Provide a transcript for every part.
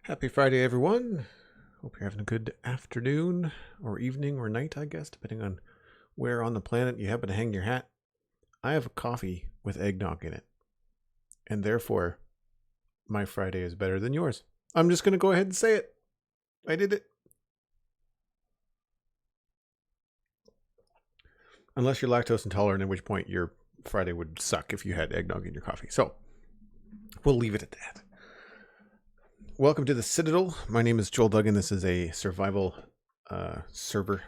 Happy Friday, everyone. Hope you're having a good afternoon or evening or night, I guess, depending on where on the planet you happen to hang your hat. I have a coffee with eggnog in it, and therefore my Friday is better than yours. I'm just going to go ahead and say it. I did it. Unless you're lactose intolerant, at which point your Friday would suck if you had eggnog in your coffee. So we'll leave it at that. Welcome to the Citadel. My name is Joel Duggan. This is a survival server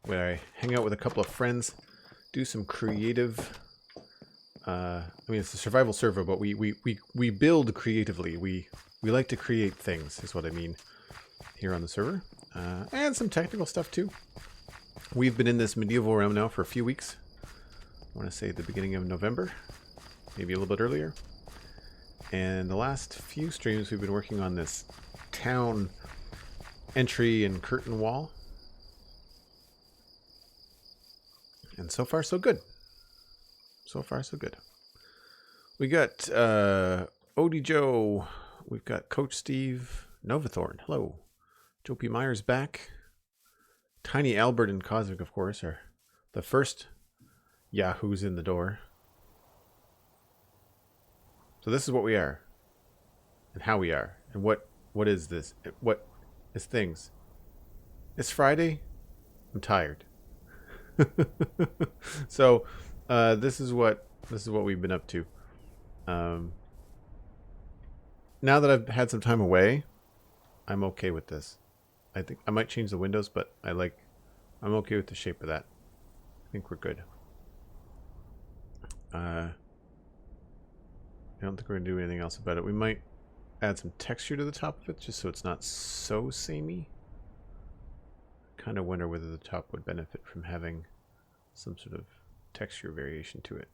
where I hang out with a couple of friends, do some creative. It's a survival server, but we build creatively. We like to create things, is what I mean here on the server, and some technical stuff too. We've been in this medieval realm now for a few weeks. I want to say the beginning of November, maybe a little bit earlier. And the last few streams we've been working on this town entry and curtain wall. And so far so good. So far so good. We got Odie Joe. We've got Coach Steve Novathorn. Hello. Joe P. Myers back. Tiny Albert and Cosmic, of course, are the first Yahoos in the door. So this is what we are, and how we are, and what is this? What is things? It's Friday. I'm tired. So this is what we've been up to. Now that I've had some time away, I'm okay with this. I think I might change the windows, but I'm okay with the shape of that. I think we're good. I don't think we're going to do anything else about it. We might add some texture to the top of it, just so it's not so samey. Kind of wonder whether the top would benefit from having some sort of texture variation to it.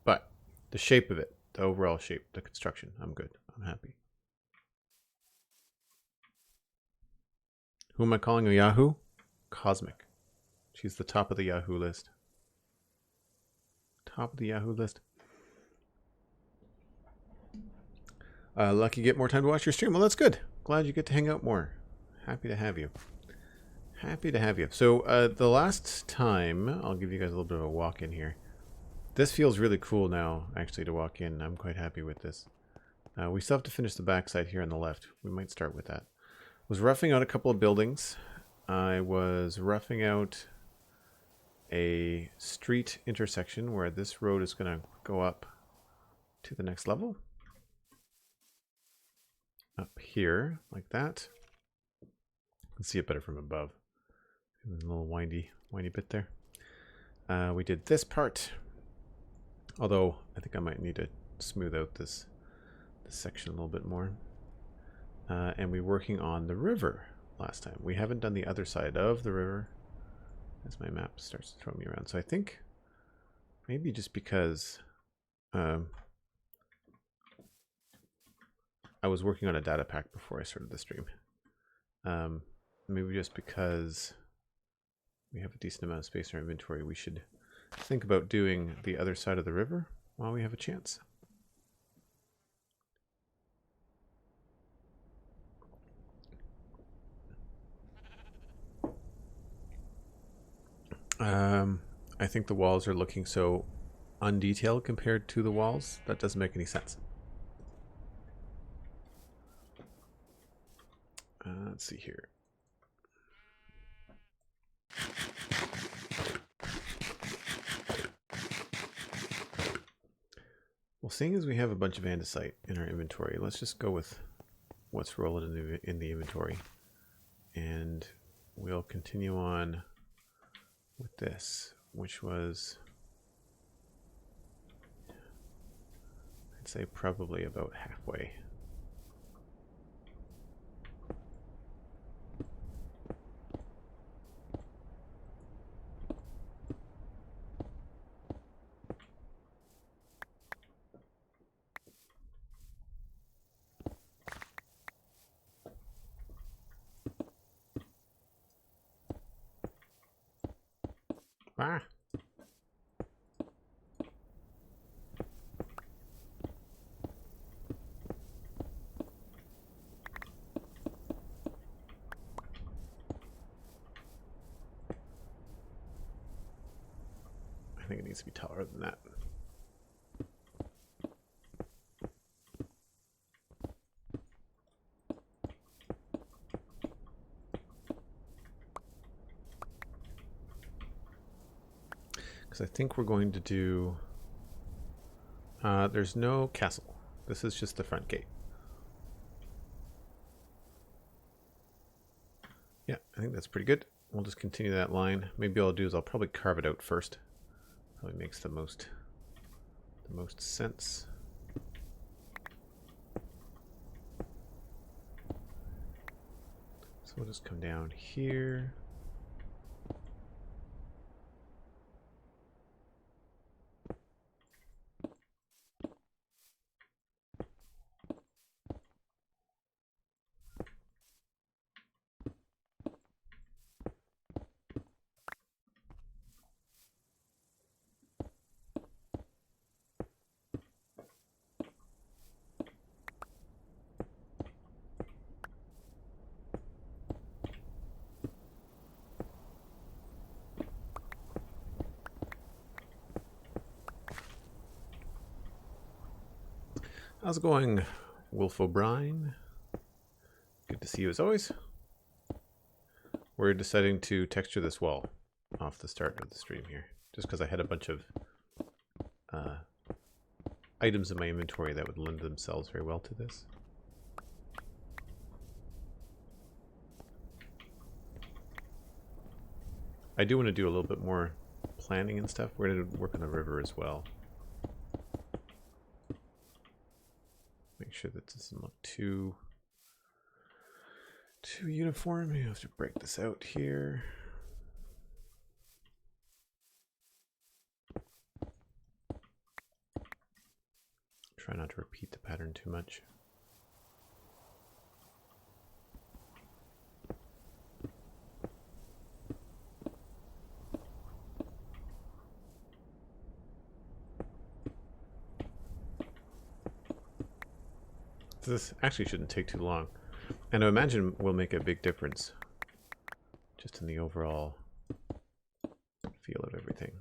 But the shape of it, the overall shape, the construction, I'm good. I'm happy. Who am I calling a Yahoo? Cosmic. She's the top of the Yahoo list. Top of the Yahoo list. Lucky you get more time to watch your stream. Well, that's good. Glad you get to hang out more. Happy to have you. Happy to have you. So the last time, I'll give you guys a little bit of a walk in here. This feels really cool now, actually, to walk in. I'm quite happy with this. We still have to finish the backside here on the left. We might start with that. I was roughing out a couple of buildings. I was roughing out a street intersection where this road is going to go up to the next level. Up here, like that. You can see it better from above. There's a little windy bit there. We did this part. Although, I think I might need to smooth out this section a little bit more. And we were working on the river last time. We haven't done the other side of the river. As my map starts to throw me around. So I think maybe just because I was working on a data pack before I started the stream. Maybe just because we have a decent amount of space in our inventory, we should think about doing the other side of the river while we have a chance. I think the walls are looking so undetailed compared to the walls. That doesn't make any sense. Let's see here. Well, seeing as we have a bunch of andesite in our inventory, let's just go with what's rolling in the inventory. And we'll continue on with this, which was, I'd say, probably about halfway. Ah. needs to be taller than that. Because I think we're going to do... there's no castle. This is just the front gate. Yeah, I think that's pretty good. We'll just continue that line. Maybe all I'll do is I'll probably carve it out first. Probably makes the most sense. So we'll just come down here. How's it going, Wolf O'Brien? Good to see you as always. We're deciding to texture this wall off the start of the stream here, just because I had a bunch of items in my inventory that would lend themselves very well to this. I do want to do a little bit more planning and stuff. We're going to work on the river as well. Make sure that this doesn't look too uniform. You have to break this out here. Try not to repeat the pattern too much. This actually shouldn't take too long, and I imagine will make a big difference just in the overall feel of everything.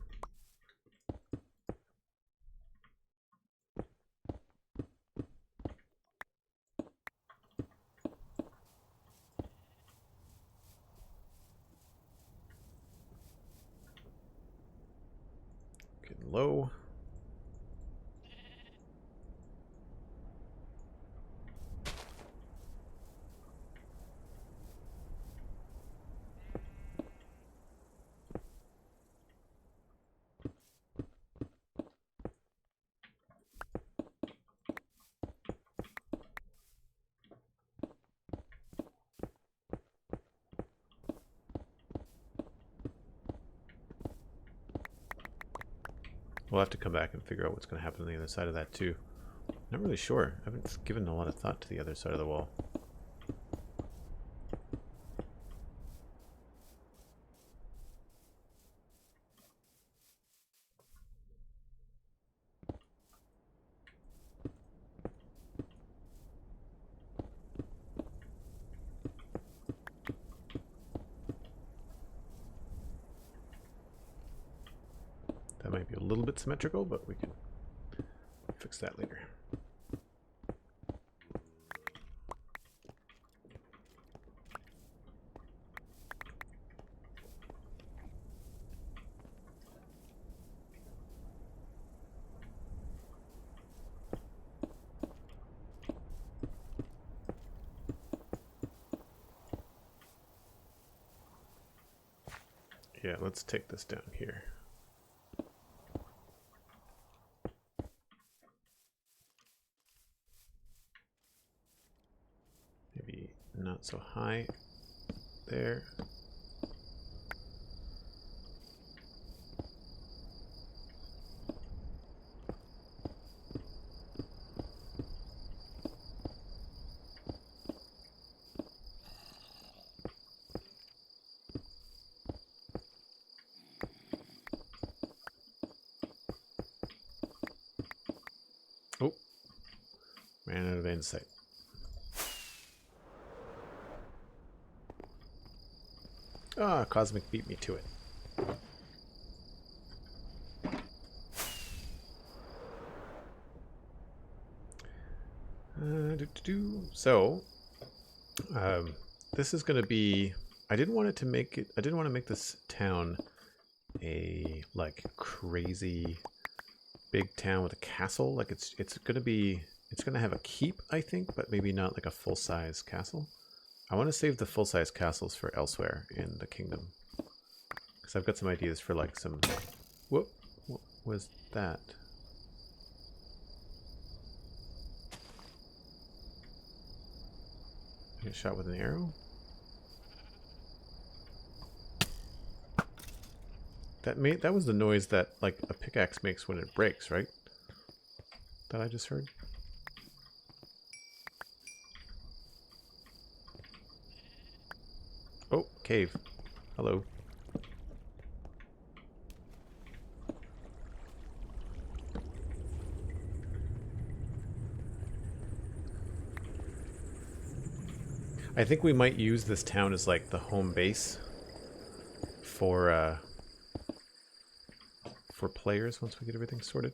Getting low. We'll have to come back and figure out what's going to happen on the other side of that too. Not really sure. I haven't given a lot of thought to the other side of the wall. That might be a little bit symmetrical, but we can fix that later. Yeah, let's take this down here. Maybe not so high there. Oh, ran out of insight. Ah, Cosmic beat me to it. So, this is going to be. I didn't want it to make it. I didn't want to make this town a like crazy big town with a castle. Like it's going to be. It's going to have a keep, I think, but maybe not like a full-size castle. I want to save the full-size castles for elsewhere in the kingdom, because I've got some ideas for like some. Whoop! What was that? Get shot with an arrow? That was the noise that like a pickaxe makes when it breaks, right? That I just heard. Oh, cave. Hello. I think we might use this town as like the home base for players once we get everything sorted.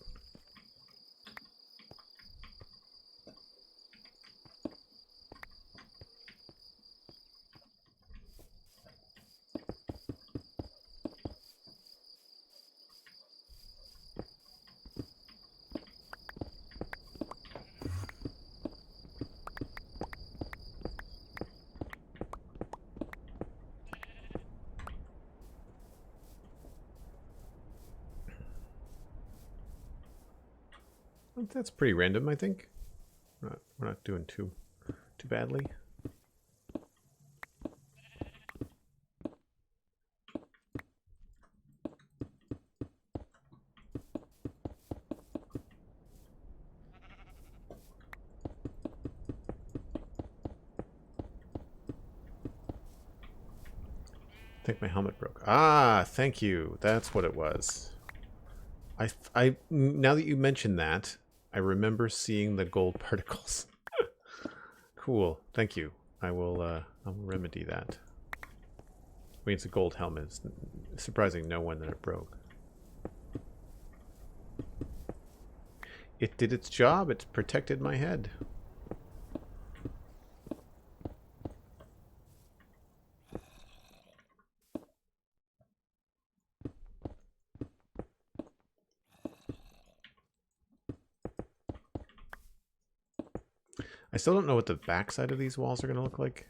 That's pretty random, I think. We're not doing too badly. I think my helmet broke. Ah, thank you. That's what it was. I now that you mention that, I remember seeing the gold particles. Cool. Thank you. I will remedy that. I mean, it's a gold helmet. It's surprising no one that it broke. It did its job. It protected my head. I still don't know what the backside of these walls are going to look like.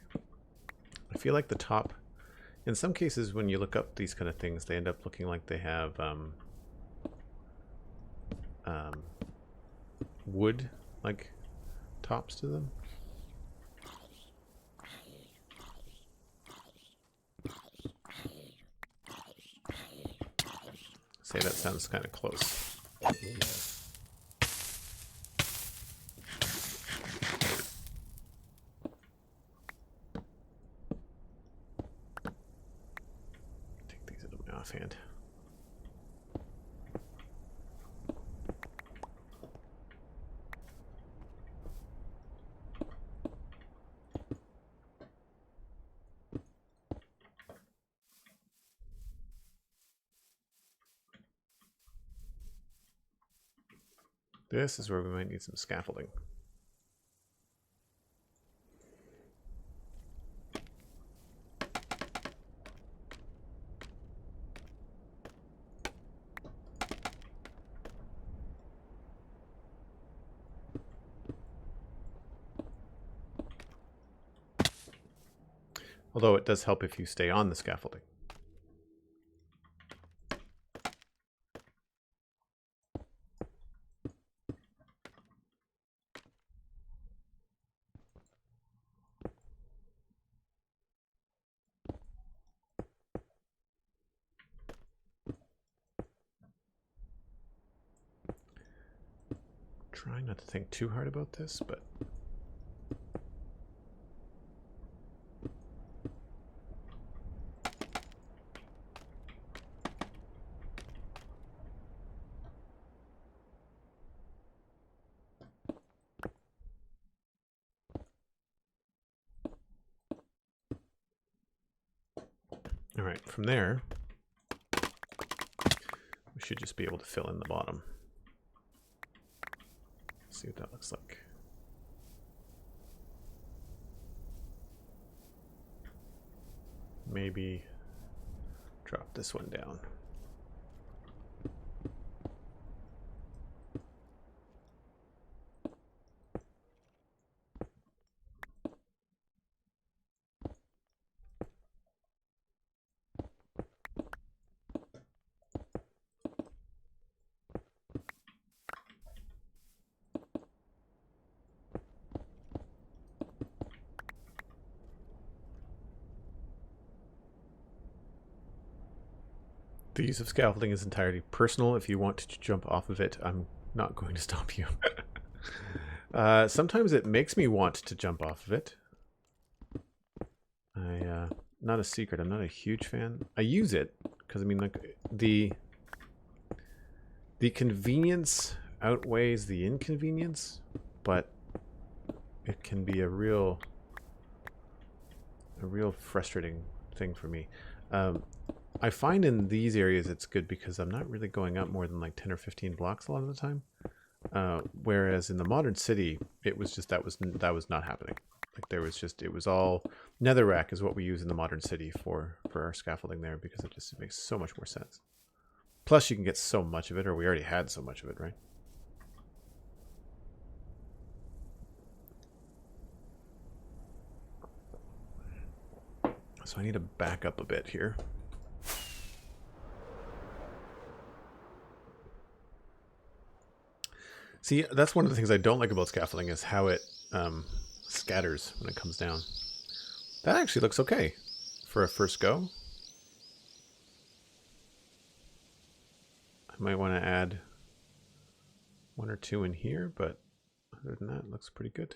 I feel like the top, in some cases when you look up these kind of things, they end up looking like they have wood like tops to them. Say that sounds kind of close. Take these out of my offhand. This is where we might need some scaffolding. Although it does help if you stay on the scaffolding. Trying not to think too hard about this, but all right, from there we should just be able to fill in the bottom. See what that looks like. maybe drop this one down. The use of scaffolding is entirely personal. If you want to jump off of it, I'm not going to stop you. Sometimes it makes me want to jump off of it. Not a secret, I'm not a huge fan. I use it because I mean, like, the convenience outweighs the inconvenience, but it can be a real frustrating thing for me. I find in these areas it's good because I'm not really going up more than like 10 or 15 blocks a lot of the time. Whereas in the modern city, it was just that was not happening. Like there was just, it was all netherrack is what we use in the modern city for our scaffolding there, because it just makes so much more sense. Plus you can get so much of it, or we already had so much of it, right? So I need to back up a bit here. See, that's one of the things I don't like about scaffolding is how it scatters when it comes down. That actually looks okay for a first go. I might want to add one or two in here, but other than that, it looks pretty good.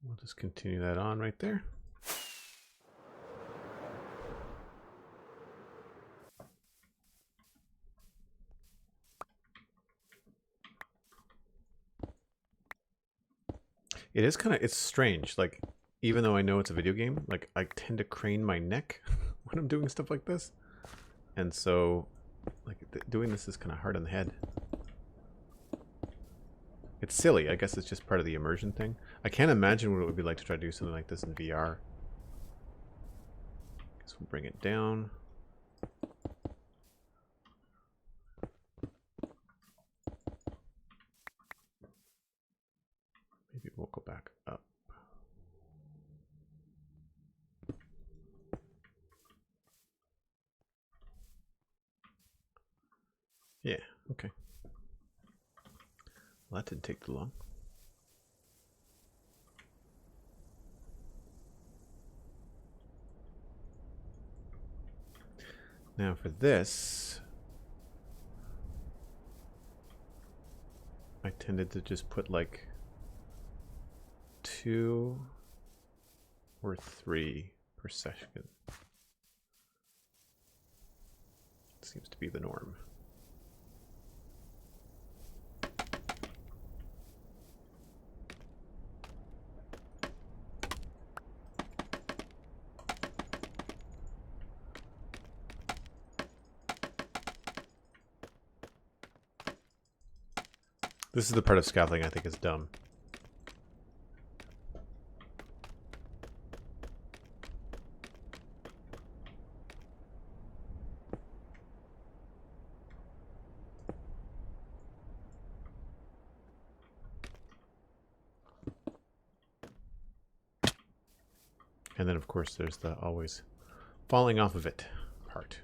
We'll just continue that on right there. It is kind of, it's strange. Like, even though I know it's a video game, like I tend to crane my neck when I'm doing stuff like this. And so, like, doing this is kind of hard on the head. It's silly. I guess it's just part of the immersion thing. I can't imagine what it would be like to try to do something like this in VR. Guess we'll bring it down. Maybe we'll go back up. Yeah, okay. Well, that didn't take too long. Now for this, I tended to just put like 2 or 3 per session. Seems to be the norm. This is the part of scaffolding I think is dumb. And then of course there's the always falling off of it part.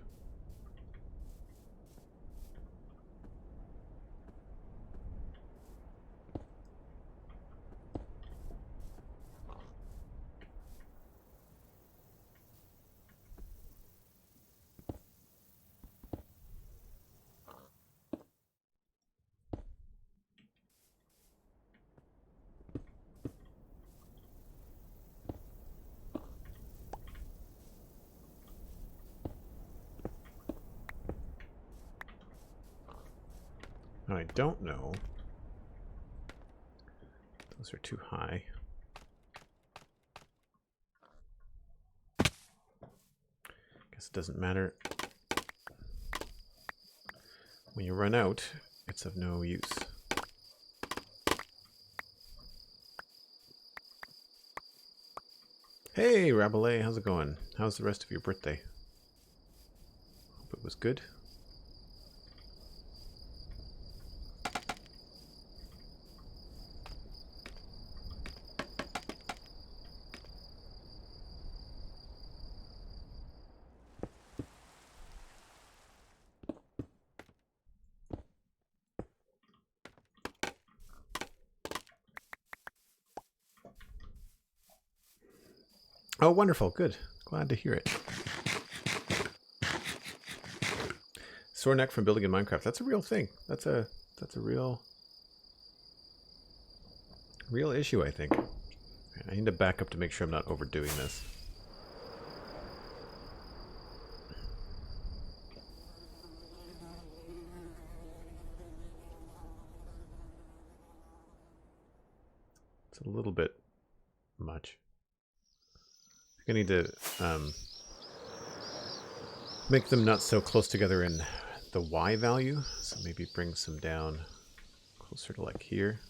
Now I don't know. Those are too high. Guess it doesn't matter. When you run out, it's of no use. Hey, Rabelais, how's it going? How's the rest of your birthday? Hope it was good. Oh, wonderful. Good. Glad to hear it. Sore neck from building in Minecraft. That's a real thing. That's a real issue, I think. I need to back up to make sure I'm not overdoing this. It's a little bit much. I need to make them not so close together in the Y value. So maybe bring some down closer to like here.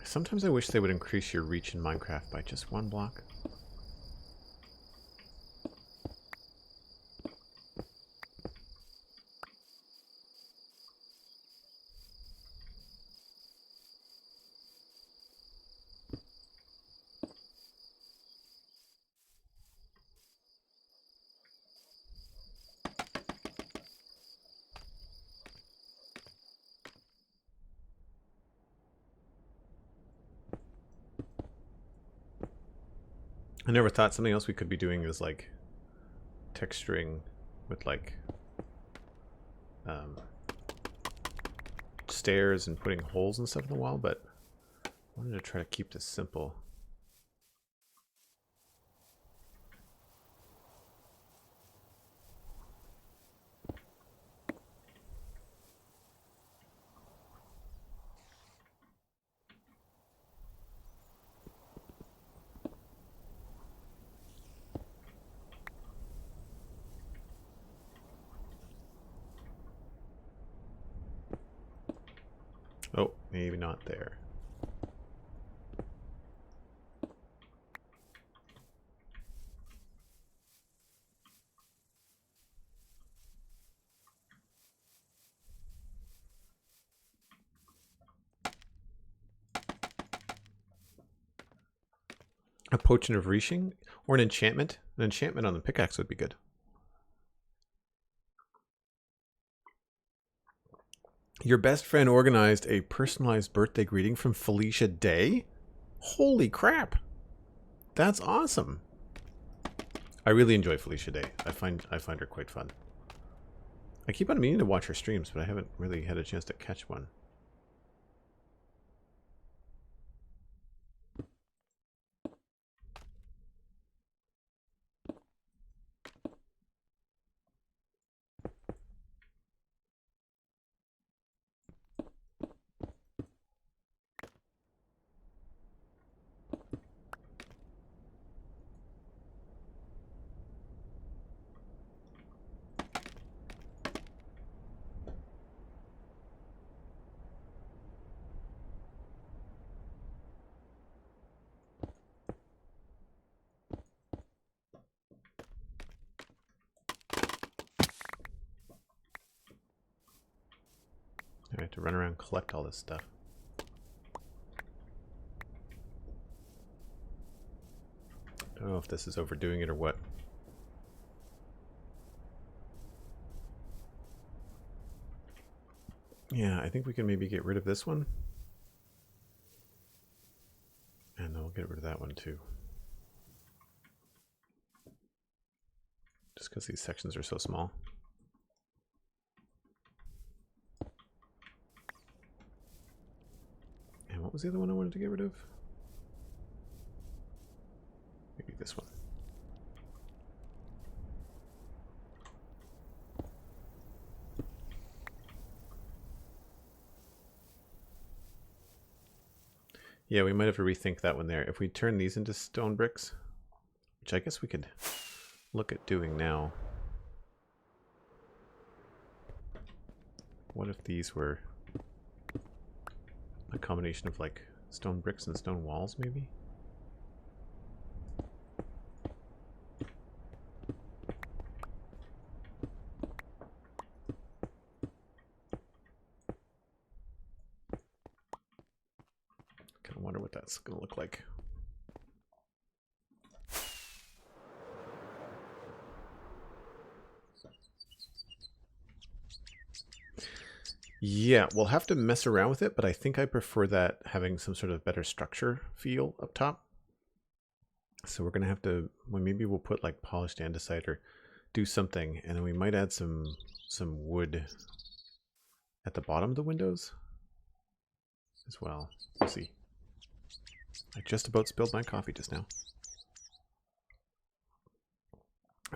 Sometimes I wish they would increase your reach in Minecraft by just 1 block. I never thought something else we could be doing is like texturing with like stairs and putting holes and stuff in the wall, but I wanted to try to keep this simple. Oh, maybe not there. A potion of reaching or an enchantment? An enchantment on the pickaxe would be good. Your best friend organized a personalized birthday greeting from Felicia Day? Holy crap. That's awesome. I really enjoy Felicia Day. I find her quite fun. I keep on meaning to watch her streams, but I haven't really had a chance to catch one. I have to run around and collect all this stuff. Don't know if this is overdoing it or what. Yeah, I think we can maybe get rid of this one. And then we'll get rid of that one too. Just because these sections are so small. And what was the other one I wanted to get rid of? Maybe this one. Yeah, we might have to rethink that one there. If we turn these into stone bricks, which I guess we could look at doing now. What if these were a combination of like stone bricks and stone walls, maybe? Kind of wonder what that's going to look like. Yeah, we'll have to mess around with it, but I think I prefer that having some sort of better structure feel up top. So we're going to have to, well, maybe we'll put like polished andesite or do something, and then we might add some wood at the bottom of the windows as well. We'll see. I just about spilled my coffee just now.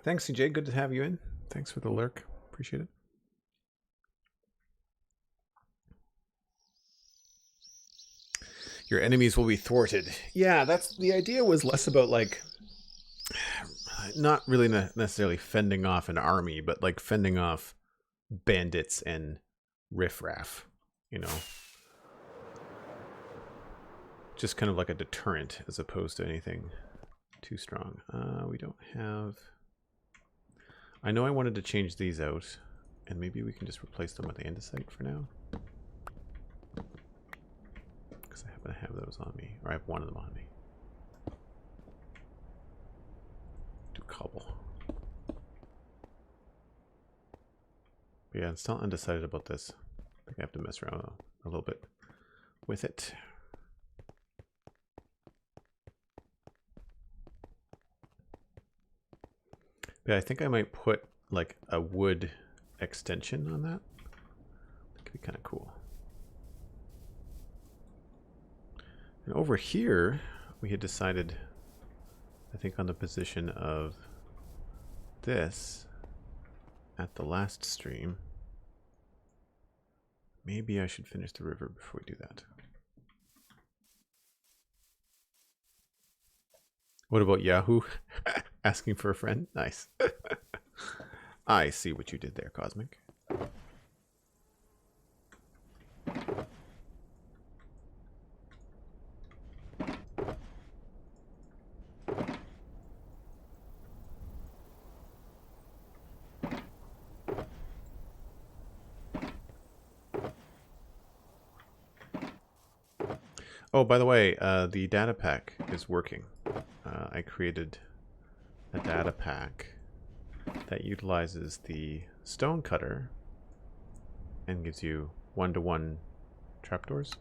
Thanks, CJ. Good to have you in. Thanks for the lurk. Appreciate it. Your enemies will be thwarted. Yeah, that's the idea. Was less about like not really necessarily fending off an army, but like fending off bandits and riffraff, you know. Just kind of like a deterrent as opposed to anything too strong. We don't have... I know I wanted to change these out, and maybe we can just replace them with andesite for now. Because I happen to have those on me, or I have one of them on me. Do cobble. But yeah, I'm still undecided about this. I think I have to mess around a little bit with it. Yeah, I think I might put like a wood extension on that. That could be kind of cool. And over here, we had decided, I think, on the position of this at the last stream. Maybe I should finish the river before we do that. What about Yahoo? Asking for a friend? Nice. I see what you did there, Cosmic. Oh, by the way, the data pack is working. I created a data pack that utilizes the stone cutter and gives you one-to-one trapdoors.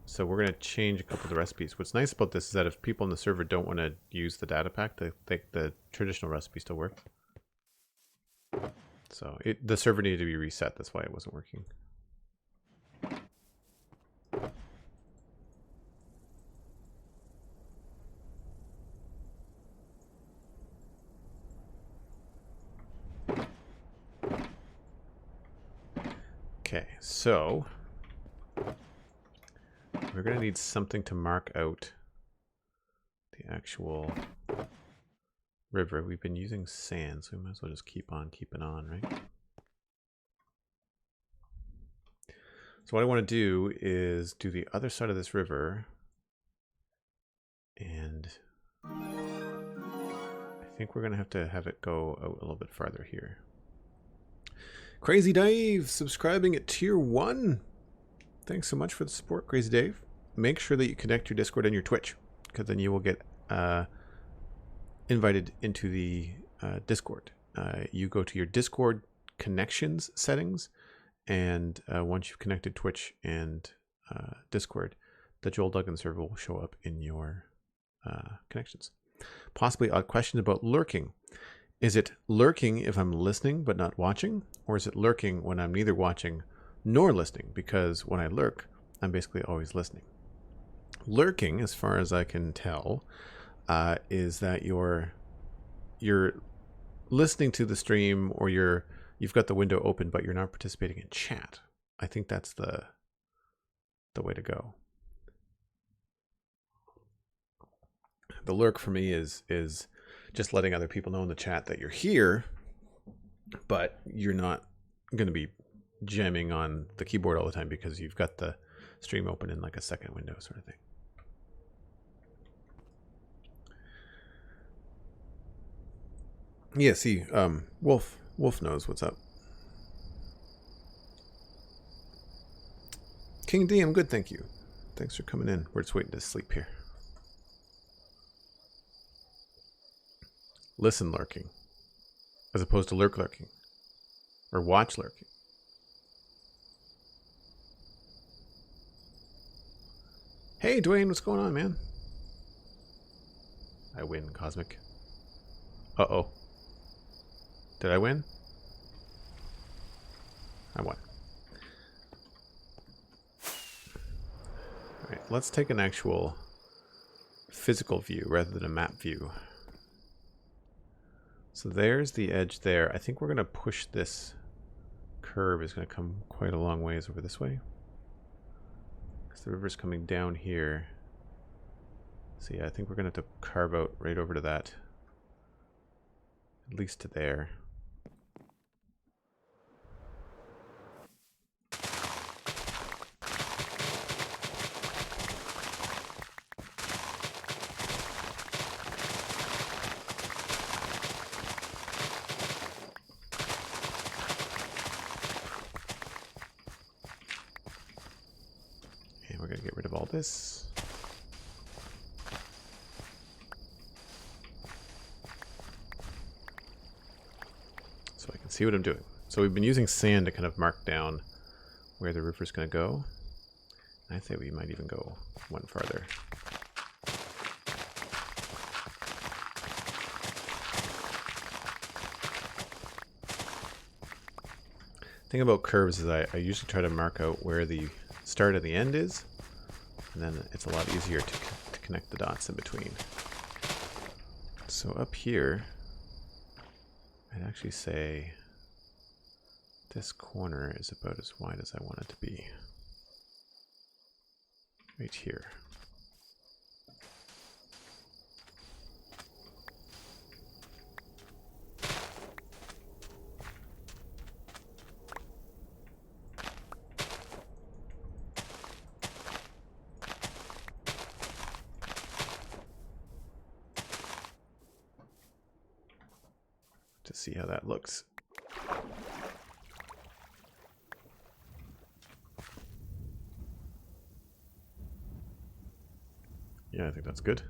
So we're going to change a couple of the recipes. What's nice about this is that if people in the server don't want to use the data pack, the traditional recipe still works. So the server needed to be reset. That's why it wasn't working. Okay, so we're going to need something to mark out the actual river. We've been using sand, so we might as well just keep on keeping on, right? So what I want to do is do the other side of this river, and I think we're going to have it go out a little bit farther here. Crazy Dave subscribing at tier 1. Thanks so much for the support, Crazy Dave. Make sure that you connect your Discord and your Twitch, because then you will get invited into the Discord. You go to your Discord connections settings, and once you've connected Twitch and Discord, the Joel Duggan server will show up in your connections. Possibly a question about lurking. Is it lurking if I'm listening but not watching? Or is it lurking when I'm neither watching nor listening? Because when I lurk, I'm basically always listening. Lurking, as far as I can tell, is that you're listening to the stream, or you've got the window open but you're not participating in chat. I think that's the way to go. The lurk for me is just letting other people know in the chat that you're here, but you're not going to be jamming on the keyboard all the time because you've got the stream open in like a second window sort of thing. Yeah, see, Wolf knows what's up. King D, I'm good, thank you. Thanks for coming in. We're just waiting to sleep here. Listen lurking, as opposed to lurk lurking, or watch lurking. Hey, Dwayne, what's going on, man? I win, Cosmic. Uh-oh. Did I win? I won. All right, let's take an actual physical view rather than a map view. So there's the edge there. I think we're going to push this curve. Is going to come quite a long ways over this way. Because the river's coming down here. So yeah, I think we're going to have to carve out right over to that. At least to there. We're going to get rid of all this. So I can see what I'm doing. So we've been using sand to kind of mark down where the river's going to go. I think we might even go one farther. The thing about curves is I usually try to mark out where the start and the end is, and then it's a lot easier to connect the dots in between. So up here, I'd actually say this corner is about as wide as I want it to be. Right here. To see how that looks. Yeah, I think that's good.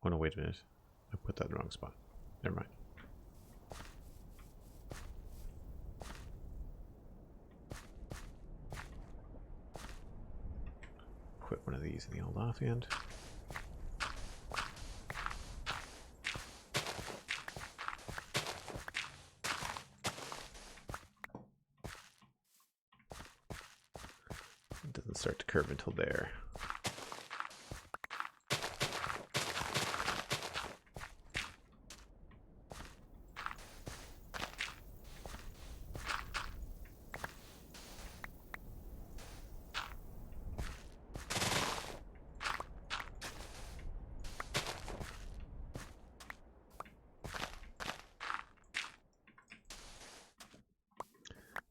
Oh no, wait a minute. I put that in the wrong spot. Never mind. Put one of these in the old offhand. It doesn't start to curve until there.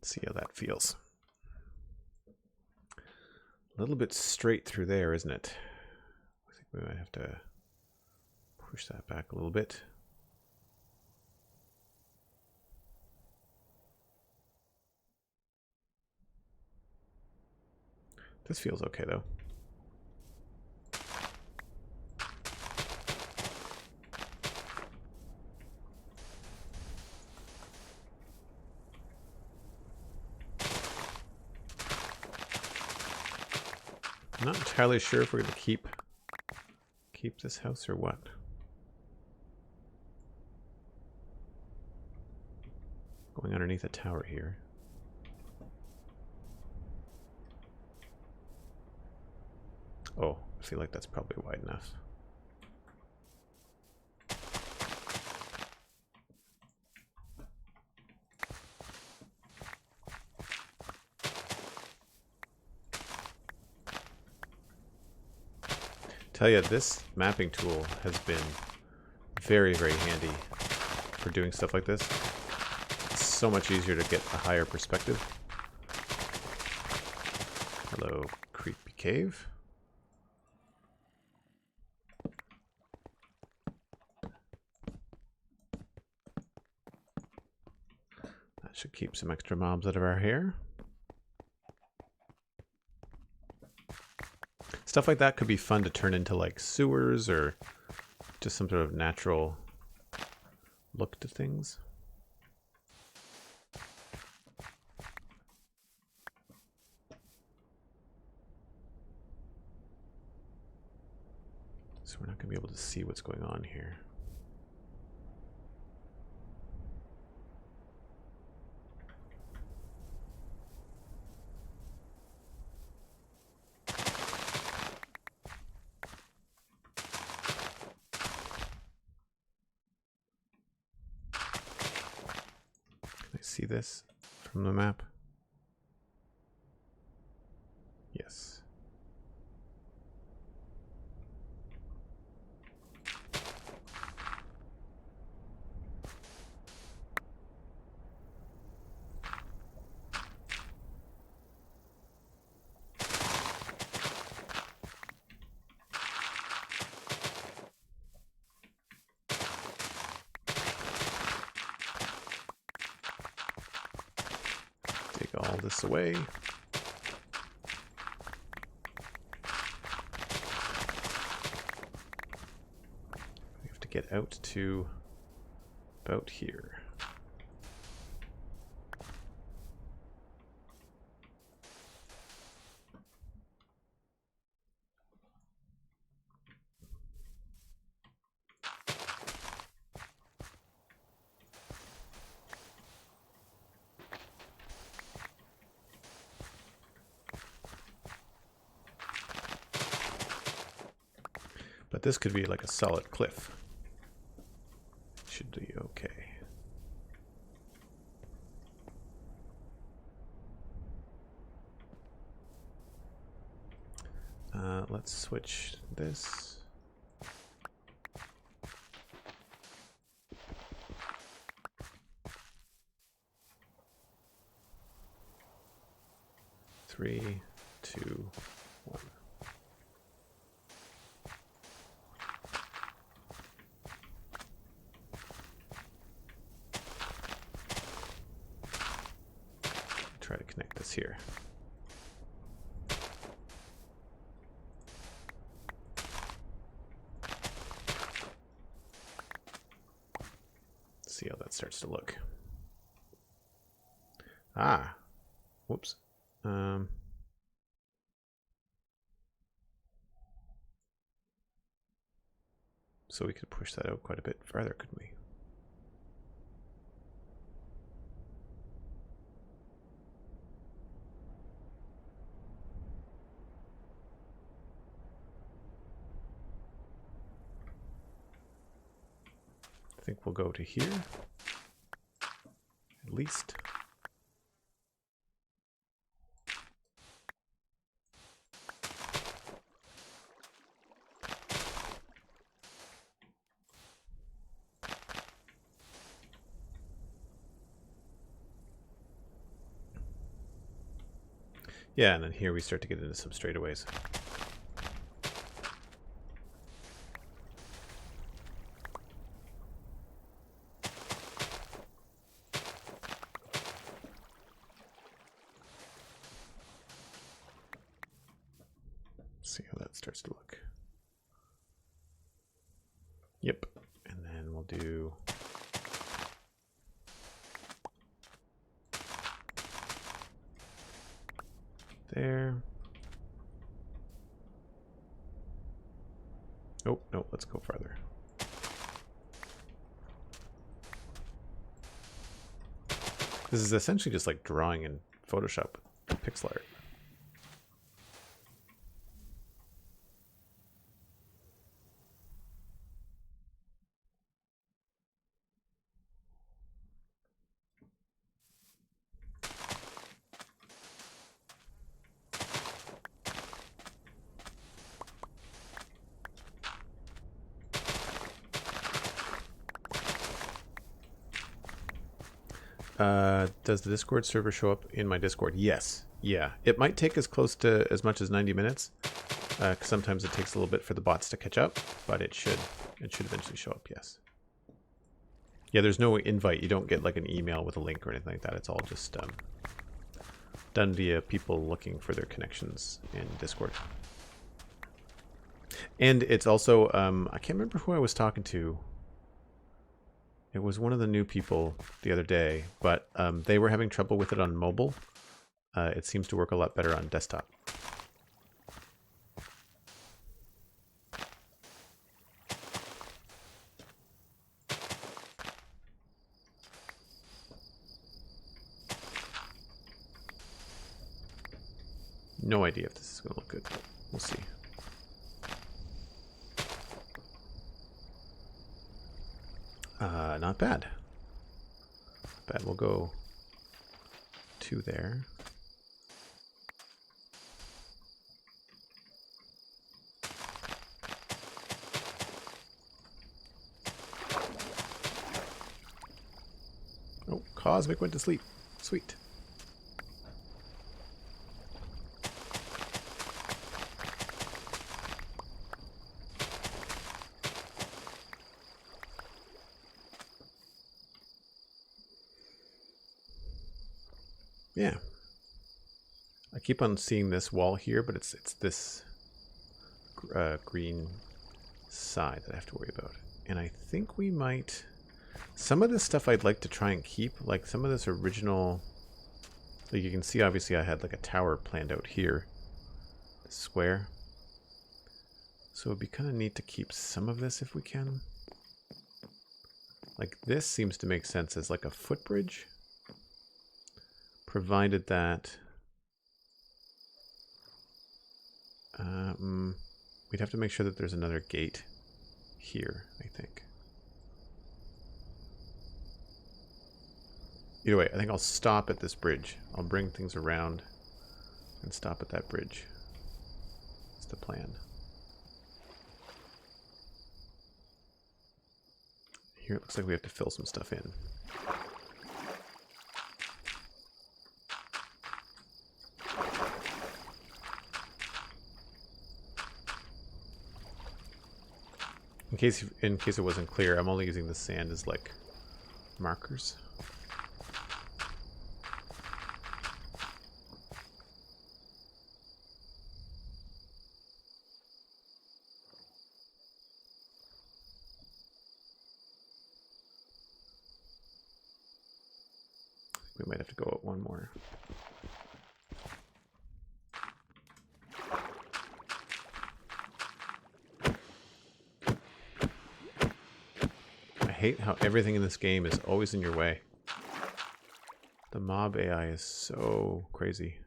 See how that feels. A little bit straight through there, isn't it? I think we might have to push that back a little bit. This feels okay though. I'm not entirely sure if we're going to keep this house or what. Going underneath a tower here. Oh, I feel like that's probably wide enough. Tell you, this mapping tool has been very, very handy for doing stuff like this. It's so much easier to get a higher perspective. Hello, creepy cave. That should keep some extra mobs out of our hair. Stuff like that could be fun to turn into like sewers or just some sort of natural look to things. So we're not going to be able to see what's going on here. Can I see this from the map? Yes. Take all this away. We have to get out to about here. But this could be like a solid cliff. Should be okay. Let's switch this. Three, two, one. Try to connect this here. See how that starts to look. Ah, whoops. So we could push that out quite a bit farther, couldn't we? I think we'll go to here, at least. Yeah, and then here we start to get into some straightaways. See how that starts to look. Yep, and then we'll do there. Oh, no, let's go farther. This is essentially just like drawing in Photoshop with pixel art. Does the Discord server show up in my Discord? Yes. Yeah. It might take as close to as much as 90 minutes. 'Cause sometimes it takes a little bit for the bots to catch up, but it should eventually show up, yes. Yeah, there's no invite. You don't get like an email with a link or anything like that. It's all just done via people looking for their connections in Discord. And it's also, I can't remember who I was talking to. It was one of the new people the other day, but they were having trouble with it on mobile. It seems to work a lot better on desktop. No idea if this is going to look good, but we'll see. Not bad. Bad. We'll go 2 there. Oh, Cosmic went to sleep. Sweet. Yeah. I keep on seeing this wall here, but it's this green side that I have to worry about. And I think we might... Some of this stuff I'd like to try and keep, like some of this original... Like you can see, obviously, I had like a tower planned out here. This square. So it'd be kind of neat to keep some of this if we can. Like this seems to make sense as like a footbridge. Provided that... we'd have to make sure that there's another gate here, I think. Either way, I think I'll stop at this bridge. I'll bring things around and stop at that bridge. That's the plan. Here it looks like we have to fill some stuff in. In case it wasn't clear, I'm only using the sand as like markers. We might have to go out one more. I hate how everything in this game is always in your way. The mob AI is so crazy.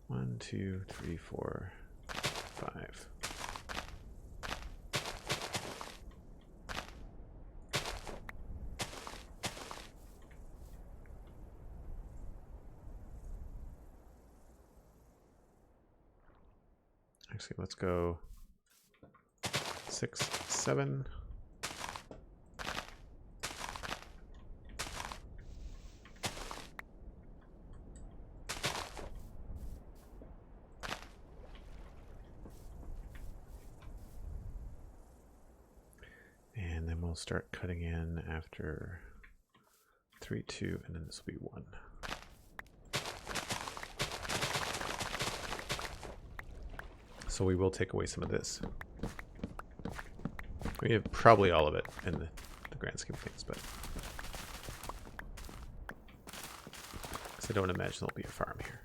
1, 2, 3, 4, 5. Actually, let's go 6, 7. And then we'll start cutting in after 3, 2, and then this will be 1. So we will take away some of this. We have probably all of it in the grand scheme of things, but I don't imagine there'll be a farm here.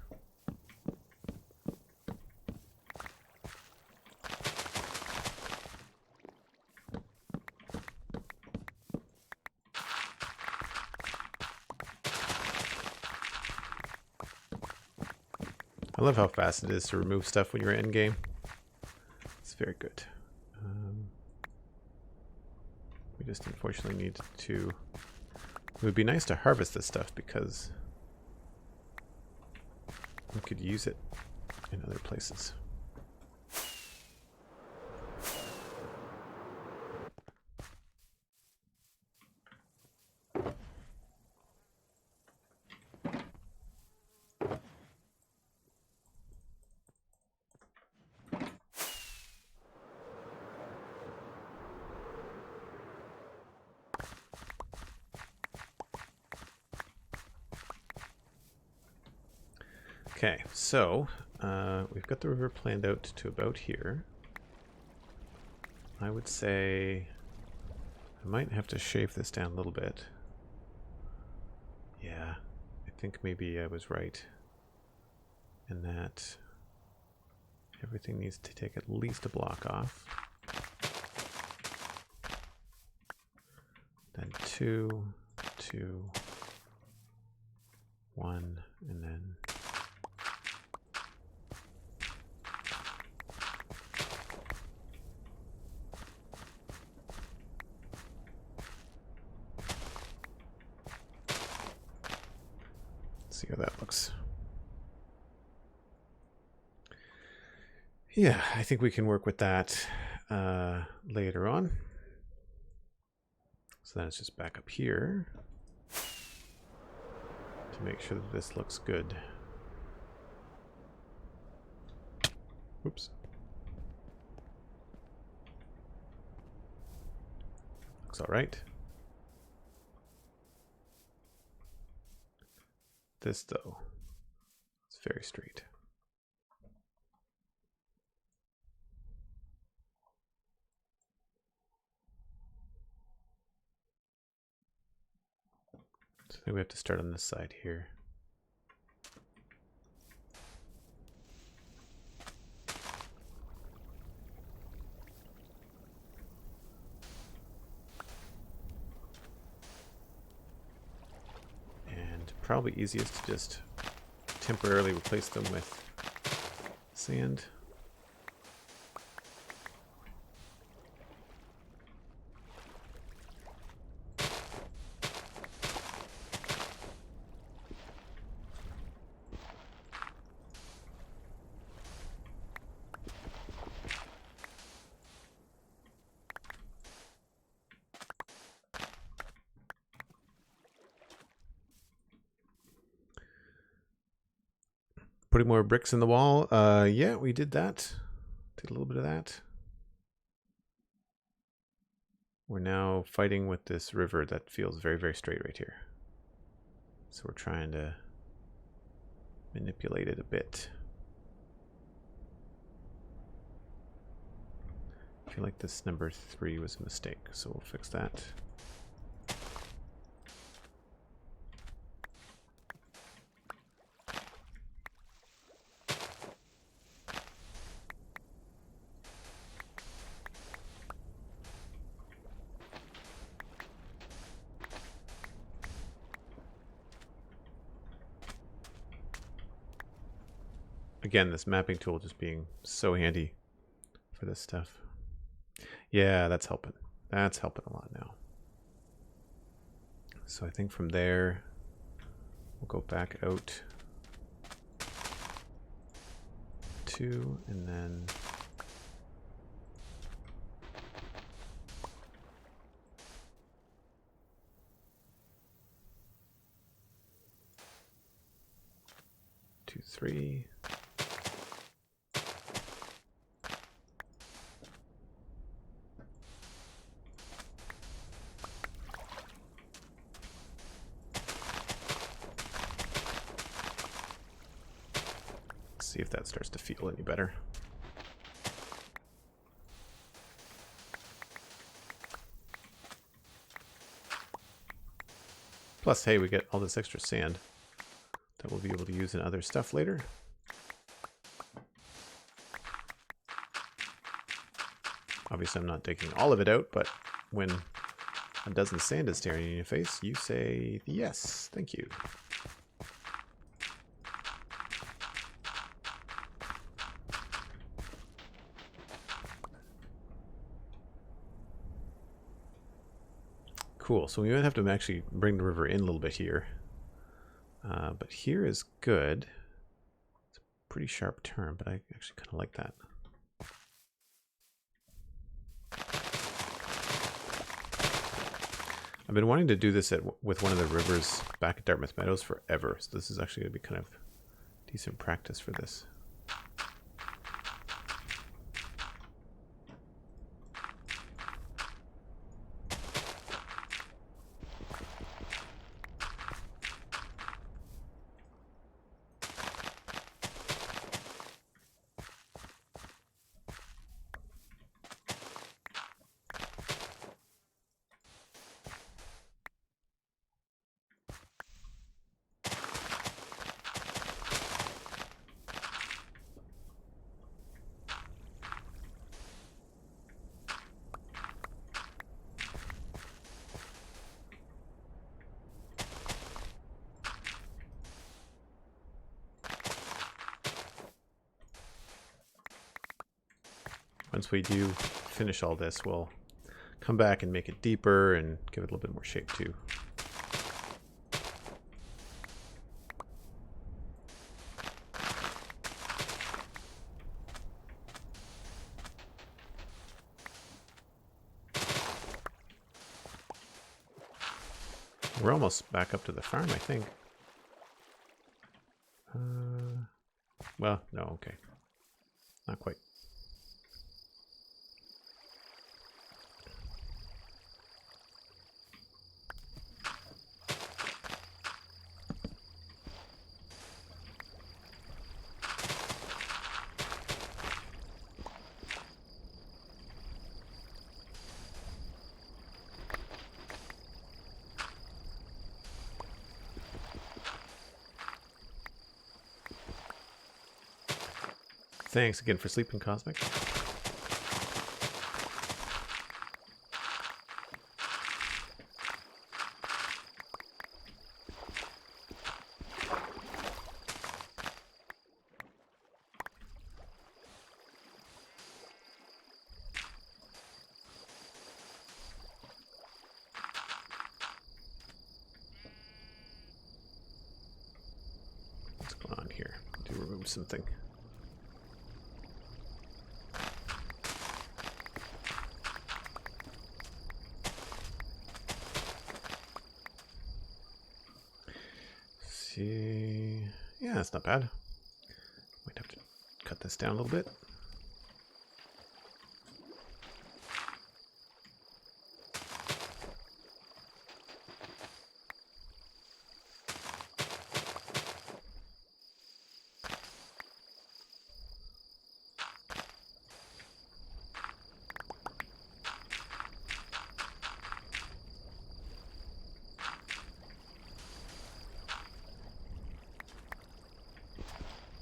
I love how fast it is to remove stuff when you're in game. It's very good. We just unfortunately need to... It would be nice to harvest this stuff because we could use it in other places. Okay, so we've got the river planned out to about here. I would say I might have to shave this down a little bit. Yeah, I think maybe I was right in that everything needs to take at least a block off. Then 2, 2, 1, and then see how that looks. Yeah, I think we can work with that later on. So then it's just back up here to make sure that this looks good. Oops. Looks all right. This, though, it's very straight. So I think we have to start on this side here. And probably easiest to just temporarily replace them with sand. Putting more bricks in the wall. Yeah, we did that. Did a little bit of that. We're now fighting with this river that feels very, very straight right here. So we're trying to manipulate it a bit. I feel like this number 3 was a mistake, so we'll fix that. Again, this mapping tool just being so handy for this stuff. Yeah, that's helping. That's helping a lot now. So I think from there, we'll go back out 2, and then two, 3. See if that starts to feel any better. Plus, hey, we get all this extra sand that we'll be able to use in other stuff later. Obviously, I'm not taking all of it out, but when a dozen sand is staring in your face, you say, yes, thank you. Cool, so we might have to actually bring the river in a little bit here. But here is good. It's a pretty sharp turn, but I actually kind of like that. I've been wanting to do this with one of the rivers back at Dartmouth Meadows forever, so this is actually going to be kind of decent practice for this. once we do finish all this, we'll come back and make it deeper and give it a little bit more shape too. We're almost back up to the farm, I think. Well, no, okay. Not quite. Thanks again for sleeping, Cosmic. What's going on here? To remove something. See, yeah, that's not bad. Might have to cut this down a little bit.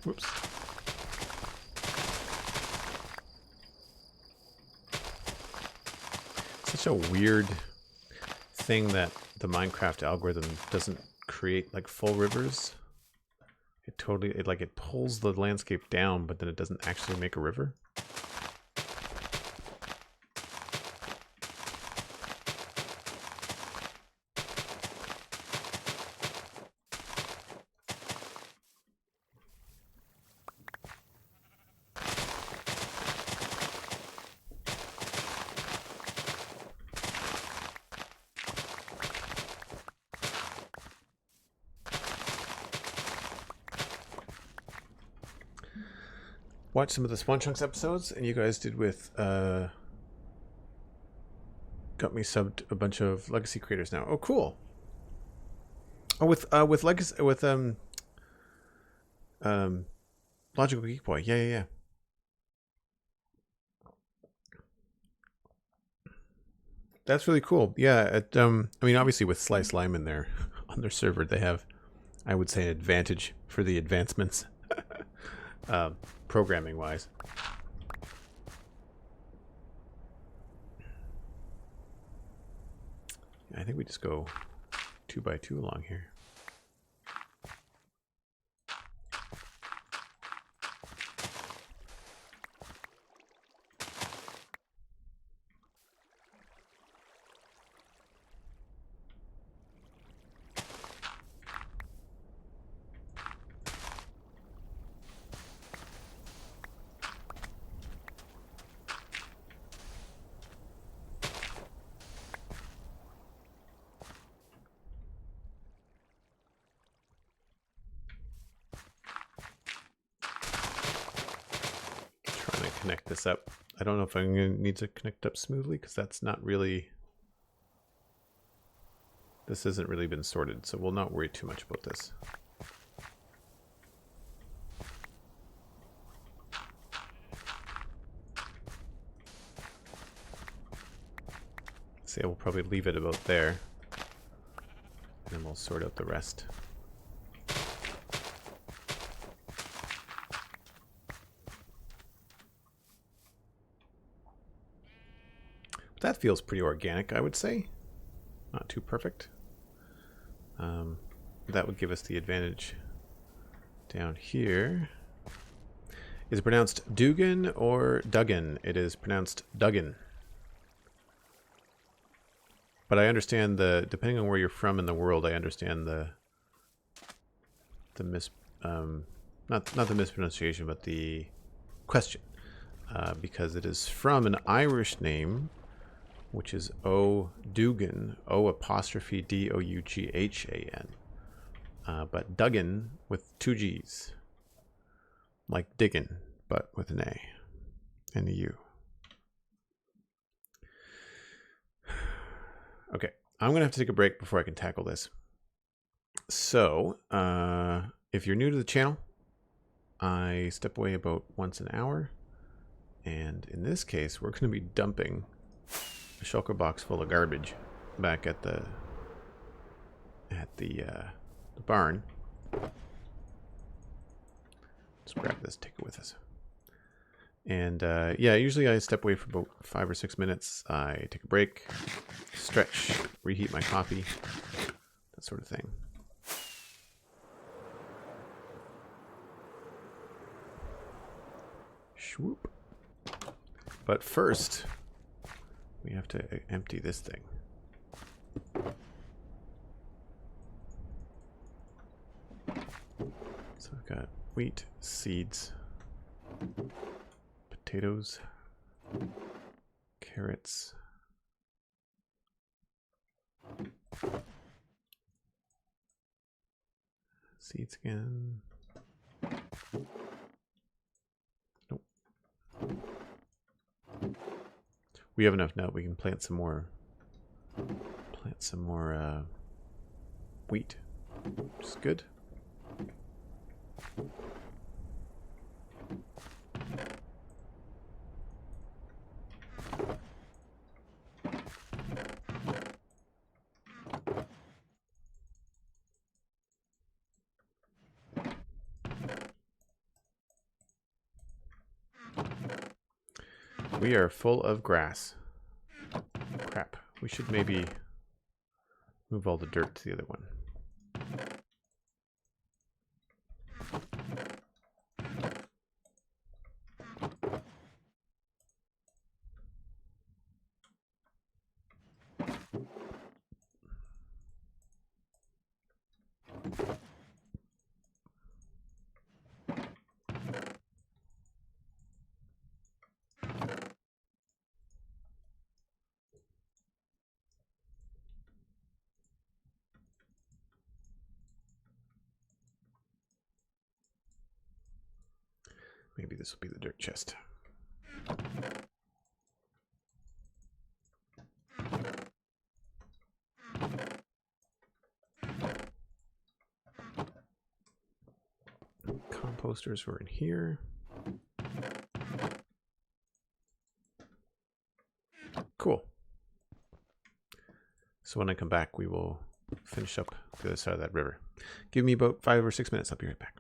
Whoops. Such a weird thing that the Minecraft algorithm doesn't create like full rivers. It totally, it pulls the landscape down, but then it doesn't actually make a river. Watched some of the Spawn Chunks episodes, and you guys did with got me subbed a bunch of legacy creators now. Oh, cool. Oh, with legacy Logical Geek Boy. Yeah. That's really cool. Yeah, I mean, obviously with Slice Lime in there on their server, they have, I would say, an advantage for the advancements. Programming wise. I think we just go 2 by 2 along here. Connect this up. I don't know if I'm going to need to connect up smoothly because that's not really, this hasn't really been sorted, so we'll not worry too much about this. So yeah, we'll probably leave it about there, and then we'll sort out the rest. That feels pretty organic, I would say. Not too perfect. That would give us the advantage down here. Is it pronounced Duggan or Duggan? It is pronounced Duggan. But I understand depending on where you're from in the world, I understand not the mispronunciation, but the question. Because it is from an Irish name, which is Duggan, O''Doughan. But Duggan with 2 G's. Like diggin', but with an A and a U. Okay, I'm going to have to take a break before I can tackle this. So, if you're new to the channel, I step away about once an hour. And in this case, we're going to be dumping a shulker box full of garbage back at the barn. Let's grab this, take it with us. And yeah, usually I step away for about 5 or 6 minutes. I take a break, stretch, reheat my coffee, that sort of thing. Swoop. But first, we have to empty this thing. So we've got wheat, seeds, potatoes, carrots, seeds again. Nope. We have enough now. We can plant some more. Wheat, which is good. We are full of grass. Crap. We should maybe move all the dirt to the other one. Maybe this will be the dirt chest. Composters were in here. Cool. So when I come back, we will finish up the other side of that river. Give me about 5 or 6 minutes. I'll be right back.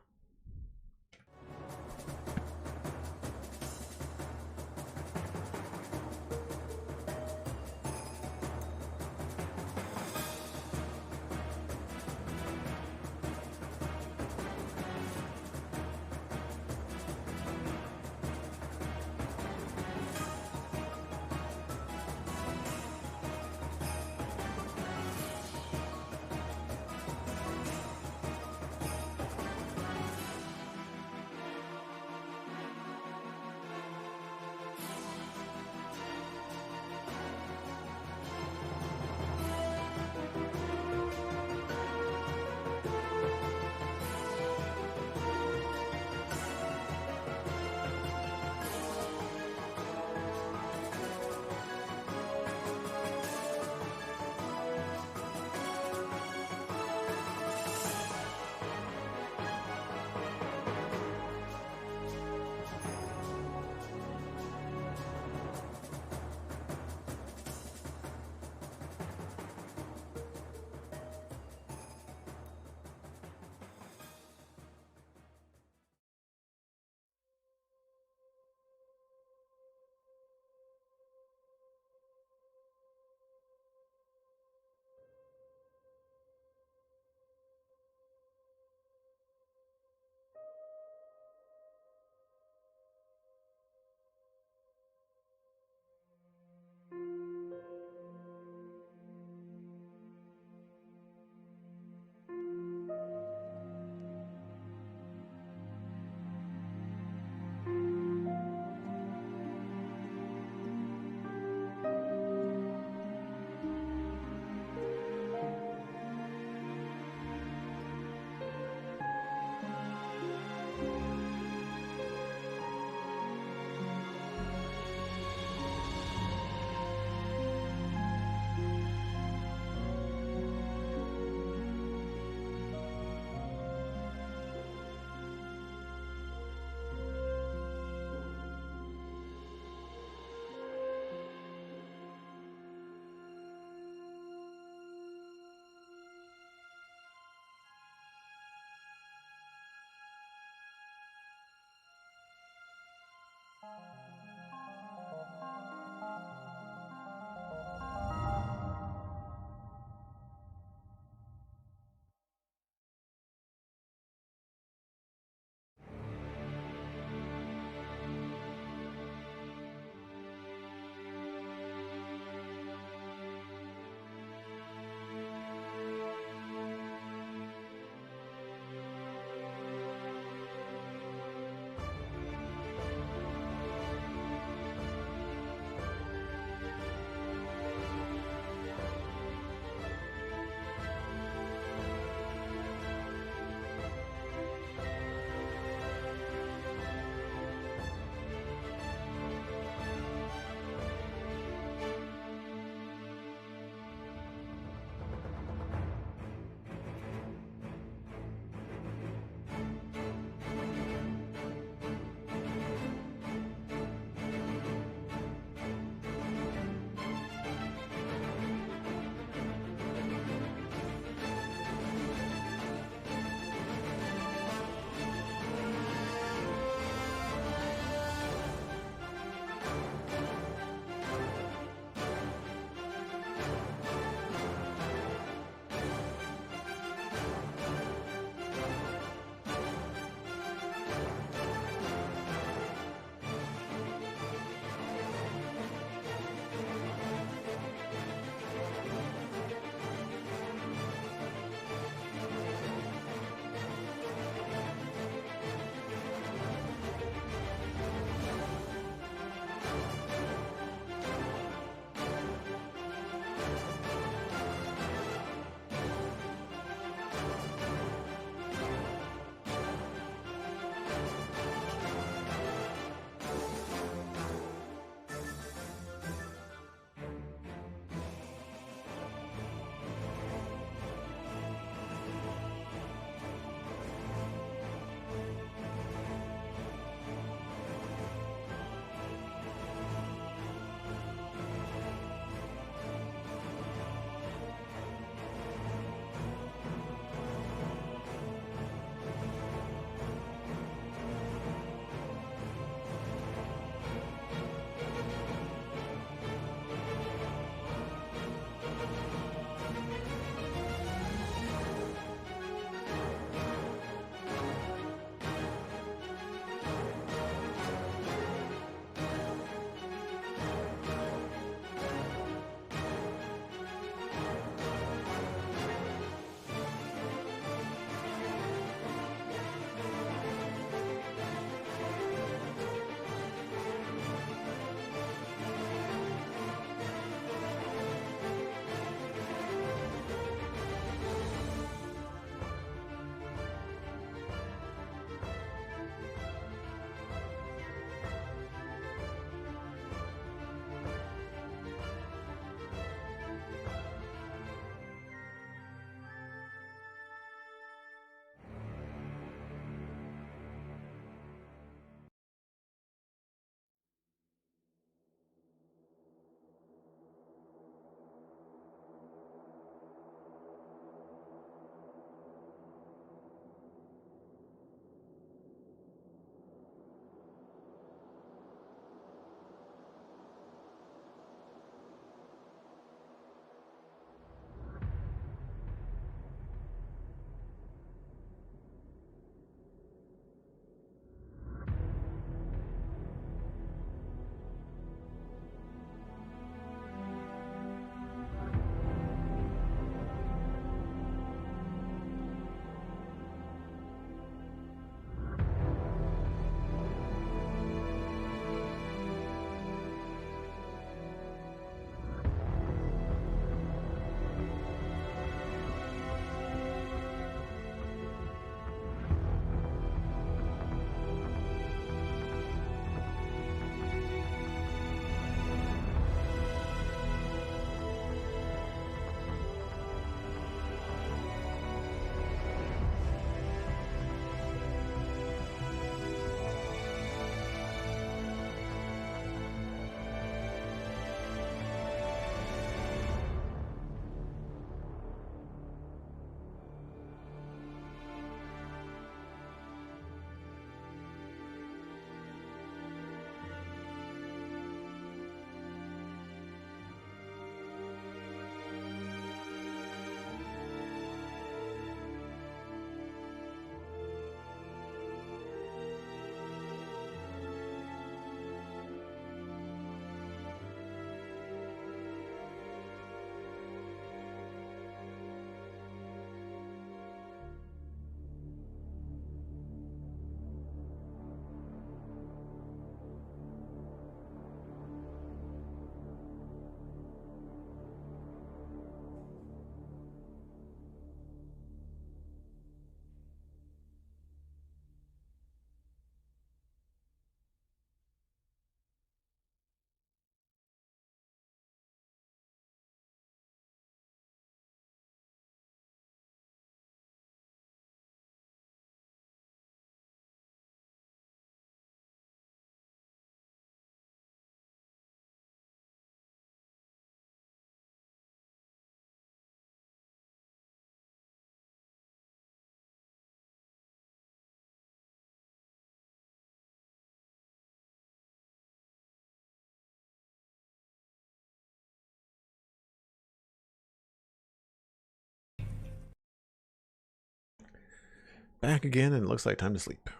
Back again, and it looks like time to sleep.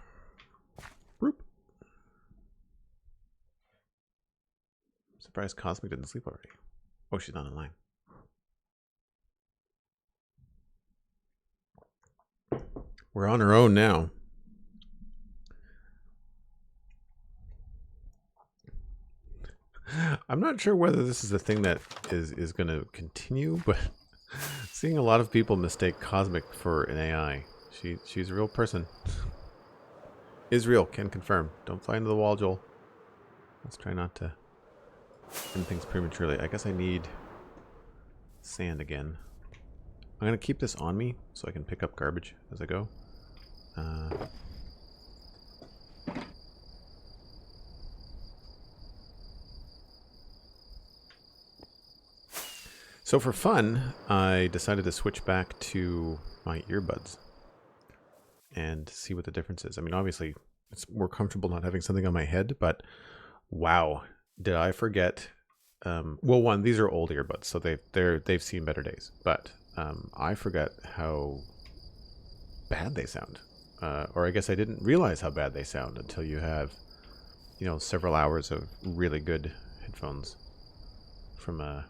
Roop. Surprised Cosmic didn't sleep already. Oh, she's not online. We're on our own now. I'm not sure whether this is a thing that is going to continue, but seeing a lot of people mistake Cosmic for an AI. She's a real person. Is real, can confirm. Don't fly into the wall, Joel. Let's try not to end things prematurely. I guess I need sand again. I'm going to keep this on me so I can pick up garbage as I go. So for fun, I decided to switch back to my earbuds and see what the difference is. I mean, obviously, it's more comfortable not having something on my head, but wow, did I forget? Well, one, these are old earbuds, so they've seen better days. But I forgot how bad they sound, or I guess I didn't realize how bad they sound until you have, you know, several hours of really good headphones from a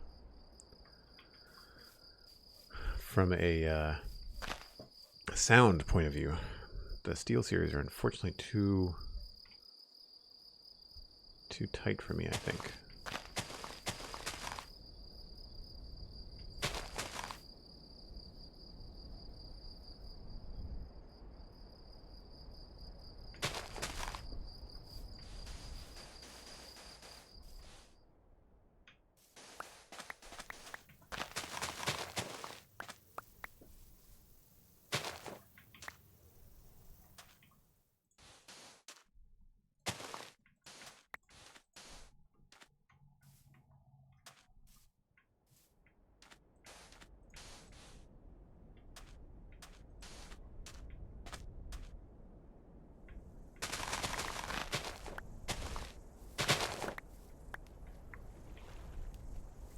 sound point of view. The Steel series are unfortunately too tight for me, I think.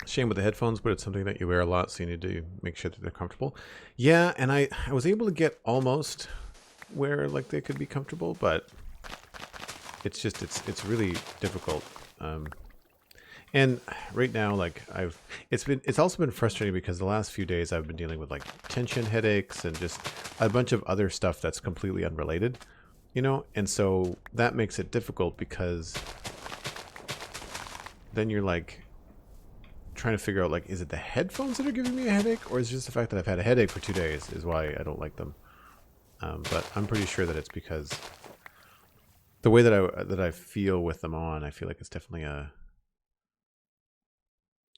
Shame with the headphones, but it's something that you wear a lot, so you need to make sure that they're comfortable. Yeah, and I was able to get almost where like they could be comfortable, but it's just it's really difficult. And right now, like it's also been frustrating because the last few days I've been dealing with like tension headaches and just a bunch of other stuff that's completely unrelated, you know, and so that makes it difficult because then you're like trying to figure out, like, is it the headphones that are giving me a headache, or is it just the fact that I've had a headache for 2 days is why I don't like them. But I'm pretty sure that it's because the way that I feel with them on, I feel like it's definitely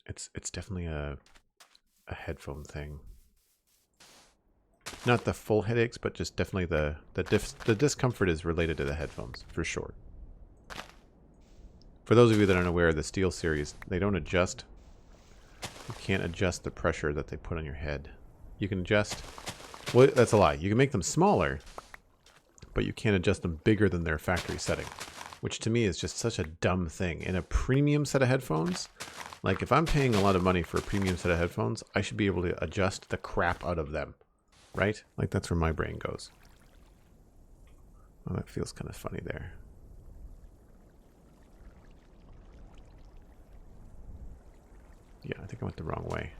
it's definitely a headphone thing. Not the full headaches, but just definitely the discomfort is related to the headphones for sure. For those of you that aren't aware of the Steel series, they don't adjust. You can't adjust the pressure that they put on your head. You can adjust... Well, that's a lie. You can make them smaller, but you can't adjust them bigger than their factory setting, which to me is just such a dumb thing. In a premium set of headphones, like if I'm paying a lot of money for a premium set of headphones, I should be able to adjust the crap out of them, right? Like that's where my brain goes. Oh, that feels kind of funny there. Yeah, I think I went the wrong way.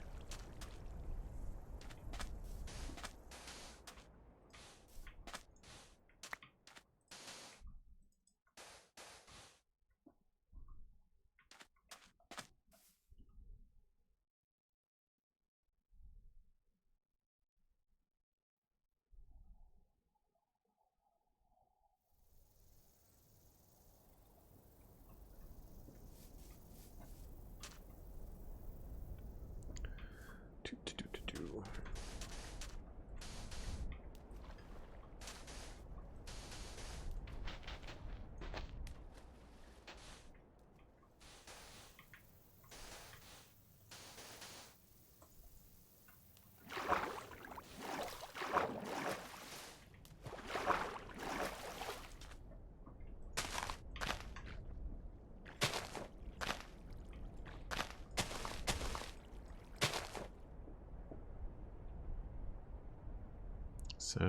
So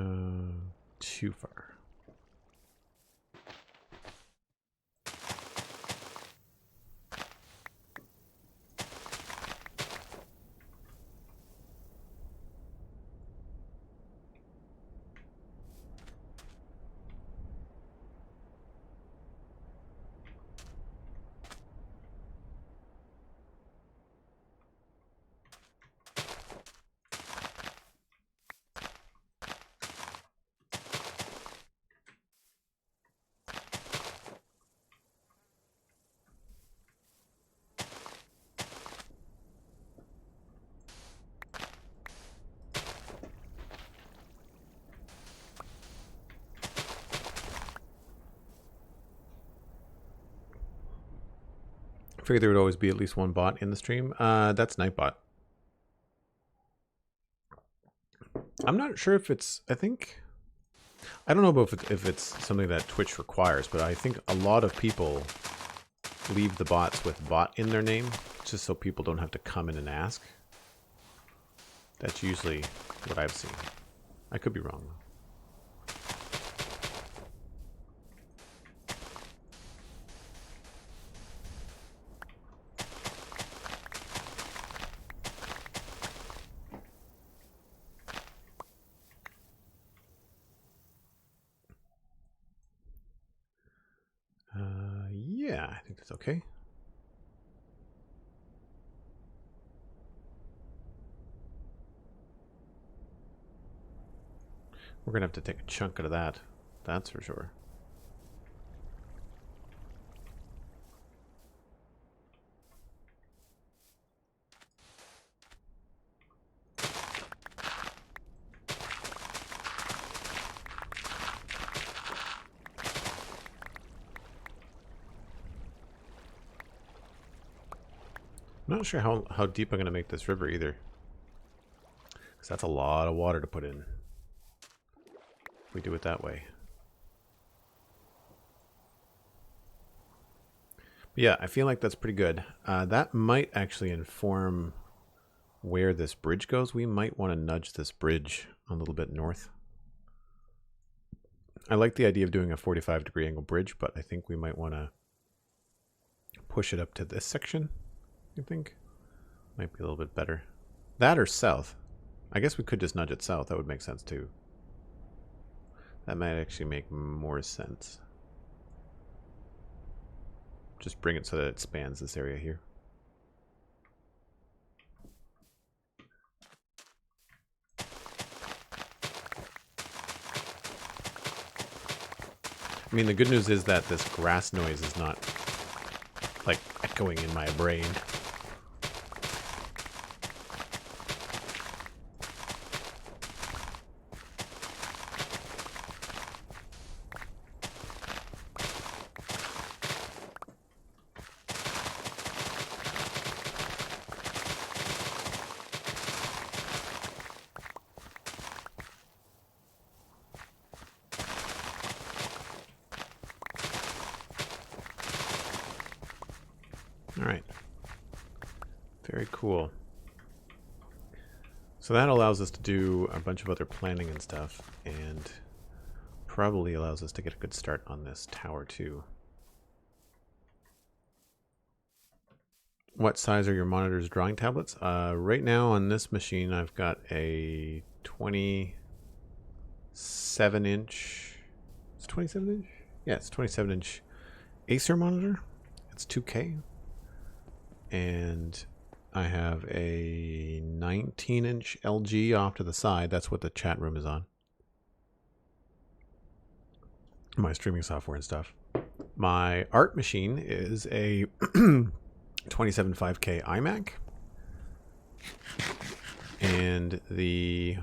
too far. I figured there would always be at least one bot in the stream. That's Nightbot. I'm not sure if it's, I don't know about if it's something that Twitch requires, but I think a lot of people leave the bots with bot in their name, just so people don't have to come in and ask. That's usually what I've seen. I could be wrong, though. Yeah, I think that's okay. We're going to have to take a chunk out of that. That's for sure. I'm not sure how deep I'm going to make this river either. Because that's a lot of water to put in. If we do it that way. But yeah, I feel like that's pretty good. That might actually inform where this bridge goes. We might want to nudge this bridge a little bit north. I like the idea of doing a 45-degree angle bridge, but I think we might want to push it up to this section. I think might be a little bit better. That or south. I guess we could just nudge it south. That would make sense too. That might actually make more sense. Just bring it so that it spans this area here. I mean, the good news is that this grass noise is not like echoing in my brain. Cool. So that allows us to do a bunch of other planning and stuff, and probably allows us to get a good start on this tower too. What size are your monitor's drawing tablets? Right now on this machine I've got a 27-inch... It's 27-inch? Yeah, it's 27-inch Acer monitor. It's 2K. And I have a 19-inch LG off to the side. That's what the chat room is on. My streaming software and stuff. My art machine is a 27.5K iMac. And the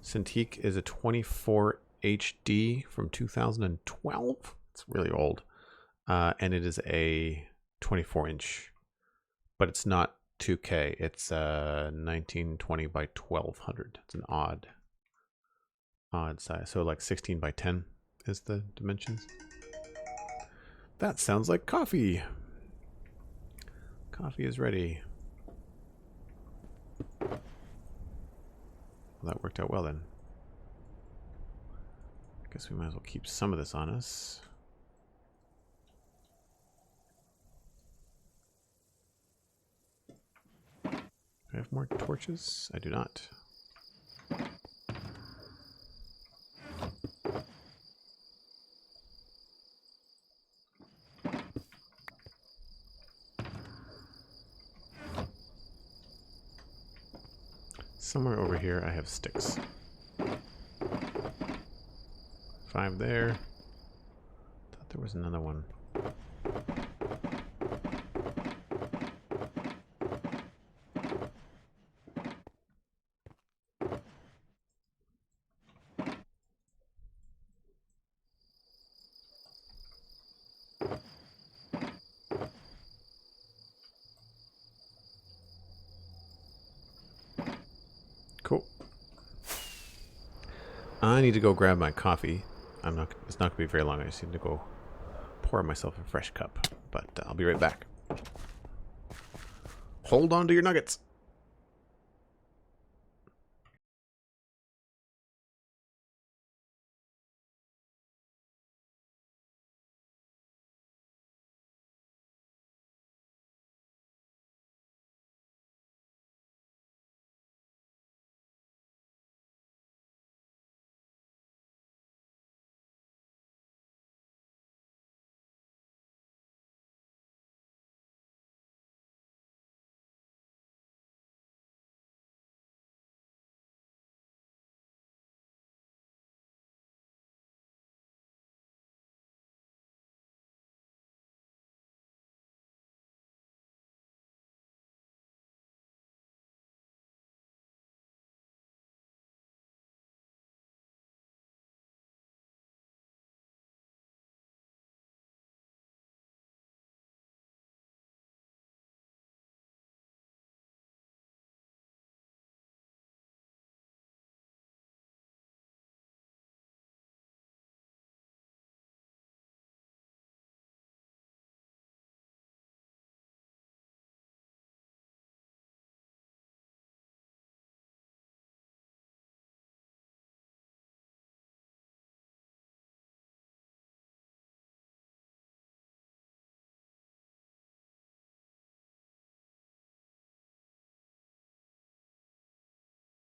Cintiq is a 24 HD from 2012. It's really old. And it is a 24-inch. But it's not 2K. It's 1920 by 1200. It's an odd size. So like 16 by 10 is the dimensions. That sounds like coffee. Coffee is ready. Well, that worked out well then. Guess we might as well keep some of this on us. Do I have more torches? I do not. Somewhere over here I have sticks. 5 there. Thought there was another one. Cool. I need to go grab my coffee. It's not gonna be very long. I just need to go pour myself a fresh cup. But I'll be right back. Hold on to your nuggets.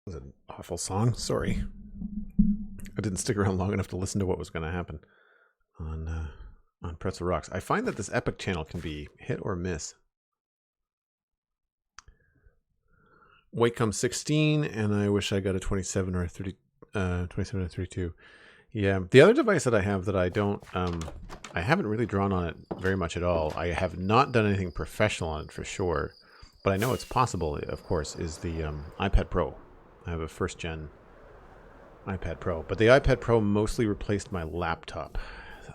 That was an awful song. Sorry. I didn't stick around long enough to listen to what was going to happen on Pretzel Rocks. I find that this Epic channel can be hit or miss. White comes 16, and I wish I got a 27 or a 30, 27 or 32. Yeah, the other device that I have that I don't, I haven't really drawn on it very much at all. I have not done anything professional on it for sure, but I know it's possible, of course, is the iPad Pro. I have a first gen iPad Pro, but the iPad Pro mostly replaced my laptop,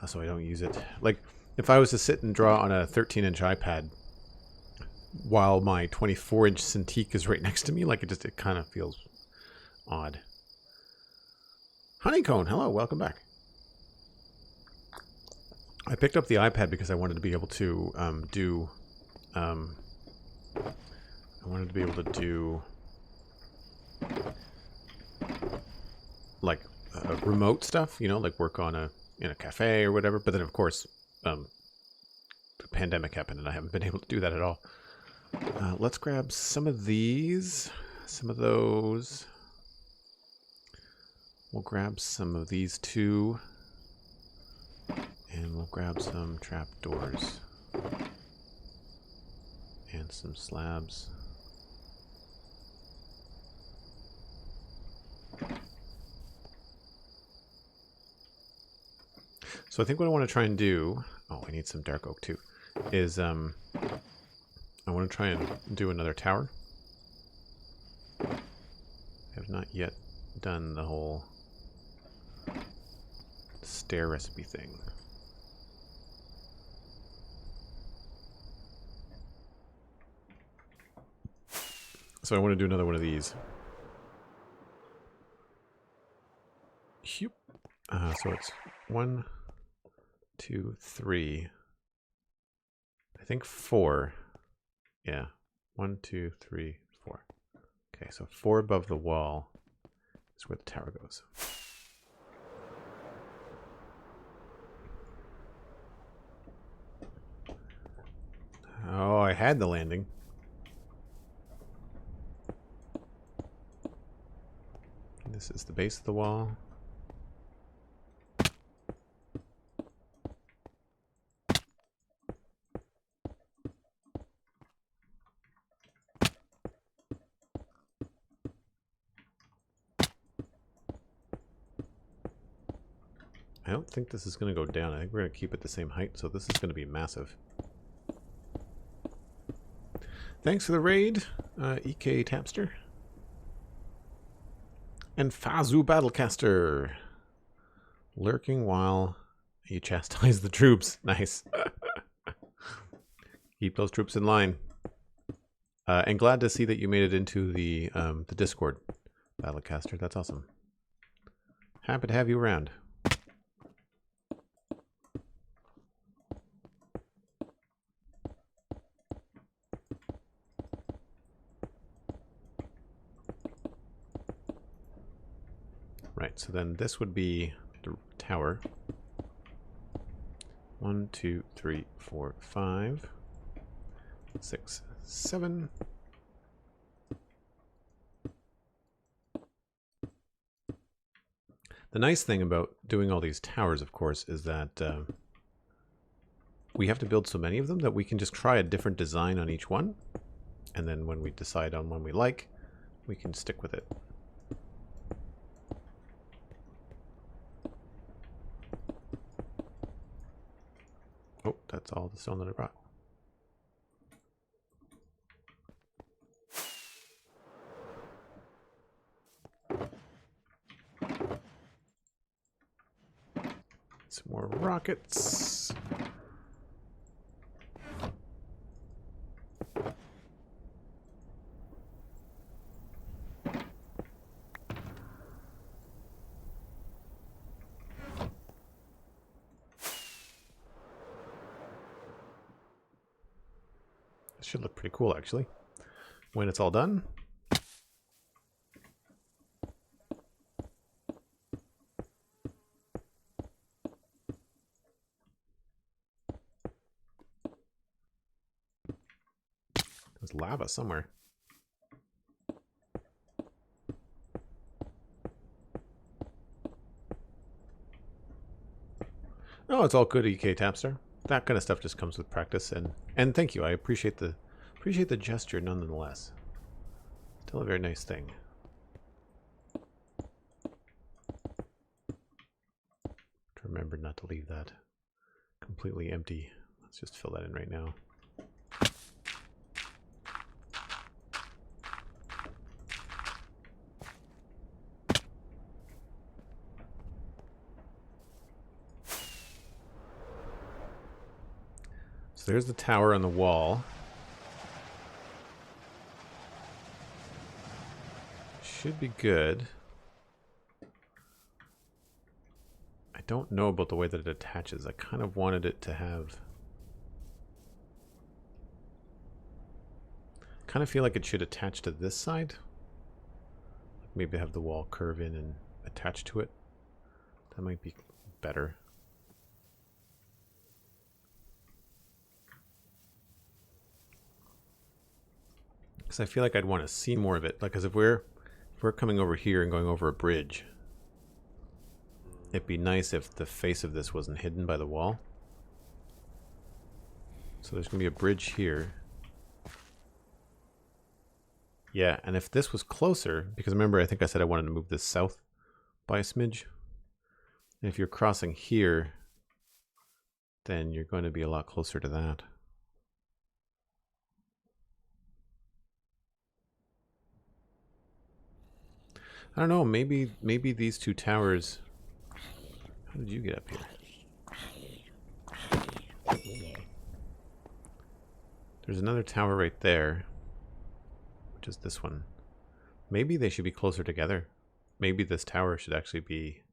so I don't use it. Like, if I was to sit and draw on a 13-inch iPad while my 24-inch Cintiq is right next to me, like it kind of feels odd. Honeycone, hello, welcome back. I picked up the iPad because I wanted to be able to do like remote stuff, you know, like work on in a cafe or whatever. But then, of course, the pandemic happened, and I haven't been able to do that at all. Let's grab some of these, some of those. We'll grab some of these too, and we'll grab some trapdoors and some slabs. So I think what I want to try and do, oh, I need some dark oak too, is I want to try and do another tower. I have not yet done the whole stair recipe thing. So I want to do another one of these. So it's 1, 2, 3. I think 4. Yeah. 1, 2, 3, 4. Okay, so 4 above the wall is where the tower goes. had the landing. This is the base of the wall. I don't think this is going to go down. I think we're going to keep it the same height, so this is going to be massive. Thanks for the raid, EK Tapster. And Fazu Battlecaster. Lurking while you chastise the troops. Nice. Keep those troops in line. And glad to see that you made it into the Discord, Battlecaster. That's awesome. Happy to have you around. Right, so then this would be the tower. 1, 2, 3, 4, 5, 6, 7. The nice thing about doing all these towers, of course, is that we have to build so many of them that we can just try a different design on each one. And then when we decide on one we like, we can stick with it. Oh, that's all the stone that I brought. Some more rockets. This should look pretty cool, actually, when it's all done. There's lava somewhere. Oh, it's all good, EK Tapster. That kind of stuff just comes with practice, and thank you. I appreciate the gesture nonetheless. Still a very nice thing. Remember not to leave that completely empty. Let's just fill that in right now. So there's the tower on the wall. Should be good. I don't know about the way that it attaches. I kind of wanted it to have... kind of feel like it should attach to this side. Maybe have the wall curve in and attach to it. That might be better. Because I feel like I'd want to see more of it. Like, because if we're coming over here and going over a bridge, it'd be nice if the face of this wasn't hidden by the wall. So there's going to be a bridge here. Yeah, and if this was closer, because remember I think I said I wanted to move this south by a smidge. And if you're crossing here, then you're going to be a lot closer to that. I don't know, maybe these two towers... How did you get up here? There's another tower right there, which is this one. Maybe they should be closer together. Maybe this tower should actually be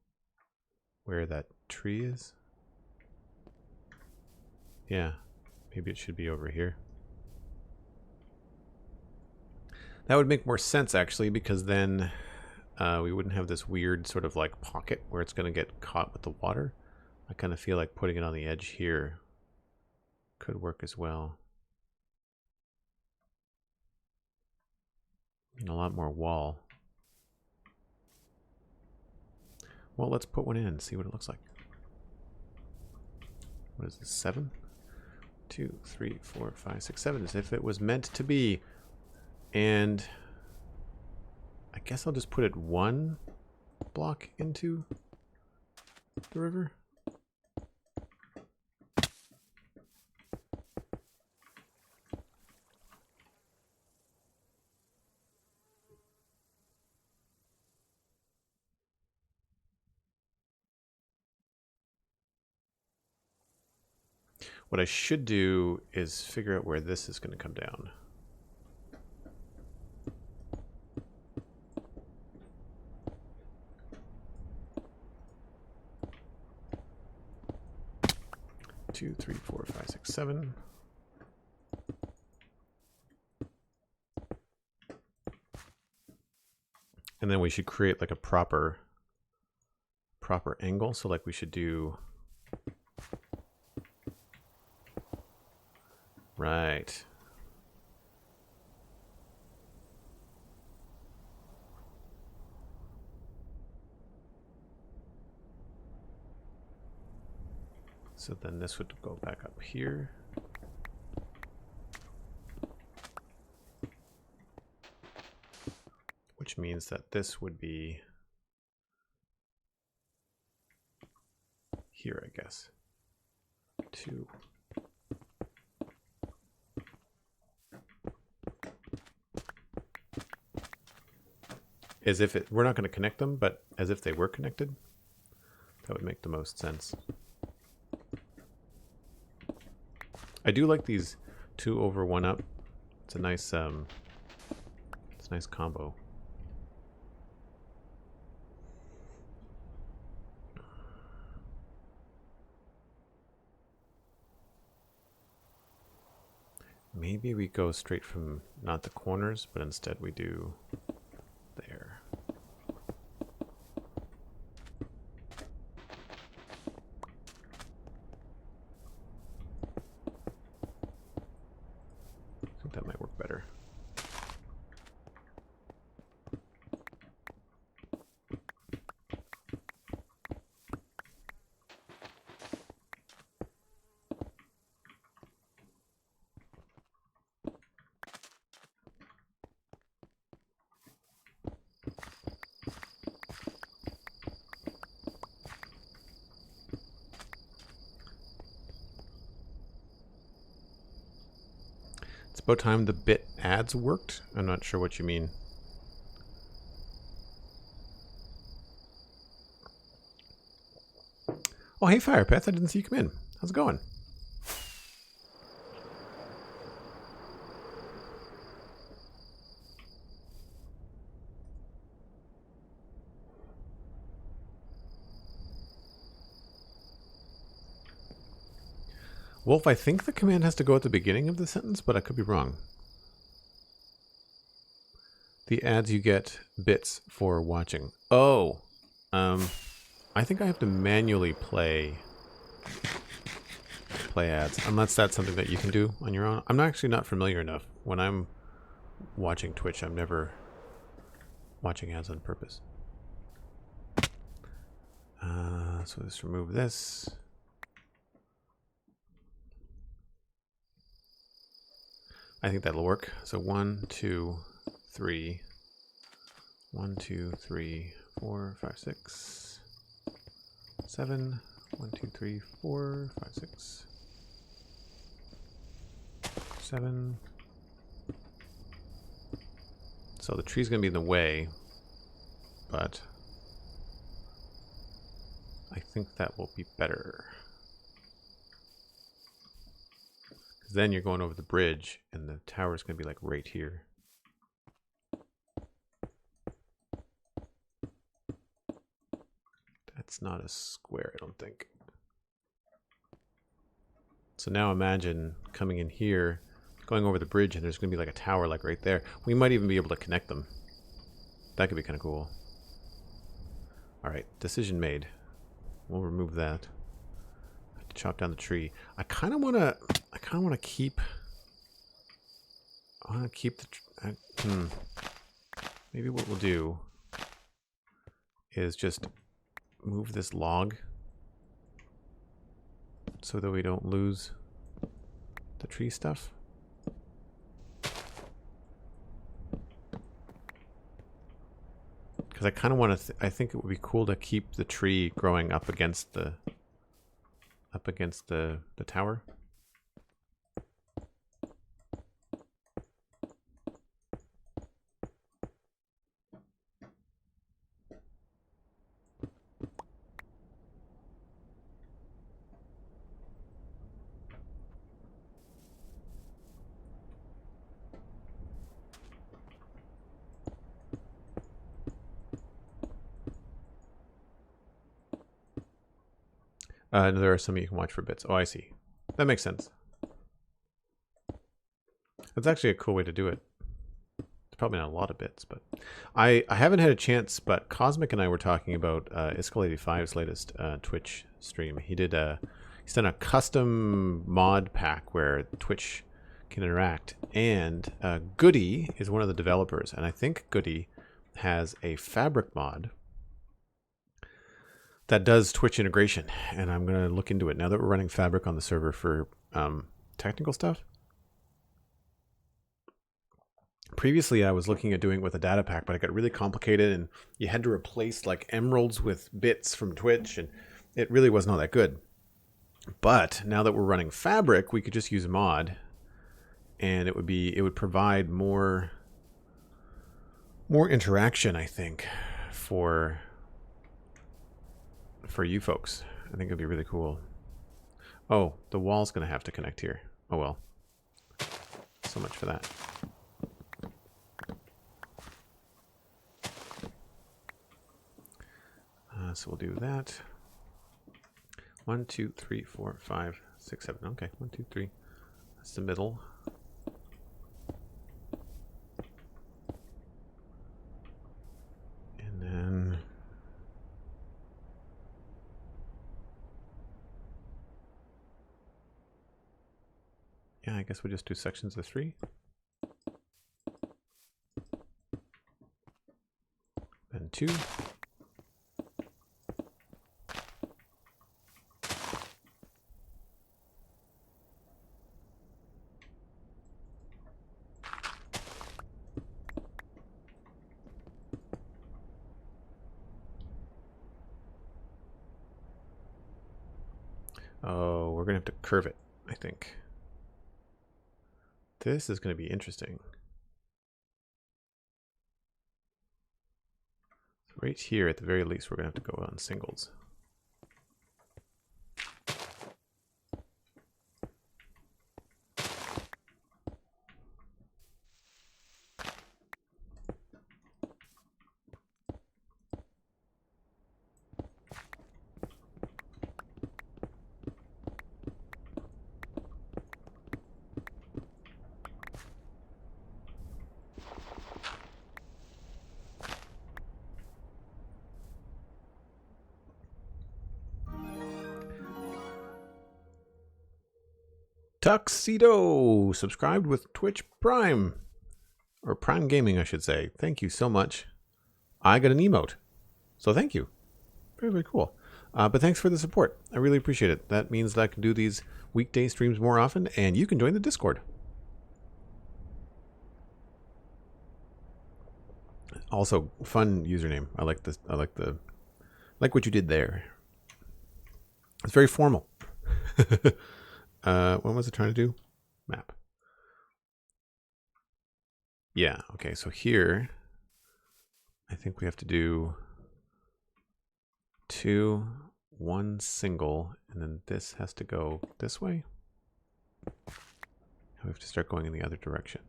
where that tree is. Yeah, maybe it should be over here. That would make more sense, actually, because then we wouldn't have this weird sort of like pocket where it's going to get caught with the water. I kind of feel like putting it on the edge here could work as well. And a lot more wall. Well, let's put one in and see what it looks like. What is this? 7? 2, 3, 4, 5, 6, 7. As if it was meant to be. And I guess I'll just put it 1 block into the river. What I should do is figure out where this is going to come down. Two, 3, 4, 5, 6, 7. And then we should create like a proper angle. So like we should do right. So then this would go back up here. Which means that this would be here, I guess. 2. As if it, we're not going to connect them, but as if they were connected. That would make the most sense. I do like these 2 over 1 up. It's a nice combo. Maybe we go straight from not the corners, but instead we do there. I think that might work better. It's about time the bit ads worked. I'm not sure what you mean. Oh, hey, Firepeth. I didn't see you come in. How's it going? Wolf, I think the command has to go at the beginning of the sentence, but I could be wrong. The ads you get bits for watching. Oh, I think I have to manually play ads, unless that's something that you can do on your own. I'm actually not familiar enough. When I'm watching Twitch, I'm never watching ads on purpose. So let's remove this. I think that'll work. So 1, 2, 3. 1, 2, 3, 4, 5, 6, 7. 1, 2, 3, 4, 5, 6, 7. So the tree's gonna be in the way, but I think that will be better. Because then you're going over the bridge and the tower's gonna be like right here. That's not a square, I don't think. So now imagine coming in here, going over the bridge, and there's going to be like a tower like right there. We might even be able to connect them. That could be kind of cool. All right, decision made. We'll remove that. I have to chop down the tree. I kind of want to keep. I want to keep the. maybe what we'll do is just move this log so that we don't lose the tree stuff. Because I kind of want to. I think it would be cool to keep the tree growing up against the tower. There are some you can watch for bits. Oh, I see. That makes sense. That's actually a cool way to do it. It's probably not a lot of bits, but I haven't had a chance. But Cosmic and I were talking about Iskall85's latest Twitch stream. He's done a custom mod pack where Twitch can interact, and Goody is one of the developers, and I think Goody has a Fabric mod that does Twitch integration, and I'm going to look into it now that we're running Fabric on the server for technical stuff. Previously, I was looking at doing it with a data pack, but it got really complicated, and you had to replace like emeralds with bits from Twitch, and it really was not that good. But now that we're running Fabric, we could just use mod, and it would provide more interaction, I think, for you folks. I think it'd be really cool. Oh, the wall's gonna have to connect here. Oh well. So much for that. So we'll do that. 1, 2, 3, 4, 5, 6, 7. Okay, 1, 2, 3. That's the middle. And then yeah, I guess we'll just do sections of 3. Then 2. Oh, we're going to have to curve it, I think. This is going to be interesting. So right here, at the very least, we're going to have to go on singles. Tuxedo subscribed with Twitch Prime, or Prime Gaming, I should say. Thank you so much. I got an emote, so thank you. Very, very cool. But thanks for the support. I really appreciate it. That means that I can do these weekday streams more often, and you can join the Discord. Also, fun username. I like this. I like what you did there. It's very formal. What was it trying to do? Map. Yeah, okay, so here, I think we have to do 2, 1 single, and then this has to go this way. We have to start going in the other direction.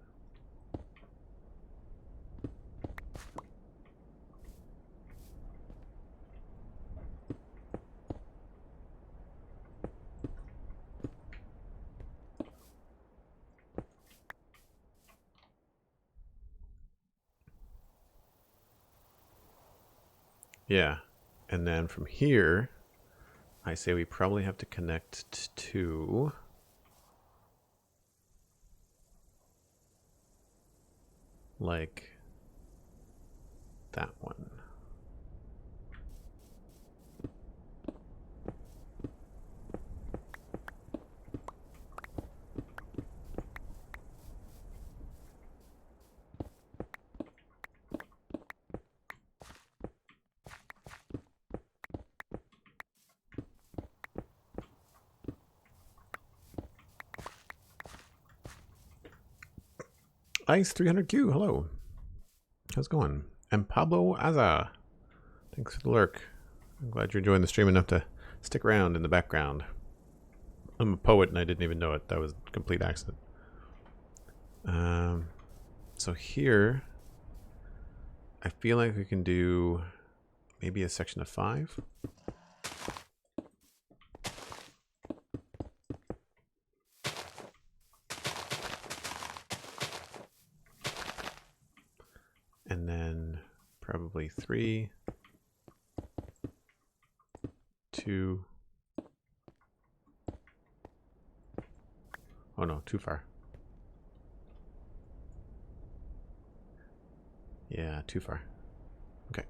Yeah, and then from here, I say we probably have to connect to like that one. Ice 300Q, hello. How's it going? And Pablo Aza, thanks for the lurk. I'm glad you're enjoying the stream enough to stick around in the background. I'm a poet and I didn't even know it. That was a complete accident. So here, I feel like we can do maybe a section of 5. And then probably 3, 2. Oh no, too far. Yeah, too far. Okay.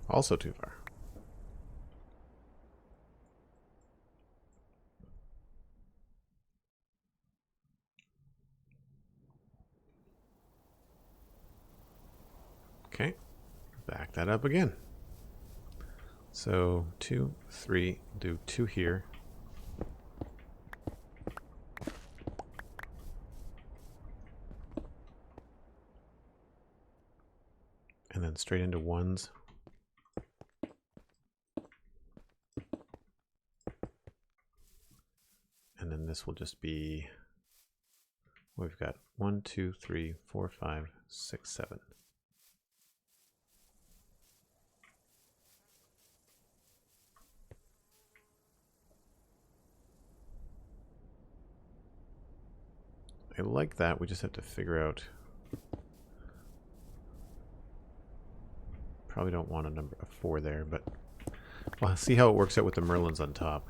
Also too far. Okay, back that up again. So 2, 3, do 2 here. And then straight into 1s. And then this will just be, we've got 1, 2, 3, 4, 5, 6, 7. I like that. We just have to figure out. Probably don't want a 4 there, but we'll see how it works out with the Merlins on top.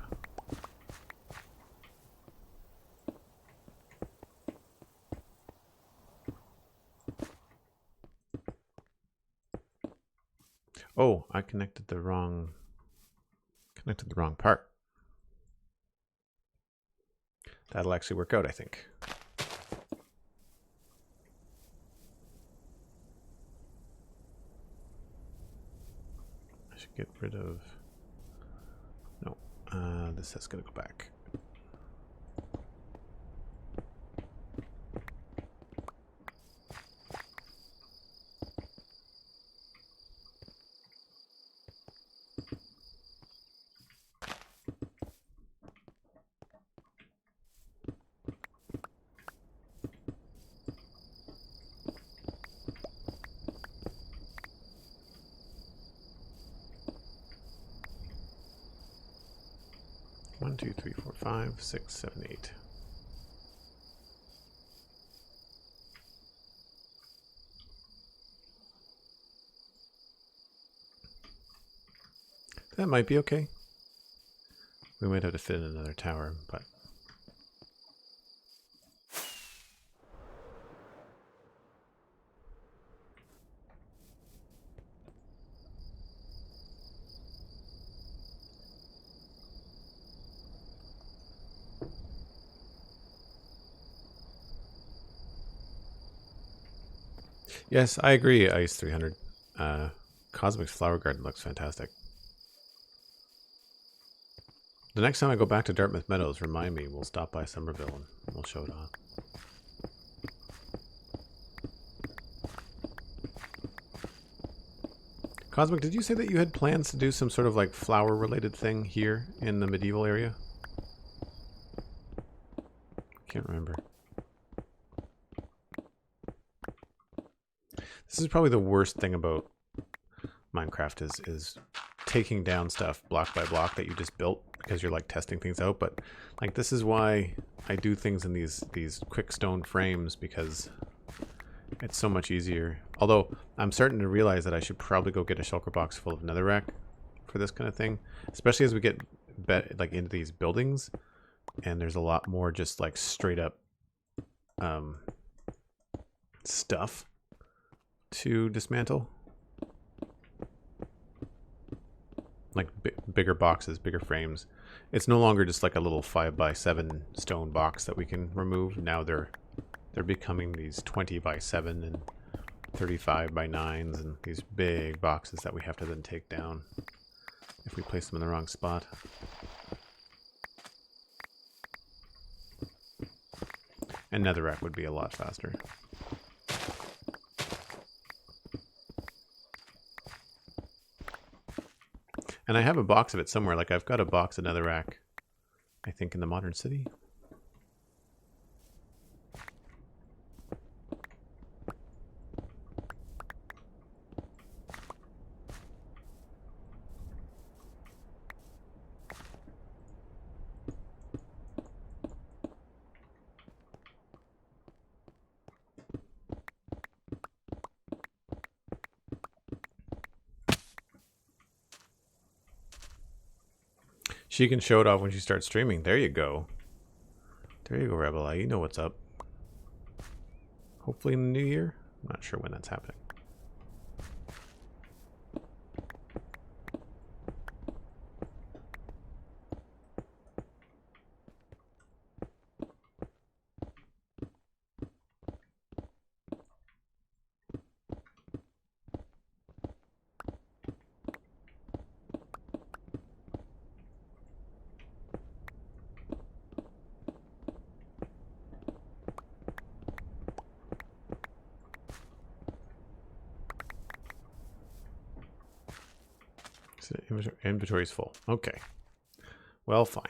Oh, I connected the wrong part. That'll actually work out, I think. I should get rid of, no, this has got to go back. One, 2, 3, 4, 5, 6, 7, 8. That might be okay. We might have to fit in another tower, but yes, I agree, Ice 300. Cosmic's Flower Garden looks fantastic. The next time I go back to Dartmouth Meadows, remind me, we'll stop by Somerville and we'll show it off. Cosmic, did you say that you had plans to do some sort of like flower related thing here in the medieval area? Can't remember. This is probably the worst thing about Minecraft is taking down stuff block by block that you just built because you're like testing things out. But like this is why I do things in these quick stone frames, because it's so much easier. Although I'm starting to realize that I should probably go get a shulker box full of netherrack for this kind of thing, especially as we get like into these buildings and there's a lot more just like straight up stuff to dismantle, like bigger boxes, bigger frames. It's no longer just like a little 5x7 stone box that we can remove. Now they're becoming these 20x7 and 35x9s and these big boxes that we have to then take down if we place them in the wrong spot. And netherrack would be a lot faster. And I have a box of it somewhere. Like I've got a box of netherrack, I think, in the modern city. She can show it off when she starts streaming. There you go. There you go, Rebel Eye. You know what's up. Hopefully in the new year. I'm not sure when that's happening. Inventory is full. Okay. Well, fine.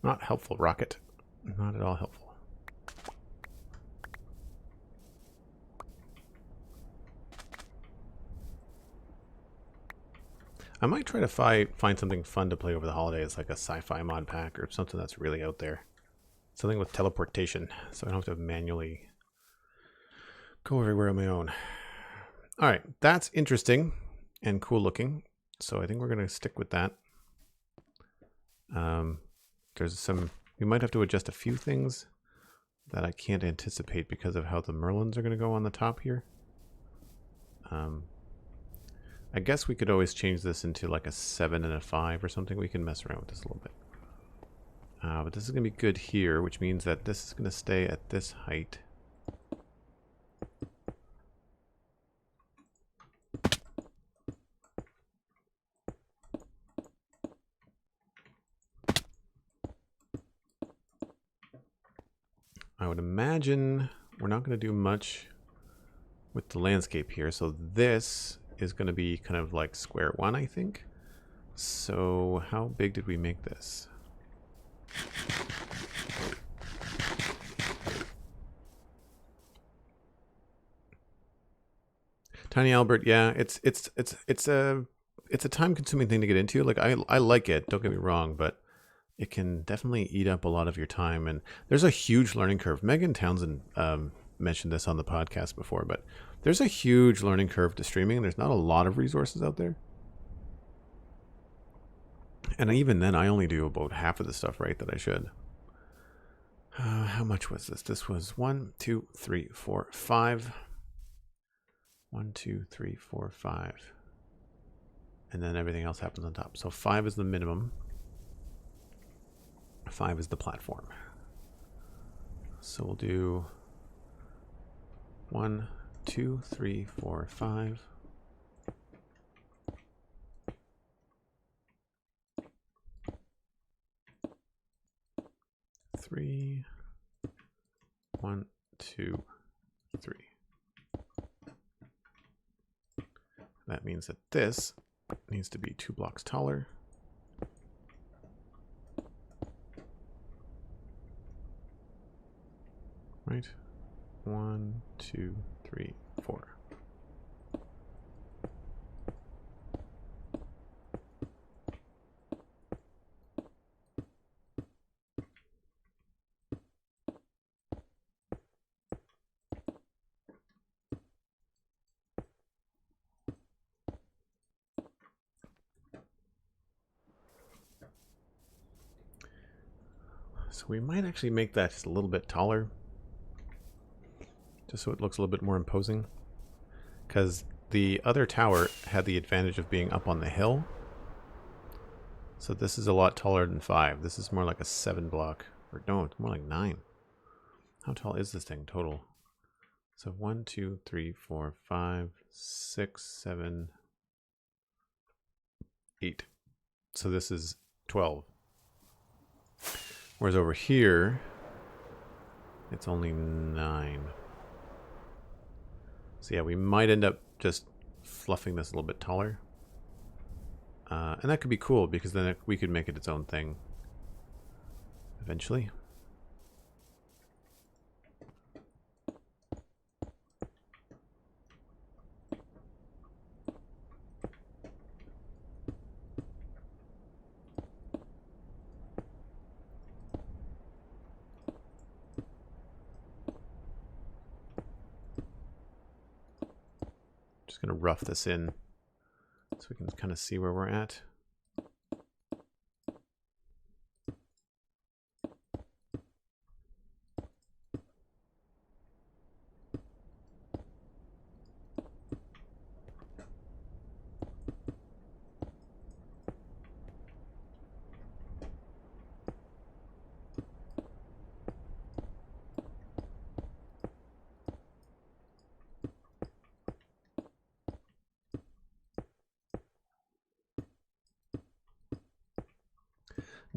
Not helpful, Rocket. Not at all helpful. I might try to find something fun to play over the holidays, like a sci-fi mod pack or something that's really out there. Something with teleportation, so I don't have to manually go everywhere on my own. All right, that's interesting and cool looking. So I think we're going to stick with that. There's some, we might have to adjust a few things that I can't anticipate because of how the Merlins are going to go on the top here. I guess we could always change this into like a 7 and a 5 or something. We can mess around with this a little bit. But this is going to be good here, which means that this is going to stay at this height. I would imagine we're not going to do much with the landscape here. So this is going to be kind of like square one, I think. So how big did we make this? Tiny Albert, yeah, it's a time-consuming thing to get into. Like I like it, don't get me wrong, but it can definitely eat up a lot of your time, and there's a huge learning curve. Megan Townsend mentioned this on the podcast before, but there's a huge learning curve to streaming, and there's not a lot of resources out there. And even then, I only do about half of the stuff right that I should. How much was this? This was 1, 2, 3, 4, 5. 1, 2, 3, 4, 5. And then everything else happens on top. So 5 is the minimum. 5 is the platform. So we'll do 1, 2, 3, 4, 5. 3, 1, 2, 3. That means that this needs to be 2 blocks taller. Right? 1, 2, 3, 4. So we might actually make that just a little bit taller, just so it looks a little bit more imposing. Because the other tower had the advantage of being up on the hill. So this is a lot taller than 5. This is more like a 7 block. Or no, it's more like 9. How tall is this thing total? So 1, 2, 3, 4, 5, 6, 7, 8. So this is 12. Whereas over here, it's only 9. So yeah, we might end up just fluffing this a little bit taller. And that could be cool, because then we could make it its own thing eventually. Just going to rough this in so we can kind of see where we're at.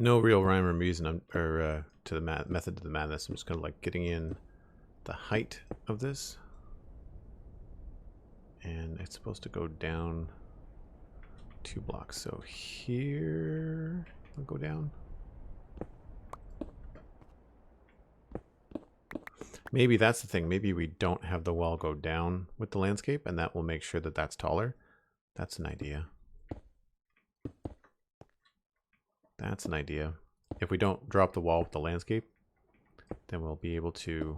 No real rhyme or reason to the method to the madness. I'm just kind of like getting in the height of this, and it's supposed to go down 2 blocks. So here, I'll go down. Maybe that's the thing. Maybe we don't have the wall go down with the landscape, and that will make sure that that's taller. That's an idea. That's an idea. If we don't drop the wall with the landscape, then we'll be able to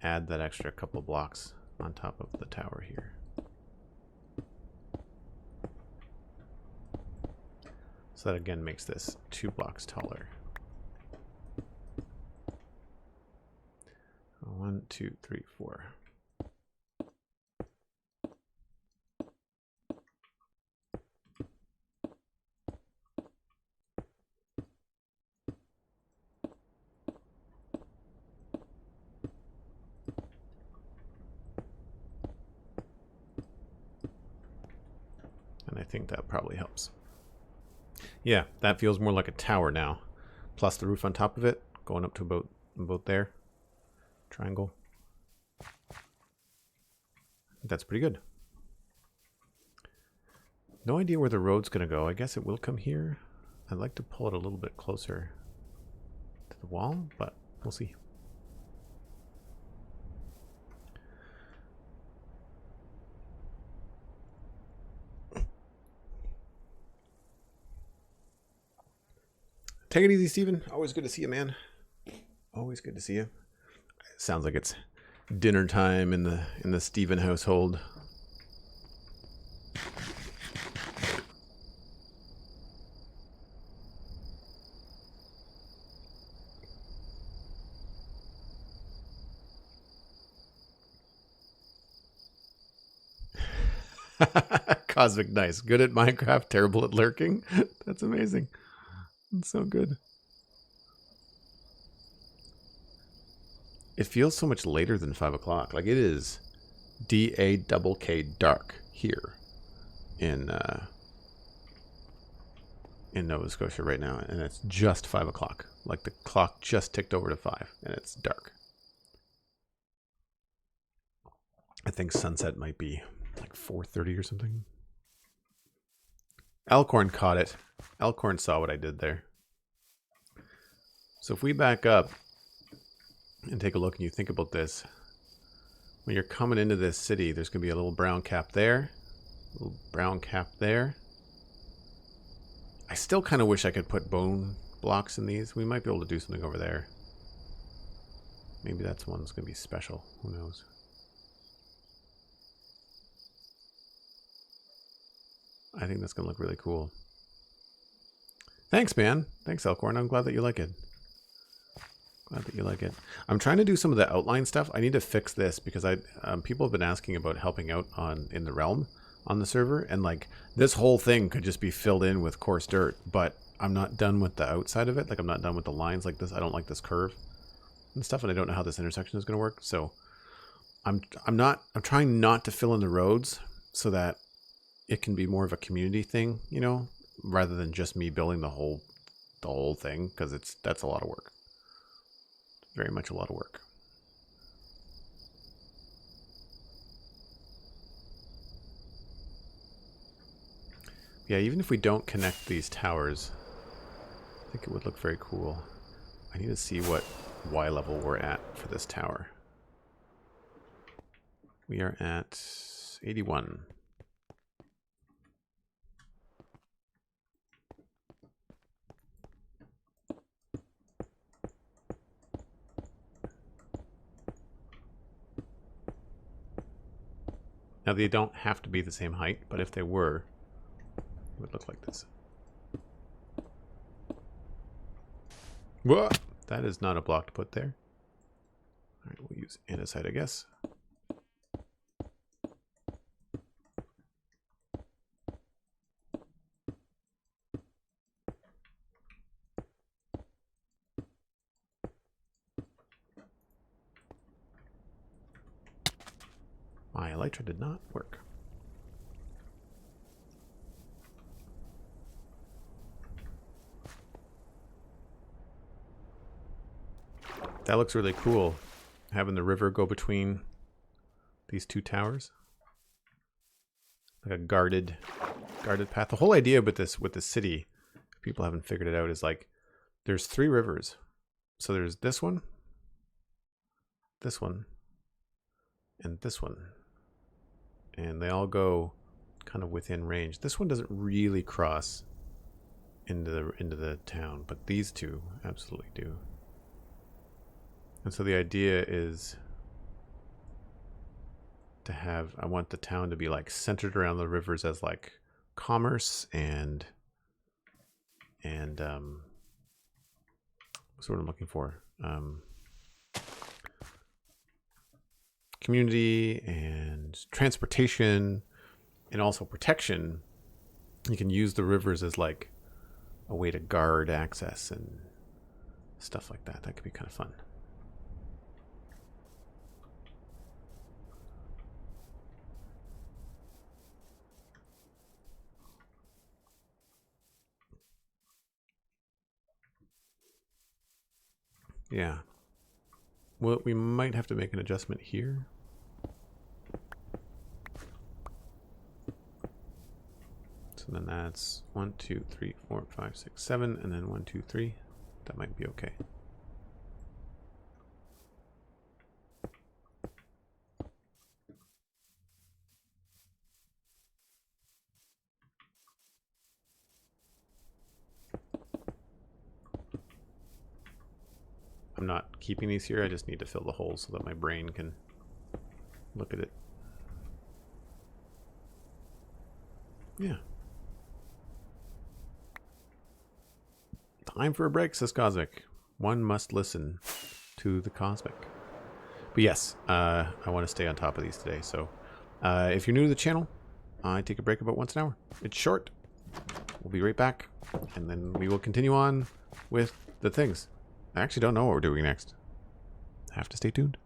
add that extra couple blocks on top of the tower here. So that again makes this 2 blocks taller. 1, 2, 3, 4. And I think that probably helps. Yeah, that feels more like a tower now. Plus the roof on top of it, going up to about there. Triangle. That's pretty good. No idea where the road's going to go. I guess it will come here. I'd like to pull it a little bit closer to the wall, but we'll see. Take it easy, Steven. Always good to see you, man. Always good to see you. Sounds like it's dinner time in the Steven household. Cosmic Nice. Good at Minecraft, terrible at lurking. That's amazing. It's so good. It feels so much later than 5 o'clock. Like it is DAKK dark here in Nova Scotia right now, and it's just 5 o'clock. Like the clock just ticked over to 5, and it's dark. I think sunset might be like 4:30 or something. Elkhorn caught it. Elkhorn saw what I did there. So if we back up and take a look and you think about this, when you're coming into this city, there's going to be a little brown cap there, a little brown cap there. I still kind of wish I could put bone blocks in these. We might be able to do something over there. Maybe that's one that's going to be special. Who knows? I think that's going to look really cool. Thanks, man. Thanks, Elkhorn. I'm glad that you like it. Glad that you like it. I'm trying to do some of the outline stuff. I need to fix this because people have been asking about helping out in the realm on the server, and like this whole thing could just be filled in with coarse dirt, but I'm not done with the outside of it. Like I'm not done with the lines like this. I don't like this curve and stuff, and I don't know how this intersection is going to work. So I'm trying not to fill in the roads so that it can be more of a community thing, you know, rather than just me building the whole thing, because that's a lot of work. Very much a lot of work. Yeah, even if we don't connect these towers, I think it would look very cool. I need to see what Y level we're at for this tower. We are at 81. Now they don't have to be the same height, but if they were, it would look like this. Whoa! That is not a block to put there. Alright, we'll use andesite, I guess. My elytra did not work. That looks really cool. Having the river go between these two towers. Like a guarded path. The whole idea with this city, if people haven't figured it out, is like there's 3 rivers. So there's this one, and this one. And they all go kind of within range. This one doesn't really cross into the town, but these two absolutely do. And so the idea is to have, I want the town to be like centered around the rivers as like commerce and what's what I'm looking for? Community and transportation and also protection. You can use the rivers as like a way to guard access and stuff like that. That could be kind of fun. Yeah. Well, we might have to make an adjustment here. So then that's 1, 2, 3, 4, 5, 6, 7, and then 1, 2, 3. That might be okay. I'm not keeping these here. I just need to fill the holes so that my brain can look at it. Yeah. Time for a break, says Cosmic. One must listen to the Cosmic. But yes, I want to stay on top of these today. So if you're new to the channel, I take a break about once an hour. It's short. We'll be right back. And then we will continue on with the things. I actually don't know what we're doing next. Have to stay tuned.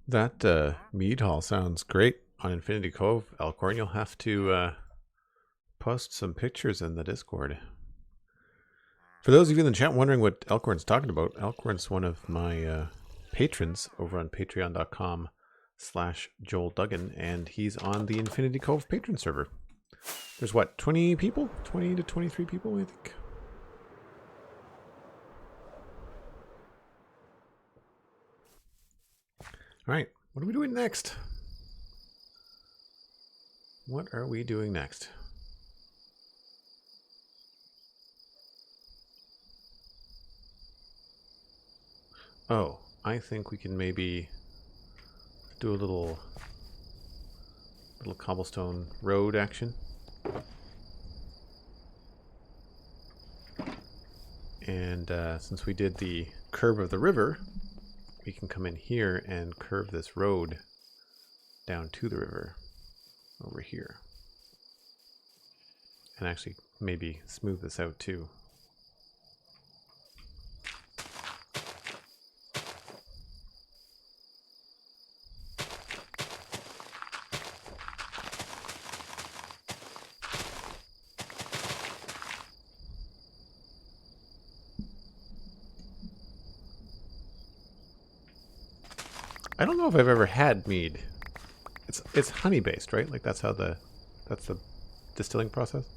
That mead hall sounds great on Infinity Cove, Elkhorn. You'll have to post some pictures in the Discord. For those of you in the chat wondering what Elkhorn's talking about, Elkhorn's one of my patrons over on patreon.com/Joel Duggan, and he's on the Infinity Cove patron server. There's what, 20 people? 20 to 23 people, I think. All right, what are we doing next? What are we doing next? Oh, I think we can maybe do a little cobblestone road action. And since we did the curve of the river, we can come in here and curve this road down to the river over here. And actually maybe smooth this out too. I don't know if I've ever had mead. It's honey based, right? Like that's the distilling process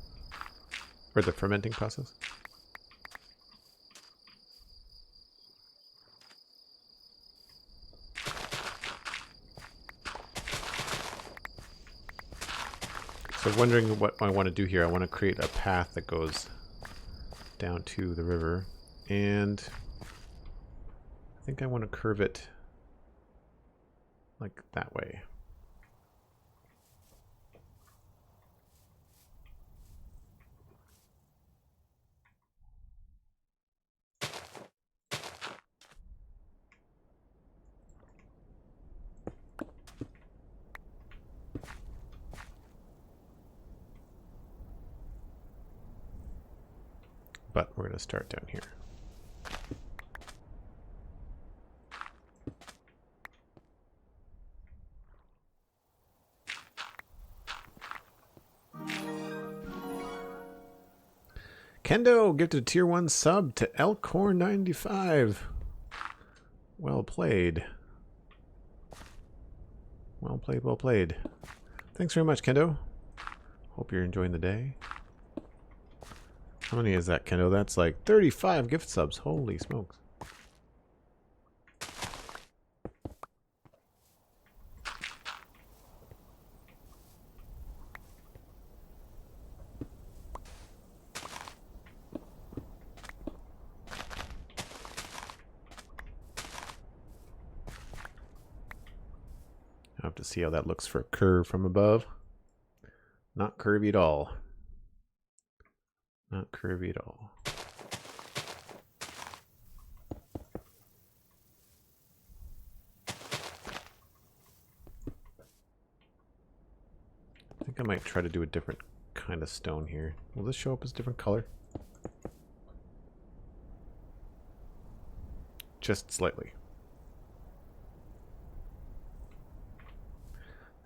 or the fermenting process. So wondering what I want to do here. I want to create a path that goes down to the river, and I think I want to curve it like that way. But we're going to start down here. Kendo gifted a tier 1 sub to Elkhorn95. Well played. Well played, well played. Thanks very much, Kendo. Hope you're enjoying the day. How many is that, Kendo? That's like 35 gift subs. Holy smokes. I have to see how that looks for a curve from above. Not curvy at all. Not curvy at all. I think I might try to do a different kind of stone here. Will this show up as a different color? Just slightly.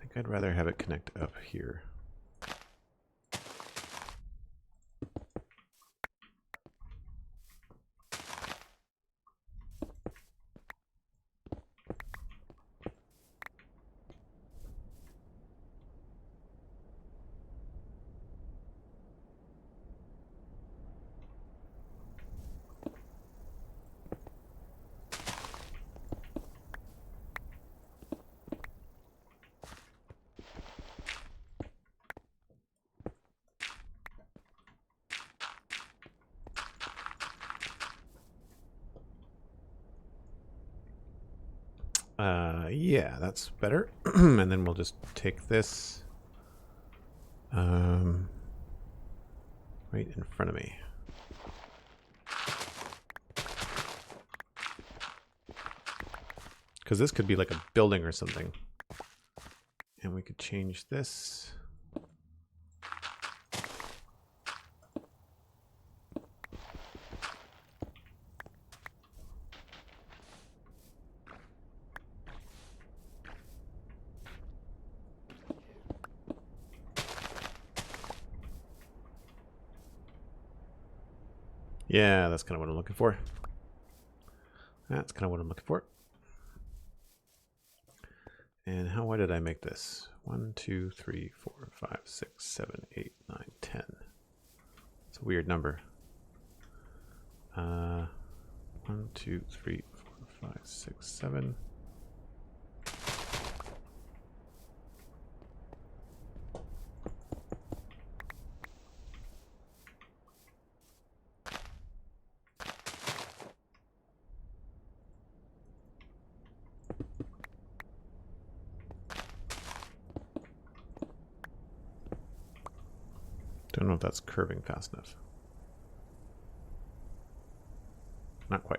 I think I'd rather have it connect up here. Yeah, that's better. And then we'll just take this right in front of me. Because this could be like a building or something. And we could change this. Yeah, that's kind of what I'm looking for. That's kind of what I'm looking for. And how wide did I make this? 1, 2, 3, 4, 5, 6, 7, 8, 9, 10. It's a weird number. 1, 2, 3, 4, 5, 6, 7. Don't know if that's curving fast enough. Not quite.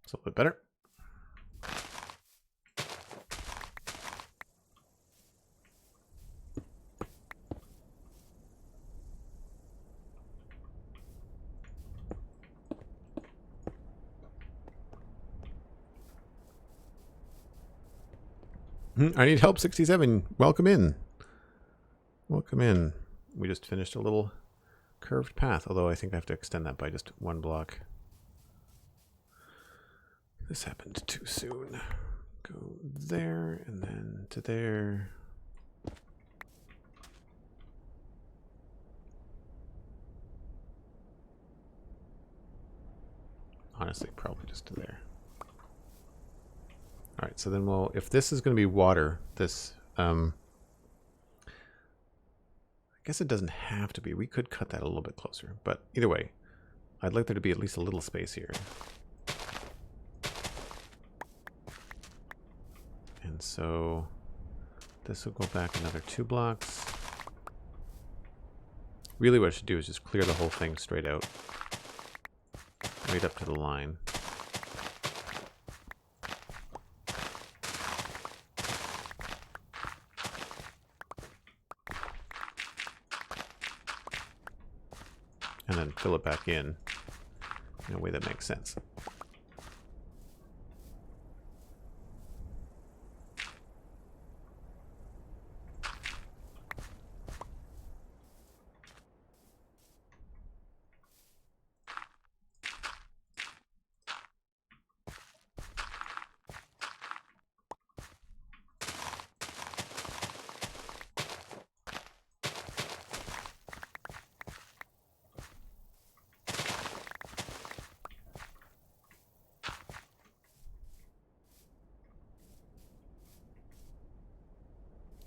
It's a little bit better. I need help, 67. Welcome in. Welcome in. We just finished a little curved path, although I think I have to extend that by just 1 block. This happened too soon. Go there and then to there. Honestly, probably just to there. All right, so then we'll, if this is going to be water, this, I guess it doesn't have to be. We could cut that a little bit closer, but either way, I'd like there to be at least a little space here. And so this will go back another 2 blocks. Really what I should do is just clear the whole thing straight out, right up to the line. And then fill it back in a way that makes sense.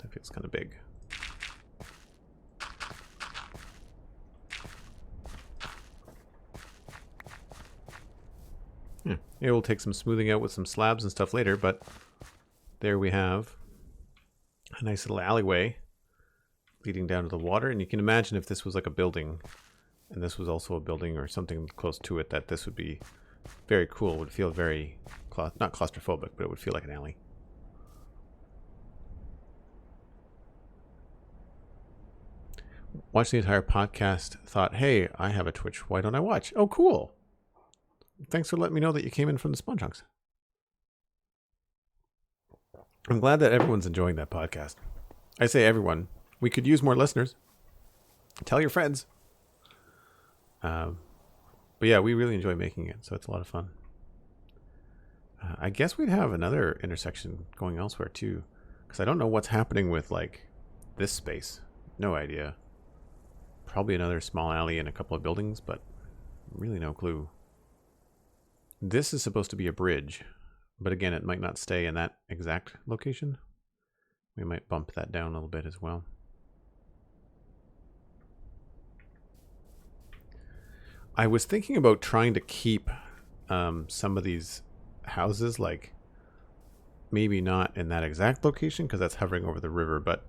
That feels kind of big. Yeah, it will take some smoothing out with some slabs and stuff later, but there we have a nice little alleyway leading down to the water. And you can imagine if this was like a building and this was also a building or something close to it, that this would be very cool. It would feel very, not claustrophobic, but it would feel like an alley. Watched the entire podcast, thought, hey, I have a Twitch. Why don't I watch? Oh, cool. Thanks for letting me know that you came in from the Spawn Chunks. I'm glad that everyone's enjoying that podcast. I say everyone. We could use more listeners. Tell your friends. But yeah, we really enjoy making it, so it's a lot of fun. I guess we'd have another intersection going elsewhere too, because I don't know what's happening with like this space. No idea. Probably another small alley and a couple of buildings, but really no clue. This is supposed to be a bridge, but again, it might not stay in that exact location. We might bump that down a little bit as well. I was thinking about trying to keep some of these houses, like maybe not in that exact location because that's hovering over the river, but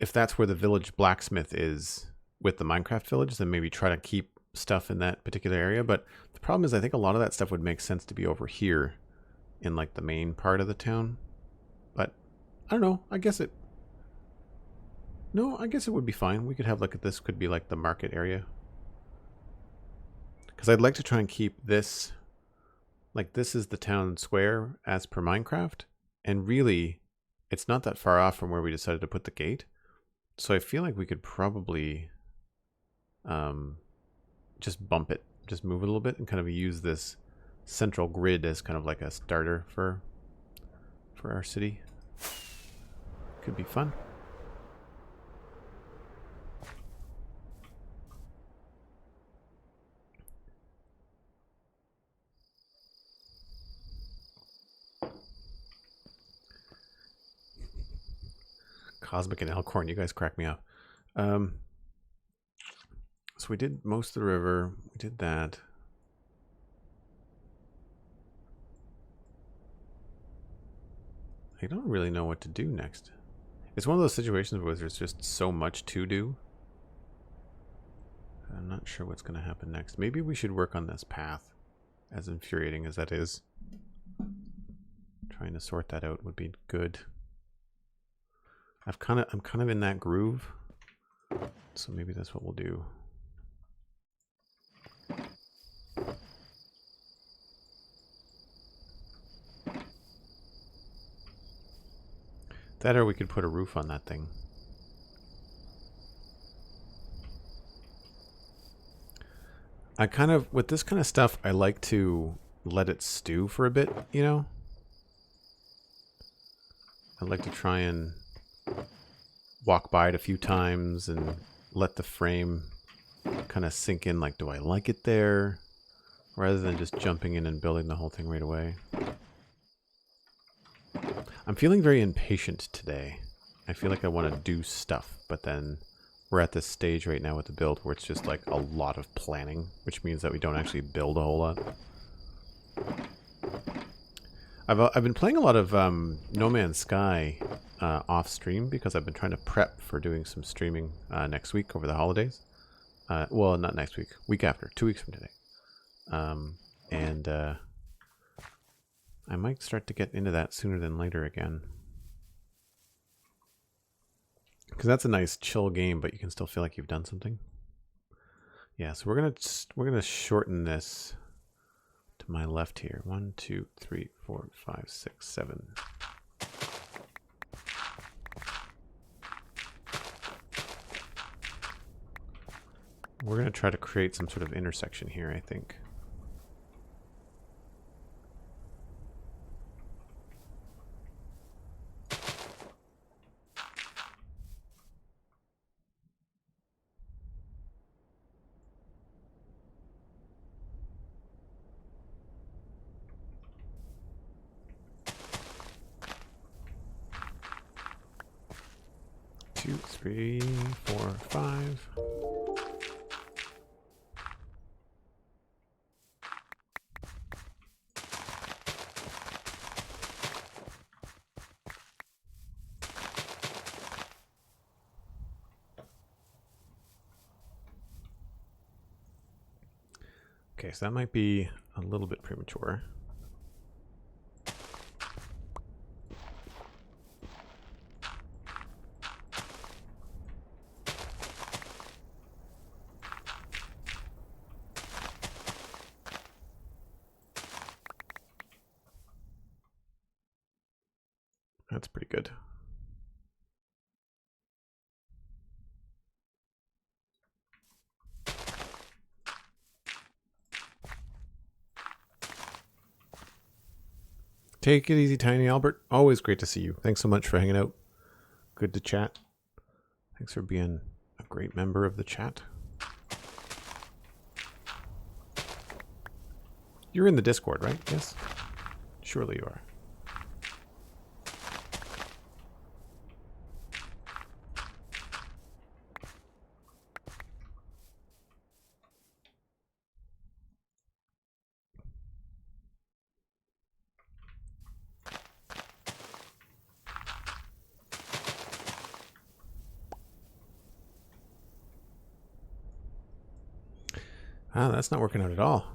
if that's where the village blacksmith is with the Minecraft village, then maybe try to keep stuff in that particular area. But the problem is I think a lot of that stuff would make sense to be over here in like the main part of the town. But I don't know. I guess it No, I guess it would be fine. We could have like this could be like the market area. Because I'd like to try and keep this, like this is the town square as per Minecraft. And really, it's not that far off from where we decided to put the gate. So I feel like we could probably just bump it, just move it a little bit and kind of use this central grid as kind of like a starter for our city. Could be fun. Cosmic and Elkhorn, you guys crack me up. So we did most of the river. We did that. I don't really know what to do next. It's one of those situations where there's just so much to do. I'm not sure what's going to happen next. Maybe we should work on this path, as infuriating as that is. Trying to sort that out would be good. I'm kind of in that groove, so maybe that's what we'll do. That or we could put a roof on that thing. I kind of, with this kind of stuff, I like to let it stew for a bit, you know? I like to try and walk by it a few times and let the frame kind of sink in, like, do I like it there? Rather than just jumping in and building the whole thing right away. I'm feeling very impatient today. I feel like I want to do stuff, but then we're at this stage right now with the build where it's just like a lot of planning, which means that we don't actually build a whole lot. I've been playing a lot of No Man's Sky off stream because I've been trying to prep for doing some streaming next week over the holidays. Well, not next week, week after, 2 weeks from today. I might start to get into that sooner than later again. Because that's a nice chill game, but you can still feel like you've done something. Yeah, so we're gonna shorten this to my left here. 1, 2, 3, 4, 5, 6, 7. We're gonna try to create some sort of intersection here, I think. Two, 3, 4, 5. Okay, so that might be a little bit premature. That's pretty good. Take it easy, Tiny Albert. Always great to see you. Thanks so much for hanging out. Good to chat. Thanks for being a great member of the chat. You're in the Discord, right? Yes? Surely you are. Ah, that's not working out at all.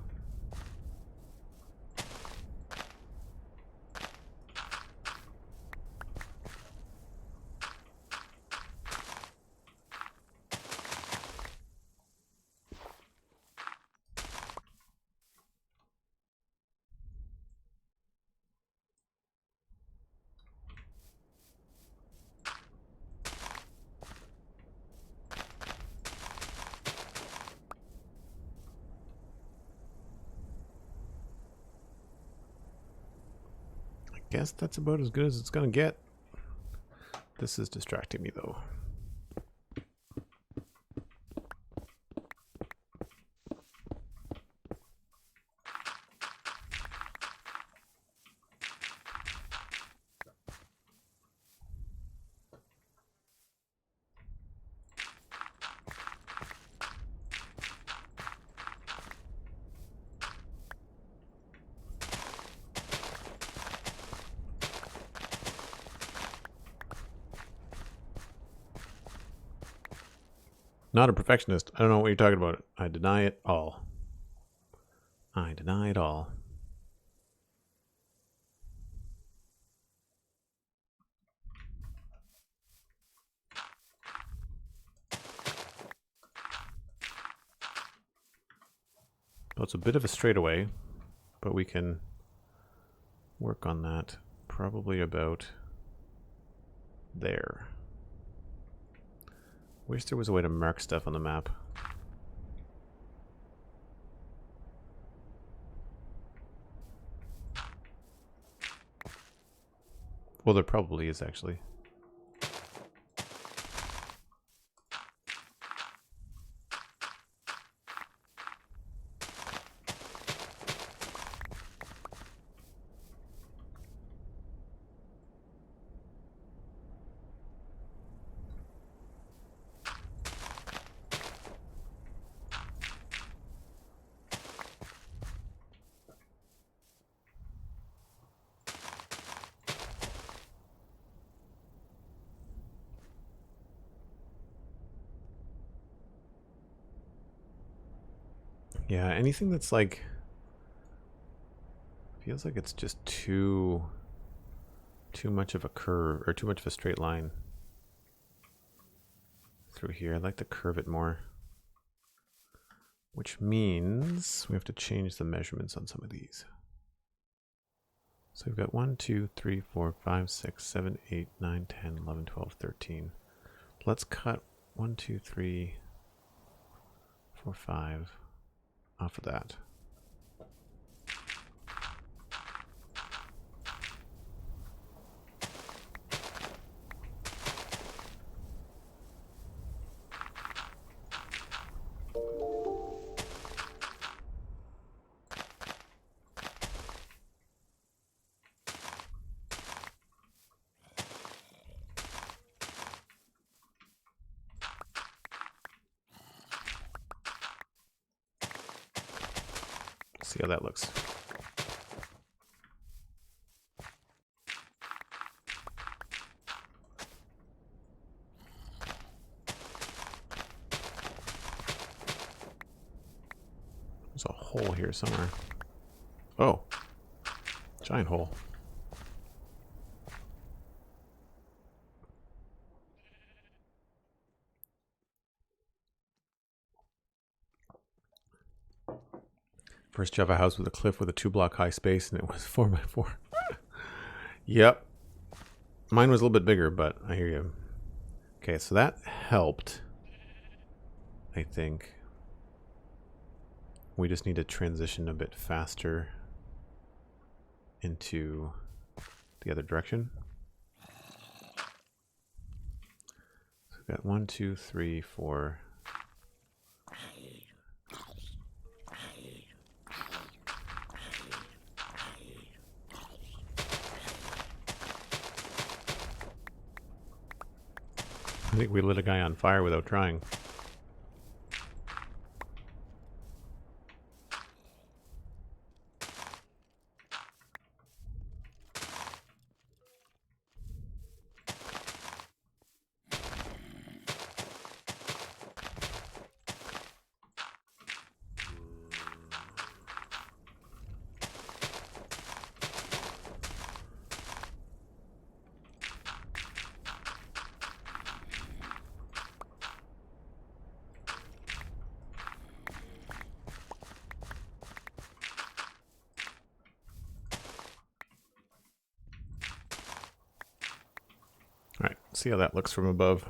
Guess that's about as good as it's gonna get. This is distracting me though. Not a perfectionist. I don't know what you're talking about. I deny it all. I deny it all. Well, it's a bit of a straightaway, but we can work on that probably about there. Wish there was a way to mark stuff on the map. Well, there probably is actually. Yeah, anything that's like feels like it's just too much of a curve or too much of a straight line through here. I'd like to curve it more, which means we have to change the measurements on some of these. So we've got 1, 2, 3, 4, 5, 6, 7, 8, 9, 10, 11, 12, 13. Let's cut 1, 2, 3, 4, 5 off of that. See how that looks. There's a hole here somewhere. Oh, giant hole. First Java house with a cliff with a 2-block high space, and it was 4x4. Yep. Mine was a little bit bigger, but I hear you. Okay, so that helped, I think. We just need to transition a bit faster into the other direction. So we've got 1, 2, 3, 4. I think we lit a guy on fire without trying. Alright, see how that looks from above.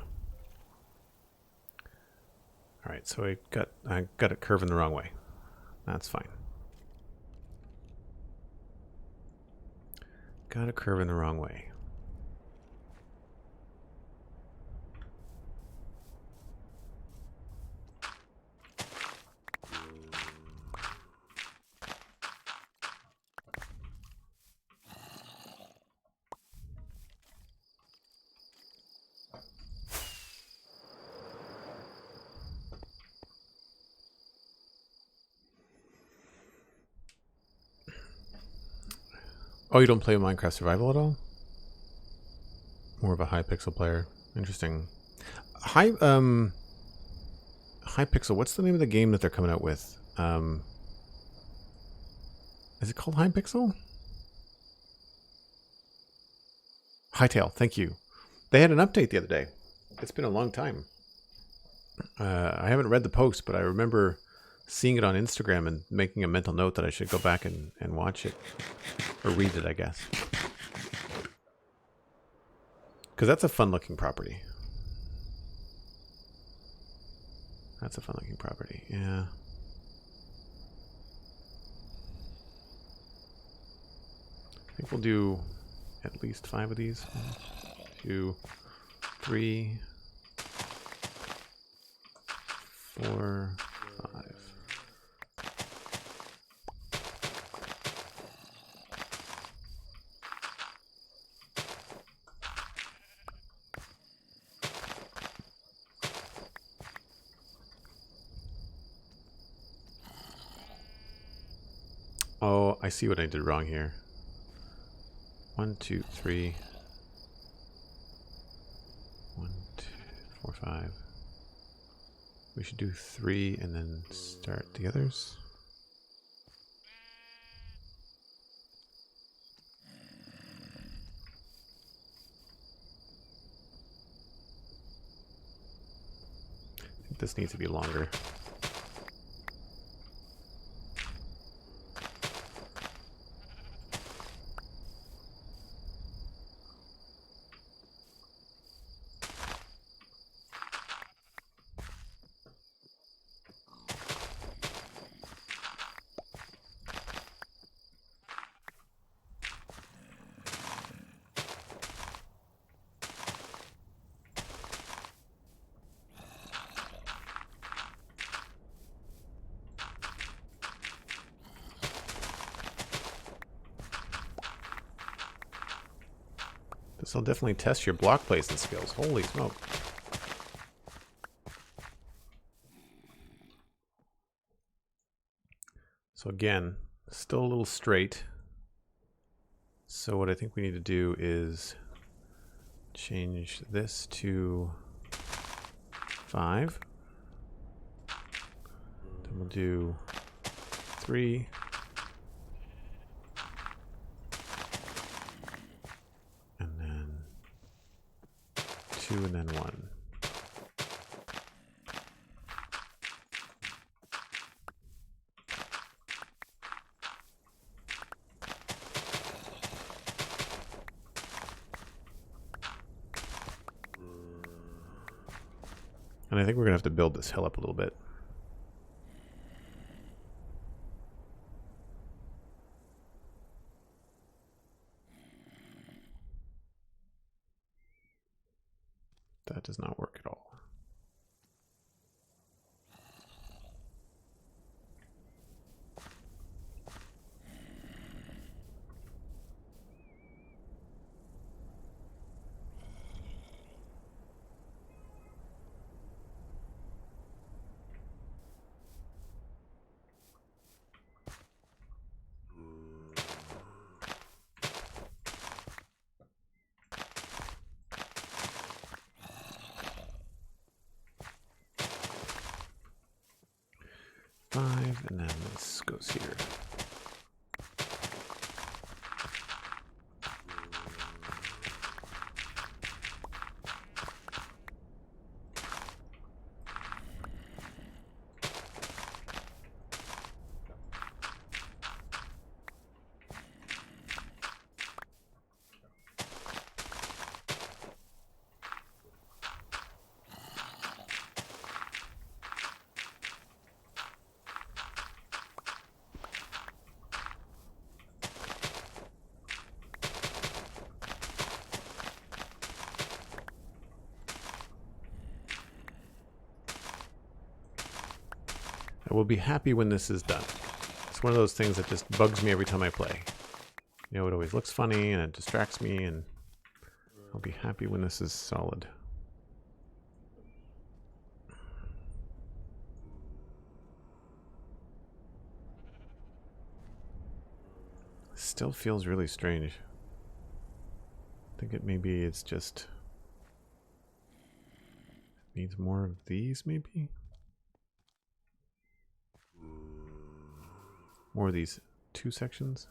Alright, so I got it curving the wrong way. That's fine. Got a curve in the wrong way. Oh, you don't play Minecraft Survival at all? More of a Hypixel player. Interesting. Hypixel, what's the name of the game that they're coming out with? Is it called Hypixel? Hytale, thank you. They had an update the other day. It's been a long time. I haven't read the post, but I remember seeing it on Instagram and making a mental note that I should go back and watch it. Or read it, I guess. Because that's a fun-looking property. That's a fun-looking property, yeah. I think we'll do at least 5 of these. 1, 2, 3, 4, 5. Oh, I see what I did wrong here. 1, 2, 3. 1, 2, 4, 5. We should do 3 and then start the others. I think this needs to be longer. This will definitely test your block placement skills. Holy smoke. So again, still a little straight. So what I think we need to do is change this to 5. Then we'll do 3. And then 2 and then 1. And I think we're going to have to build this hill up a little bit. That does not work at all. And then this goes here. I will be happy when this is done. It's one of those things that just bugs me every time I play. You know, it always looks funny and it distracts me, and I'll be happy when this is solid. Still feels really strange. I think it's just needs more of these, maybe? More of these 2 sections.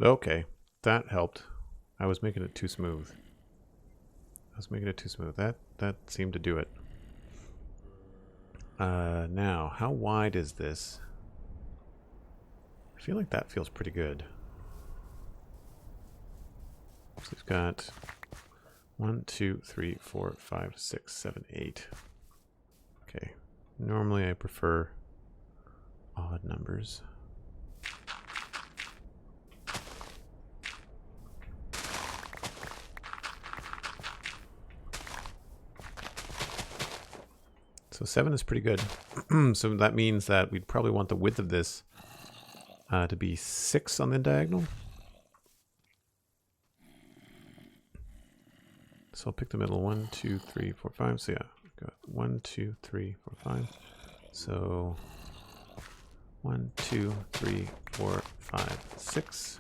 Okay, that helped. I was making it too smooth. That seemed to do it. Now, how wide is this? I feel like that feels pretty good. So we've got 1, 2, 3, 4, 5, 6, 7, 8. Okay. Normally I prefer odd numbers. So 7 is pretty good. So that means that we'd probably want the width of this to be 6 on the diagonal. So I'll pick the middle. 1, 2, 3, 4, 5. So yeah, got 1, 2, 3, 4, 5. So 1, 2, 3, 4, 5, 6.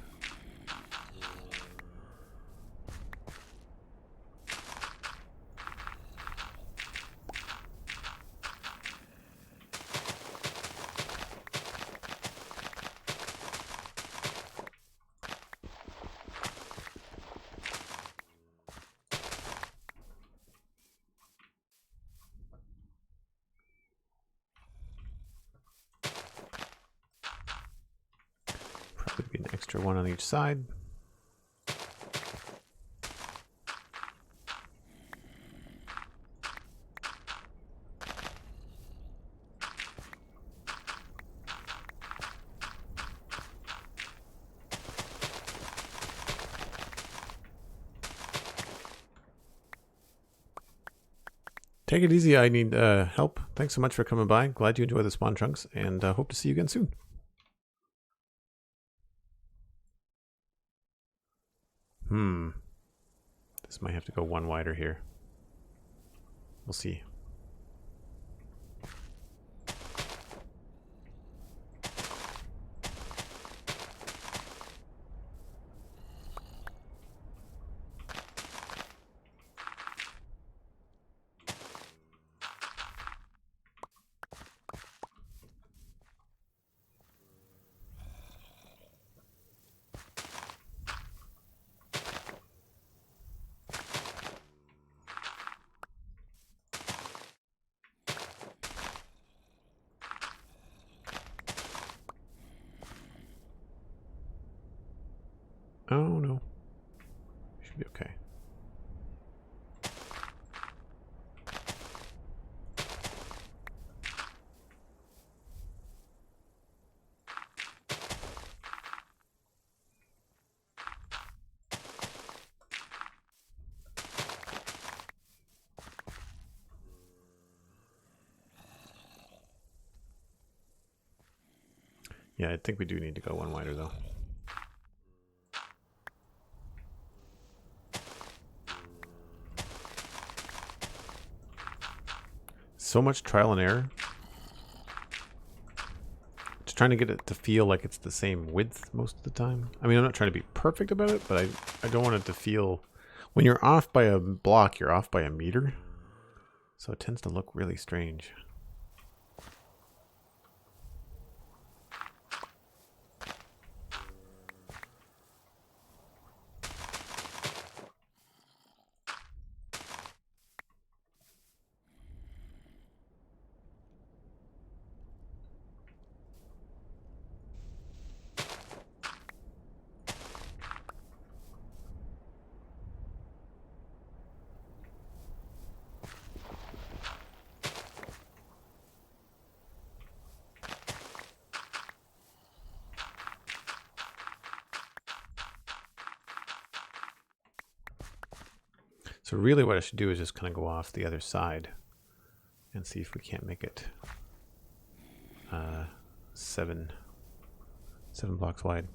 Probably be an extra one on each side. Take it easy. I need help. Thanks so much for coming by. Glad you enjoy the spawn chunks, and hope to see you again soon. This might have to go one wider here. We'll see. Oh no. Should be okay. Yeah, I think we do need to go one wider though. So much trial and error. Just trying to get it to feel like it's the same width most of the time. I mean, I'm not trying to be perfect about it, but I don't want it to feel... When you're off by a block, you're off by a meter. So it tends to look really strange. So really what I should do is just kind of go off the other side and see if we can't make it 7 blocks wide.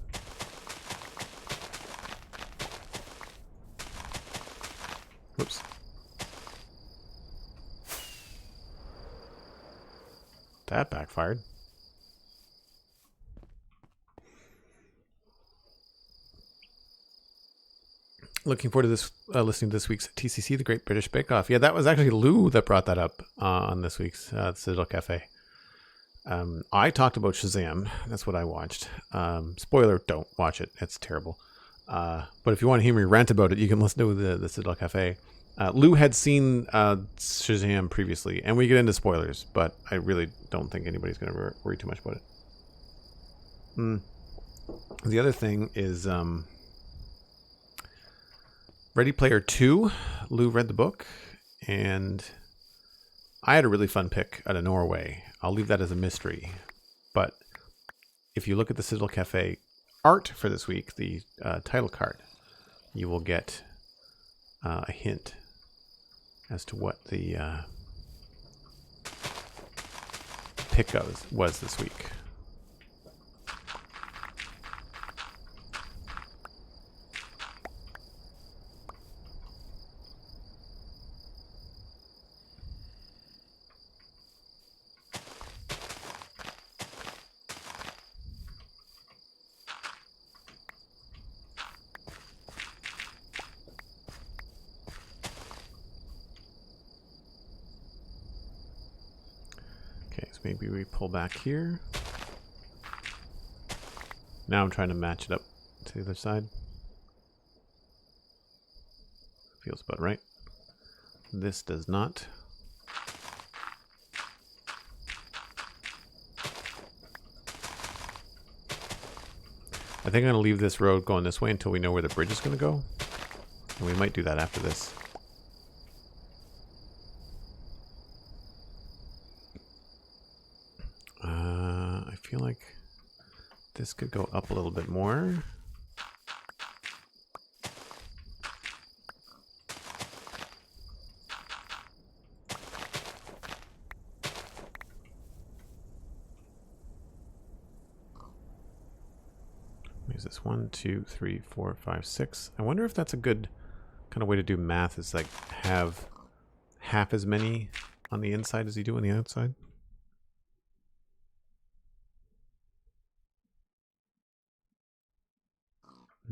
Whoops. That backfired. Looking forward to this, listening to this week's TCC, the Great British Bake Off. Yeah, that was actually Lou that brought that up on this week's Citadel Cafe. I talked about Shazam. That's what I watched. Spoiler, don't watch it. It's terrible. But if you want to hear me rant about it, you can listen to the Citadel Cafe. Lou had seen Shazam previously, and we get into spoilers, but I really don't think anybody's going to worry too much about it. The other thing is Ready Player 2. Lou read the book, and I had a really fun pick out of Norway. I'll leave that as a mystery. But if you look at the Citadel Cafe art for this week, the title card, you will get a hint as to what the pick was this week. Maybe we pull back here. Now I'm trying to match it up to the other side. Feels about right. This does not. I think I'm going to leave this road going this way until we know where the bridge is going to go. And we might do that after this. I feel like this could go up a little bit more. Use this 1, 2, 3, 4, 5, 6. I wonder if that's a good kind of way to do math, is like have half as many on the inside as you do on the outside.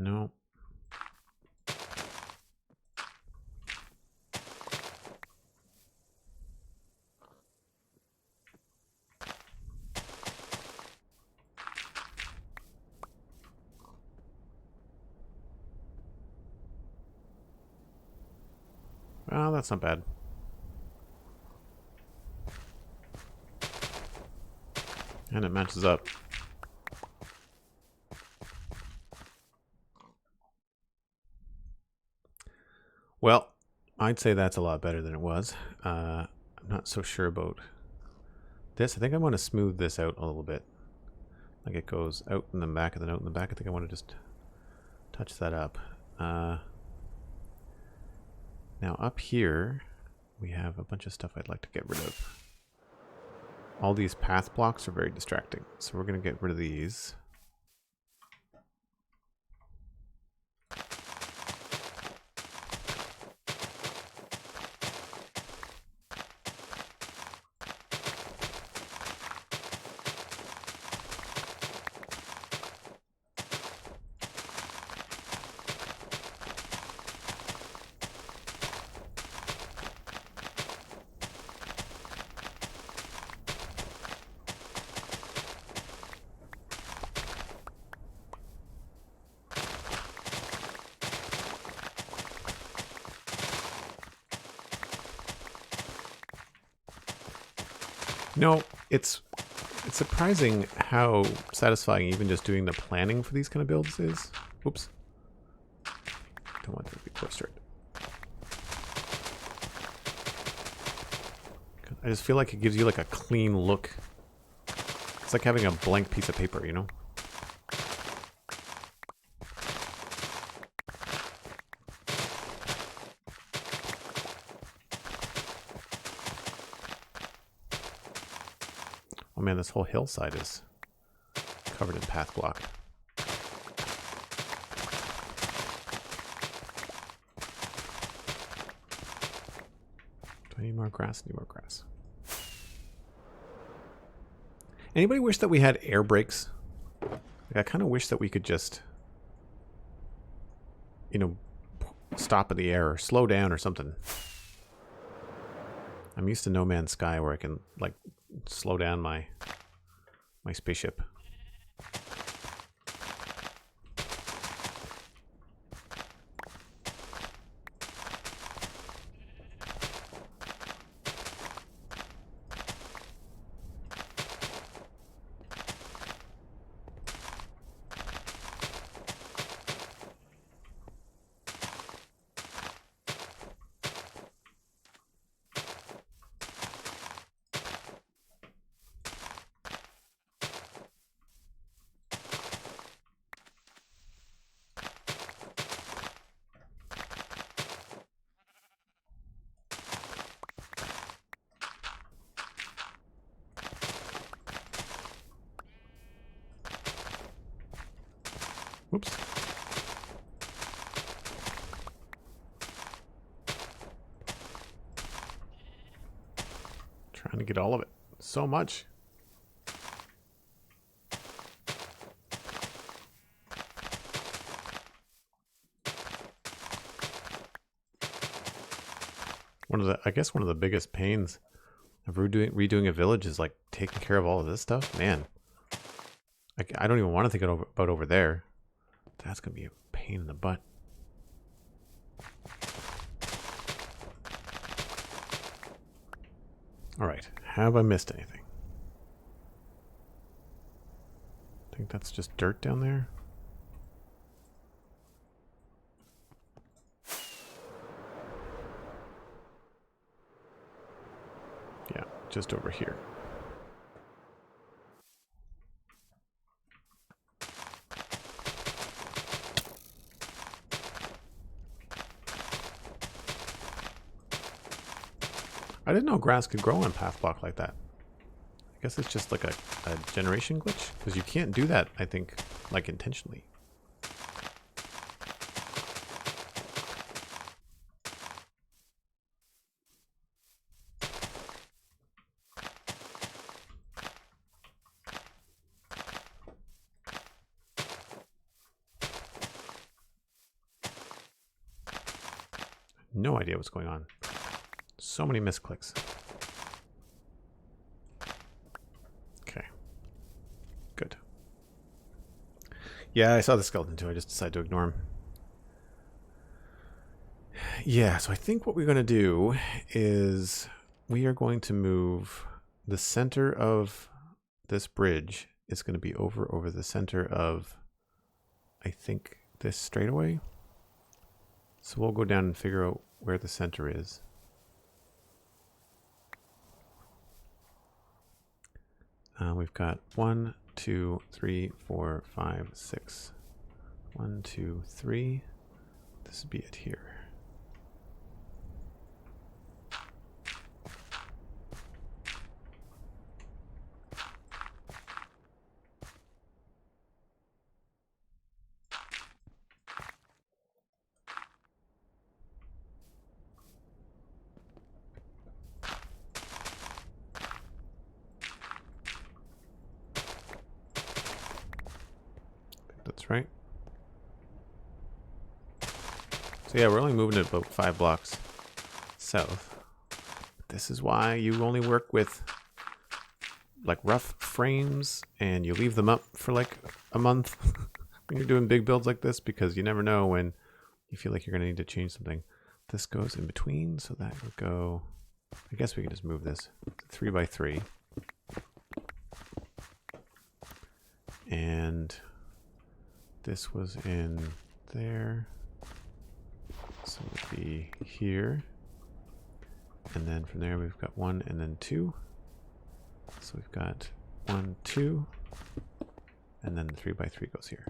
No. Well, that's not bad. And it matches up. Well, I'd say that's a lot better than it was. I'm not so sure about this. I think I want to smooth this out a little bit. Like it goes out in the back and then out in the back. I think I want to just touch that up. Now up here, we have a bunch of stuff I'd like to get rid of. All these path blocks are very distracting, so we're going to get rid of these. No, it's surprising how satisfying even just doing the planning for these kind of builds is. Oops. Don't want to be closer. I just feel like it gives you like a clean look. It's like having a blank piece of paper, you know? Oh man, this whole hillside is covered in path block. Do I need more grass? Need more grass. Anybody wish that we had air brakes? Like, I kind of wish that we could just, you know, stop in the air or slow down or something. I'm used to No Man's Sky where I can, like, slow down my spaceship. Whoops. Trying to get all of it. So much. I guess one of the biggest pains of redoing a village is like taking care of all of this stuff. Man, I don't even want to think about over there. That's going to be a pain in the butt. All right. Have I missed anything? I think that's just dirt down there. Yeah, just over here. I didn't know grass could grow on path block like that. I guess it's just like a generation glitch, because you can't do that, I think, like intentionally. No idea what's going on. So many misclicks. Okay. Good. Yeah, I saw the skeleton too. I just decided to ignore him. Yeah, so I think what we're going to do is we are going to move the center of this bridge is going to be over the center of, I think, this straightaway. So we'll go down and figure out where the center is. We've got 1, 2, 3, 4, 5, 6. 1, 2, 3. This would be it here. That's right. So yeah, we're only moving it about 5 blocks south. This is why you only work with like rough frames and you leave them up for like a month when you're doing big builds like this, because you never know when you feel like you're going to need to change something. This goes in between, so that would go, I guess we can just move this 3 by 3. And this was in there. So it would be here. And then from there we've got 1 and then 2. So we've got 1, 2. And then the 3 by 3 goes here.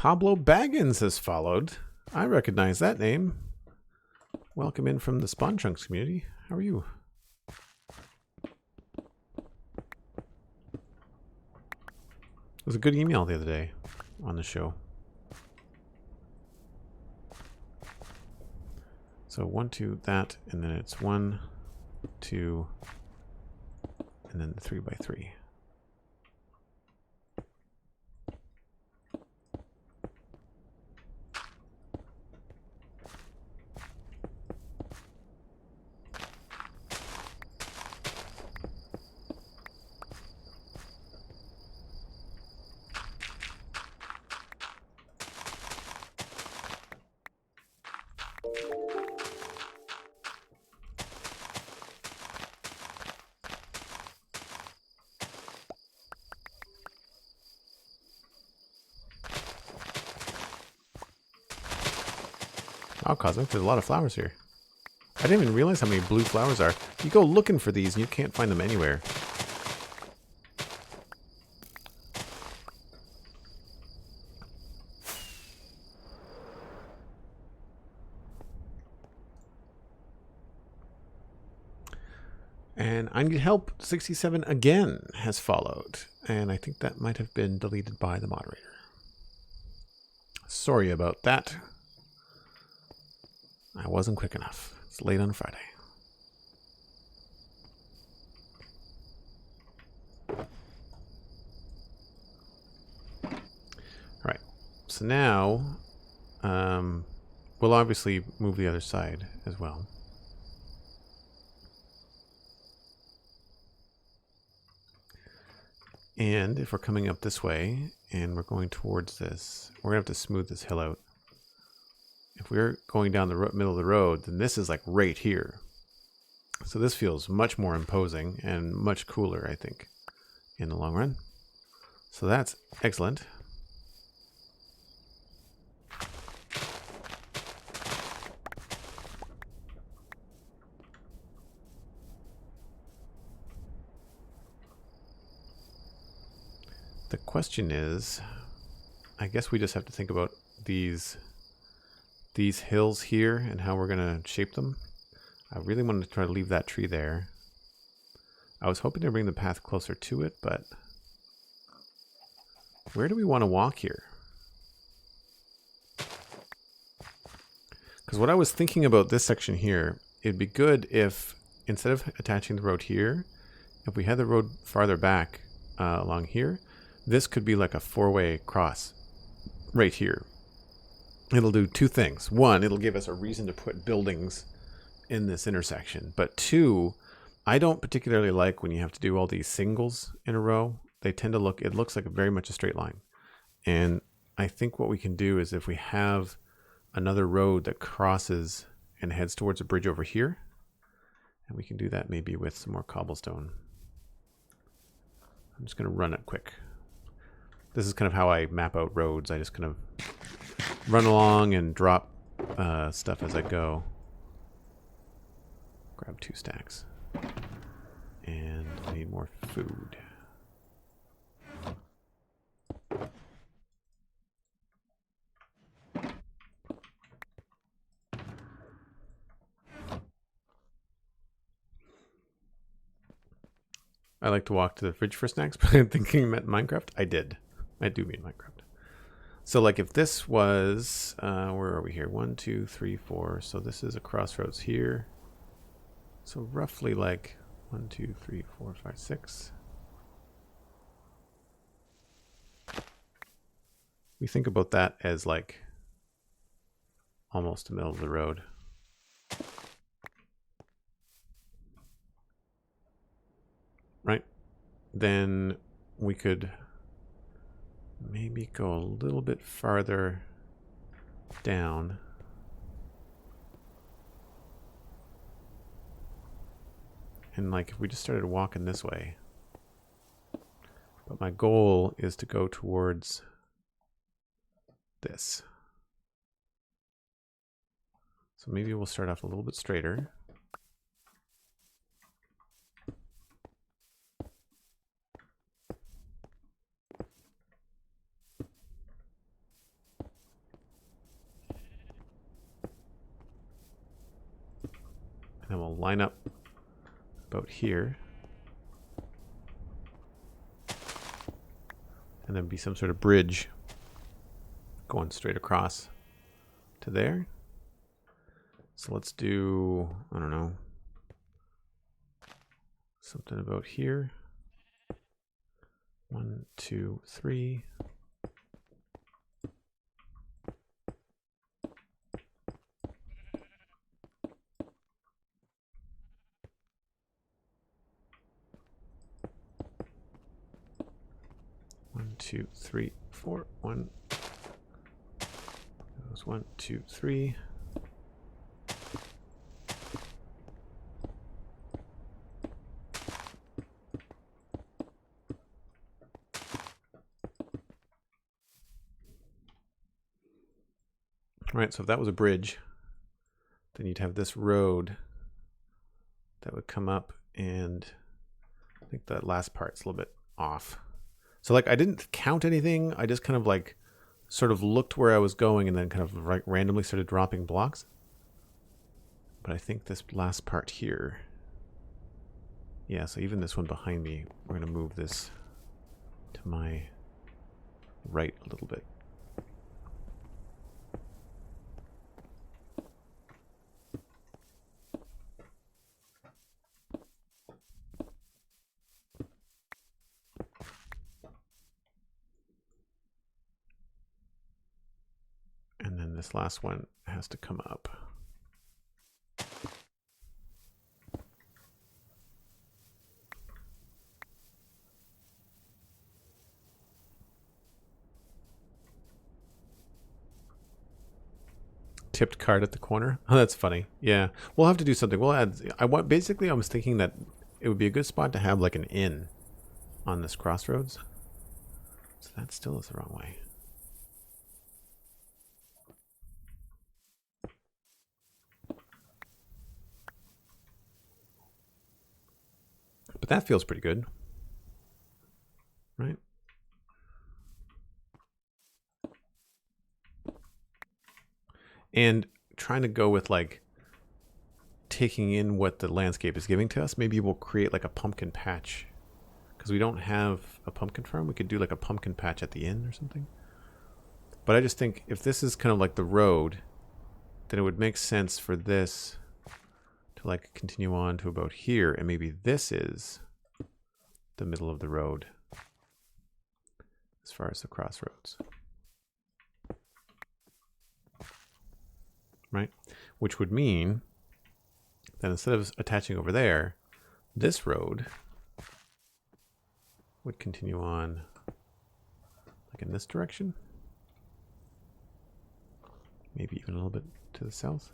Pablo Baggins has followed. I recognize that name. Welcome in from the Spawn Trunks community. How are you? It was a good email the other day on the show. So 1, 2, that, and then it's 1, 2, and then 3 by 3. Wow, Cosmic, there's a lot of flowers here. I didn't even realize how many blue flowers are. You go looking for these and you can't find them anywhere. And I Need Help 67 again has followed. And I think that might have been deleted by the moderator. Sorry about that. I wasn't quick enough. It's late on Friday. All right. So now we'll obviously move the other side as well. And if we're coming up this way and we're going towards this, we're going to have to smooth this hill out. If we're going down the middle of the road, then this is like right here. So this feels much more imposing and much cooler, I think, in the long run. So that's excellent. The question is, I guess we just have to think about these hills here and how we're going to shape them. I really wanted to try to leave that tree there. I was hoping to bring the path closer to it, but where do we want to walk here? Because what I was thinking about this section here, it'd be good if, instead of attaching the road here, if we had the road farther back along here, this could be like a four-way cross right here. It'll do two things. One, it'll give us a reason to put buildings in this intersection. But two, I don't particularly like when you have to do all these singles in a row. They tend to look, it looks like very much a straight line. And I think what we can do is if we have another road that crosses and heads towards a bridge over here, and we can do that maybe with some more cobblestone. I'm just going to run it quick. This is kind of how I map out roads. I just kind of run along and drop stuff as I go. Grab 2 stacks. And I need more food. I like to walk to the fridge for snacks, but I'm thinking you meant Minecraft. I did. I do mean Minecraft. So like if this was, where are we here? 1, 2, 3, 4. So this is a crossroads here. So roughly like 1, 2, 3, 4, 5, 6. We think about that as like almost the middle of the road. Right? Then we could maybe go a little bit farther down. And like if we just started walking this way. But my goal is to go towards this. So maybe we'll start off a little bit straighter. then we'll line up about here. And then be some sort of bridge going straight across to there. So let's do, I don't know, something about here. 1, 2, 3. One, two, three, four. One. Goes 1, 2, 3. Right, so if that was a bridge, then you'd have this road that would come up, and I think that last part's a little bit off. So like I didn't count anything, I just kind of like sort of looked where I was going and then kind of like randomly started dropping blocks. But I think this last part here, yeah, so even this one behind me, we're going to move this to my right a little bit. And then this last one has to come up. Tipped card at the corner. Oh, that's funny. Yeah, we'll have to do something. We'll add. Basically, I was thinking that it would be a good spot to have like an inn on this crossroads. So that still is the wrong way. But that feels pretty good, right? And trying to go with like taking in what the landscape is giving to us. Maybe we'll create like a pumpkin patch, because we don't have a pumpkin farm. We could do like a pumpkin patch at the inn or something. But I just think if this is kind of like the road, then it would make sense for this to like continue on to about here, and maybe this is the middle of the road as far as the crossroads. Right? Which would mean that instead of attaching over there, this road would continue on like in this direction. Maybe even a little bit to the south.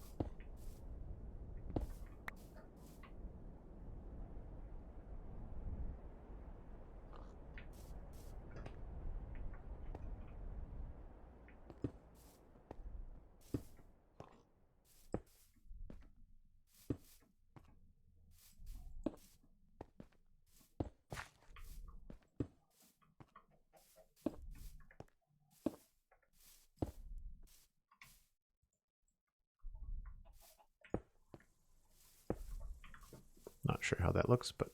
Not sure how that looks, but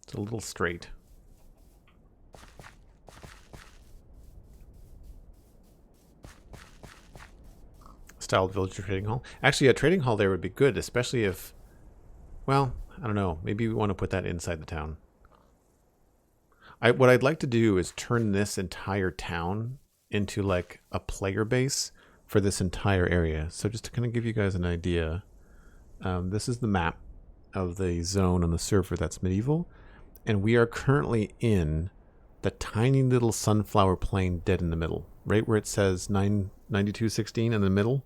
it's a little straight. Styled village or trading hall. Actually, a trading hall there would be good, especially if, well, I don't know. Maybe we want to put that inside the town. What I'd like to do is turn this entire town into like a player base for this entire area. So just to kind of give you guys an idea, this is the map of the zone on the server that's medieval, and we are currently in the tiny little sunflower plain dead in the middle, right where it says 99216 in the middle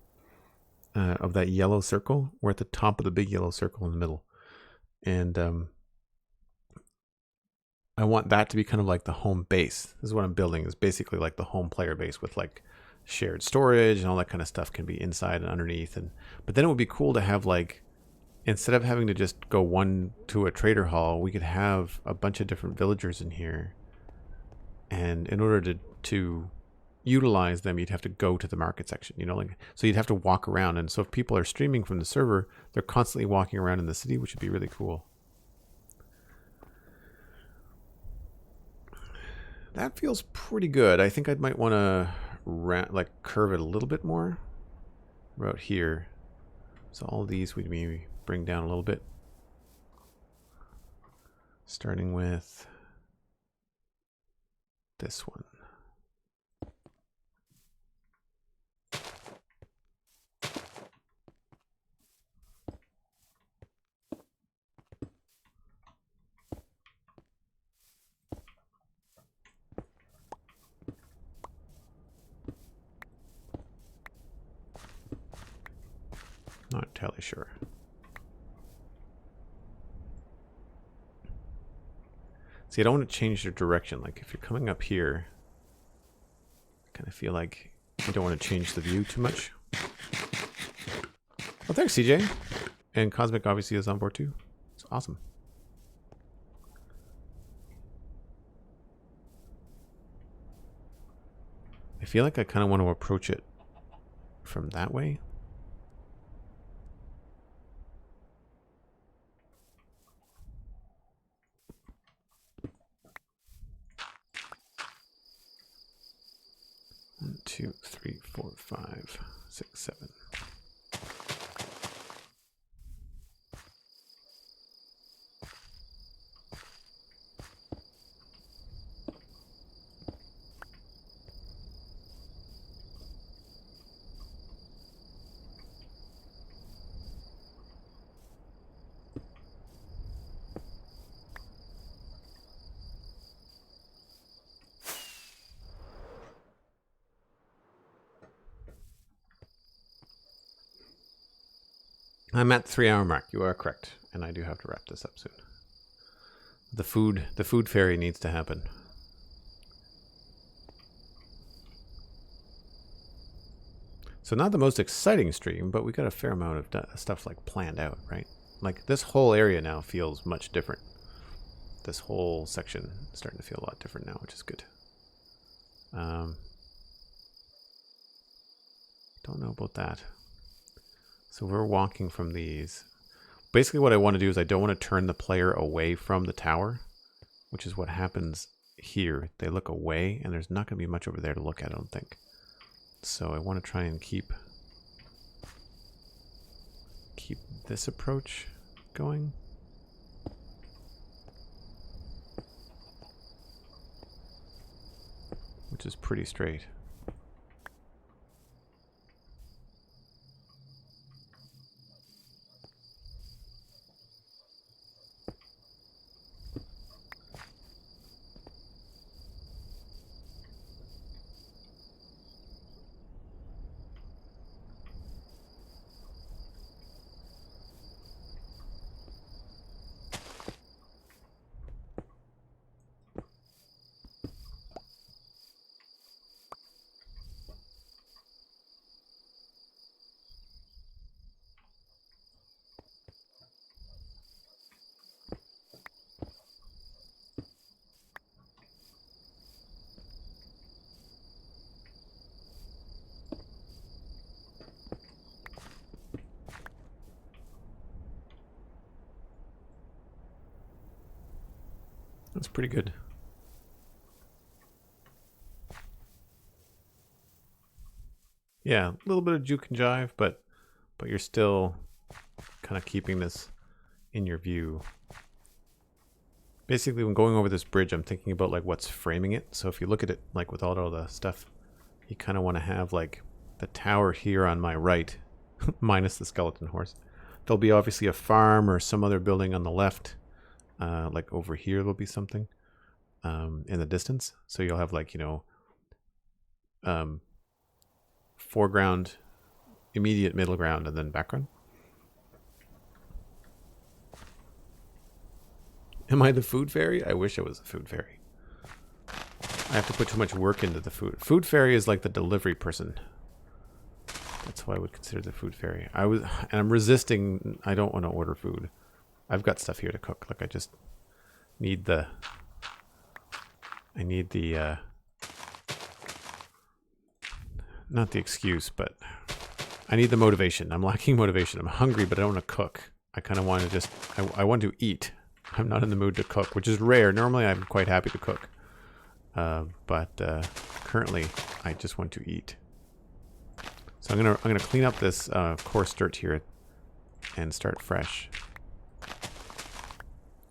of that yellow circle. We're at the top of the big yellow circle in the middle, and I want that to be kind of like the home base. This is what I'm building, is basically like the home player base with like shared storage and all that kind of stuff can be inside and underneath. But then it would be cool to have like, instead of having to just go one to a trader hall, we could have a bunch of different villagers in here. And in order to utilize them, you'd have to go to the market section, you know, like, so you'd have to walk around. And so if people are streaming from the server, they're constantly walking around in the city, which would be really cool. That feels pretty good. I think I might want to like curve it a little bit more about here. So all these would maybe bring down a little bit. Starting with this one. Not entirely sure. See, I don't want to change the direction. Like if you're coming up here, I kind of feel like you don't want to change the view too much. Well, thanks, CJ. And Cosmic obviously is on board too. It's awesome. I feel like I kind of want to approach it from that way. One, 2, 3, 4, 5, 6, 7. I'm at the 3-hour mark. You are correct, and I do have to wrap this up soon. The food fairy needs to happen. So not the most exciting stream, but we got a fair amount of stuff like planned out, right? Like this whole area now feels much different. This whole section is starting to feel a lot different now, which is good. Don't know about that. So we're walking from these. Basically what I want to do is I don't want to turn the player away from the tower, which is what happens here. They look away and there's not going to be much over there to look at, I don't think. So I want to try and keep this approach going. Which is pretty straight. That's pretty good. Yeah, a little bit of juke and jive, but you're still kind of keeping this in your view. Basically, when going over this bridge, I'm thinking about like what's framing it. So if you look at it like with all the stuff, you kind of want to have like the tower here on my right, minus the skeleton horse. There'll be obviously a farm or some other building on the left. Like over here, there'll be something in the distance. So you'll have like, you know, foreground, immediate middle ground, and then background. Am I the food fairy? I wish I was a food fairy. I have to put too much work into the food. Food fairy is like the delivery person. That's who I would consider the food fairy. And I'm resisting. I don't want to order food. I've got stuff here to cook. Like I just need the. I need the not the excuse, but I need the motivation. I'm lacking motivation. I'm hungry, but I don't want to cook. I kind of want to just, I want to eat. I'm not in the mood to cook, which is rare. Normally I'm quite happy to cook. But currently I just want to eat. So I'm gonna clean up this coarse dirt here and start fresh.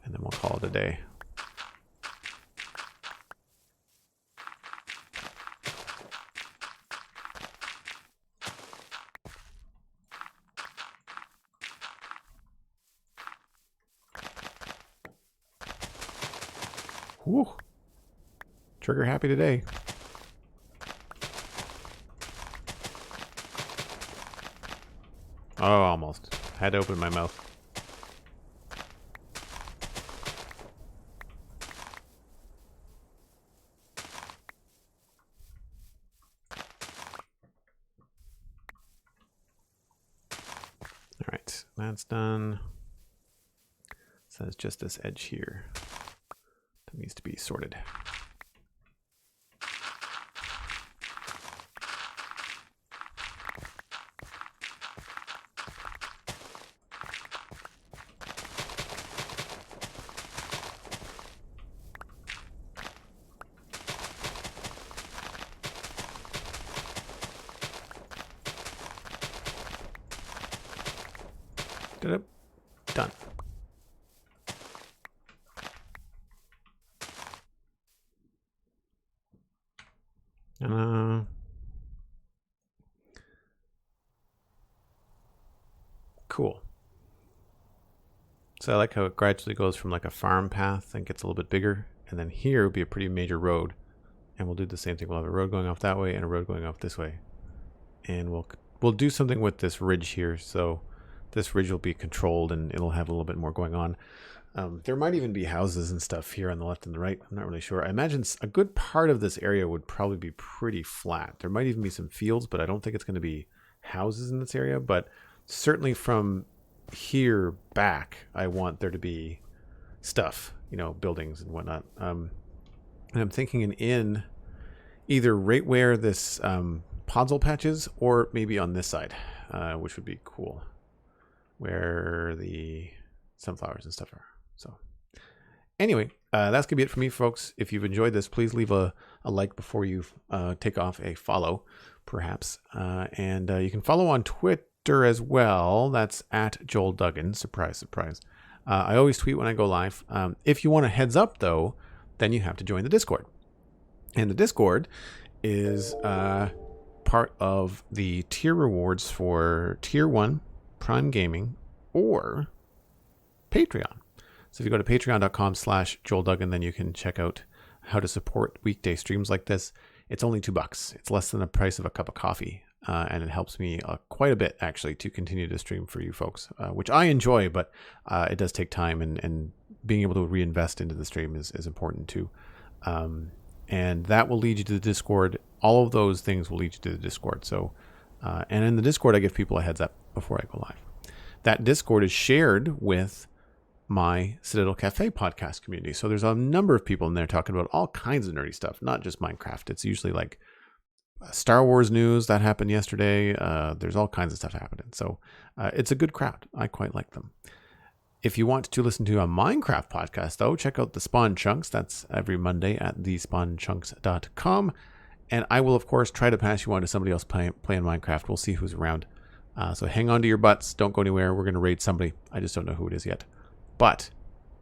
And then we'll call it a day. Woo. Trigger happy today. Oh, almost. Had to open my mouth. Alright, that's done. So it's just this edge here that needs to be sorted. Done. Cool. So I like how it gradually goes from like a farm path and gets a little bit bigger. And then here would be a pretty major road. And we'll do the same thing. We'll have a road going off that way and a road going off this way. And we'll do something with this ridge here. So this ridge will be controlled and it'll have a little bit more going on. There might even be houses and stuff here on the left and the right. I'm not really sure. I imagine a good part of this area would probably be pretty flat. There might even be some fields, but I don't think it's going to be houses in this area. But certainly from here back, I want there to be stuff, you know, buildings and whatnot. And I'm thinking an inn either right where this podzol patch is or maybe on this side, which would be cool, where the sunflowers and stuff are. So anyway, that's gonna be it for me, folks. If you've enjoyed this, please leave a like before you take off a follow, perhaps. And you can follow on Twitter as well. That's at Joel Duggan. Surprise, surprise. I always tweet when I go live. If you want a heads up, though, then you have to join the Discord. And the Discord is part of the tier rewards for Tier 1 Prime Gaming or Patreon. So if you go to patreon.com/Joel Duggan, then you can check out how to support weekday streams like this. It's only $2. It's less than the price of a cup of coffee. And it helps me quite a bit, actually, to continue to stream for you folks, which I enjoy, but it does take time, and being able to reinvest into the stream is important too. And that will lead you to the Discord. All of those things will lead you to the Discord. So, and in the Discord, I give people a heads up before I go live. That Discord is shared with my Citadel Cafe podcast community. So there's a number of people in there talking about all kinds of nerdy stuff, not just Minecraft. It's usually like Star Wars news that happened yesterday. There's all kinds of stuff happening. So it's a good crowd. I quite like them. If you want to listen to a Minecraft podcast, though, check out the Spawn Chunks. That's every Monday at thespawnchunks.com. And I will, of course, try to pass you on to somebody else playing Minecraft. We'll see who's around. So hang on to your butts. Don't go anywhere. We're going to raid somebody. I just don't know who it is yet. But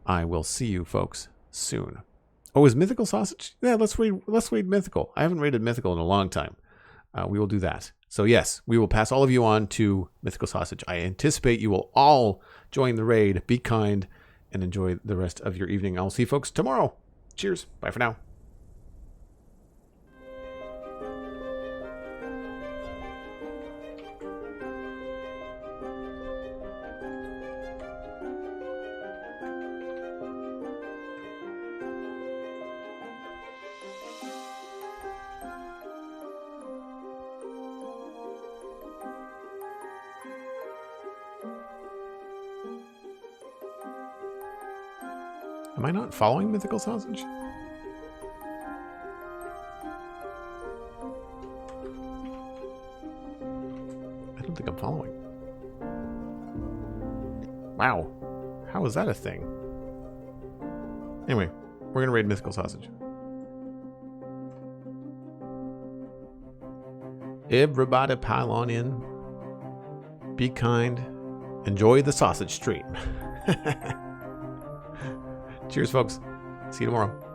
I will see you folks soon. Oh, is Mythical Sausage? Yeah, let's raid Mythical. I haven't raided Mythical in a long time. We will do that. So yes, we will pass all of you on to Mythical Sausage. I anticipate you will all join the raid. Be kind and enjoy the rest of your evening. I'll see you folks tomorrow. Cheers. Bye for now. Am I not following Mythical Sausage? don't think I'm following. Wow. How is that a thing? Anyway, we're going to raid Mythical Sausage. Everybody pile on in. Be kind. Enjoy the sausage stream. Cheers, folks. See you tomorrow.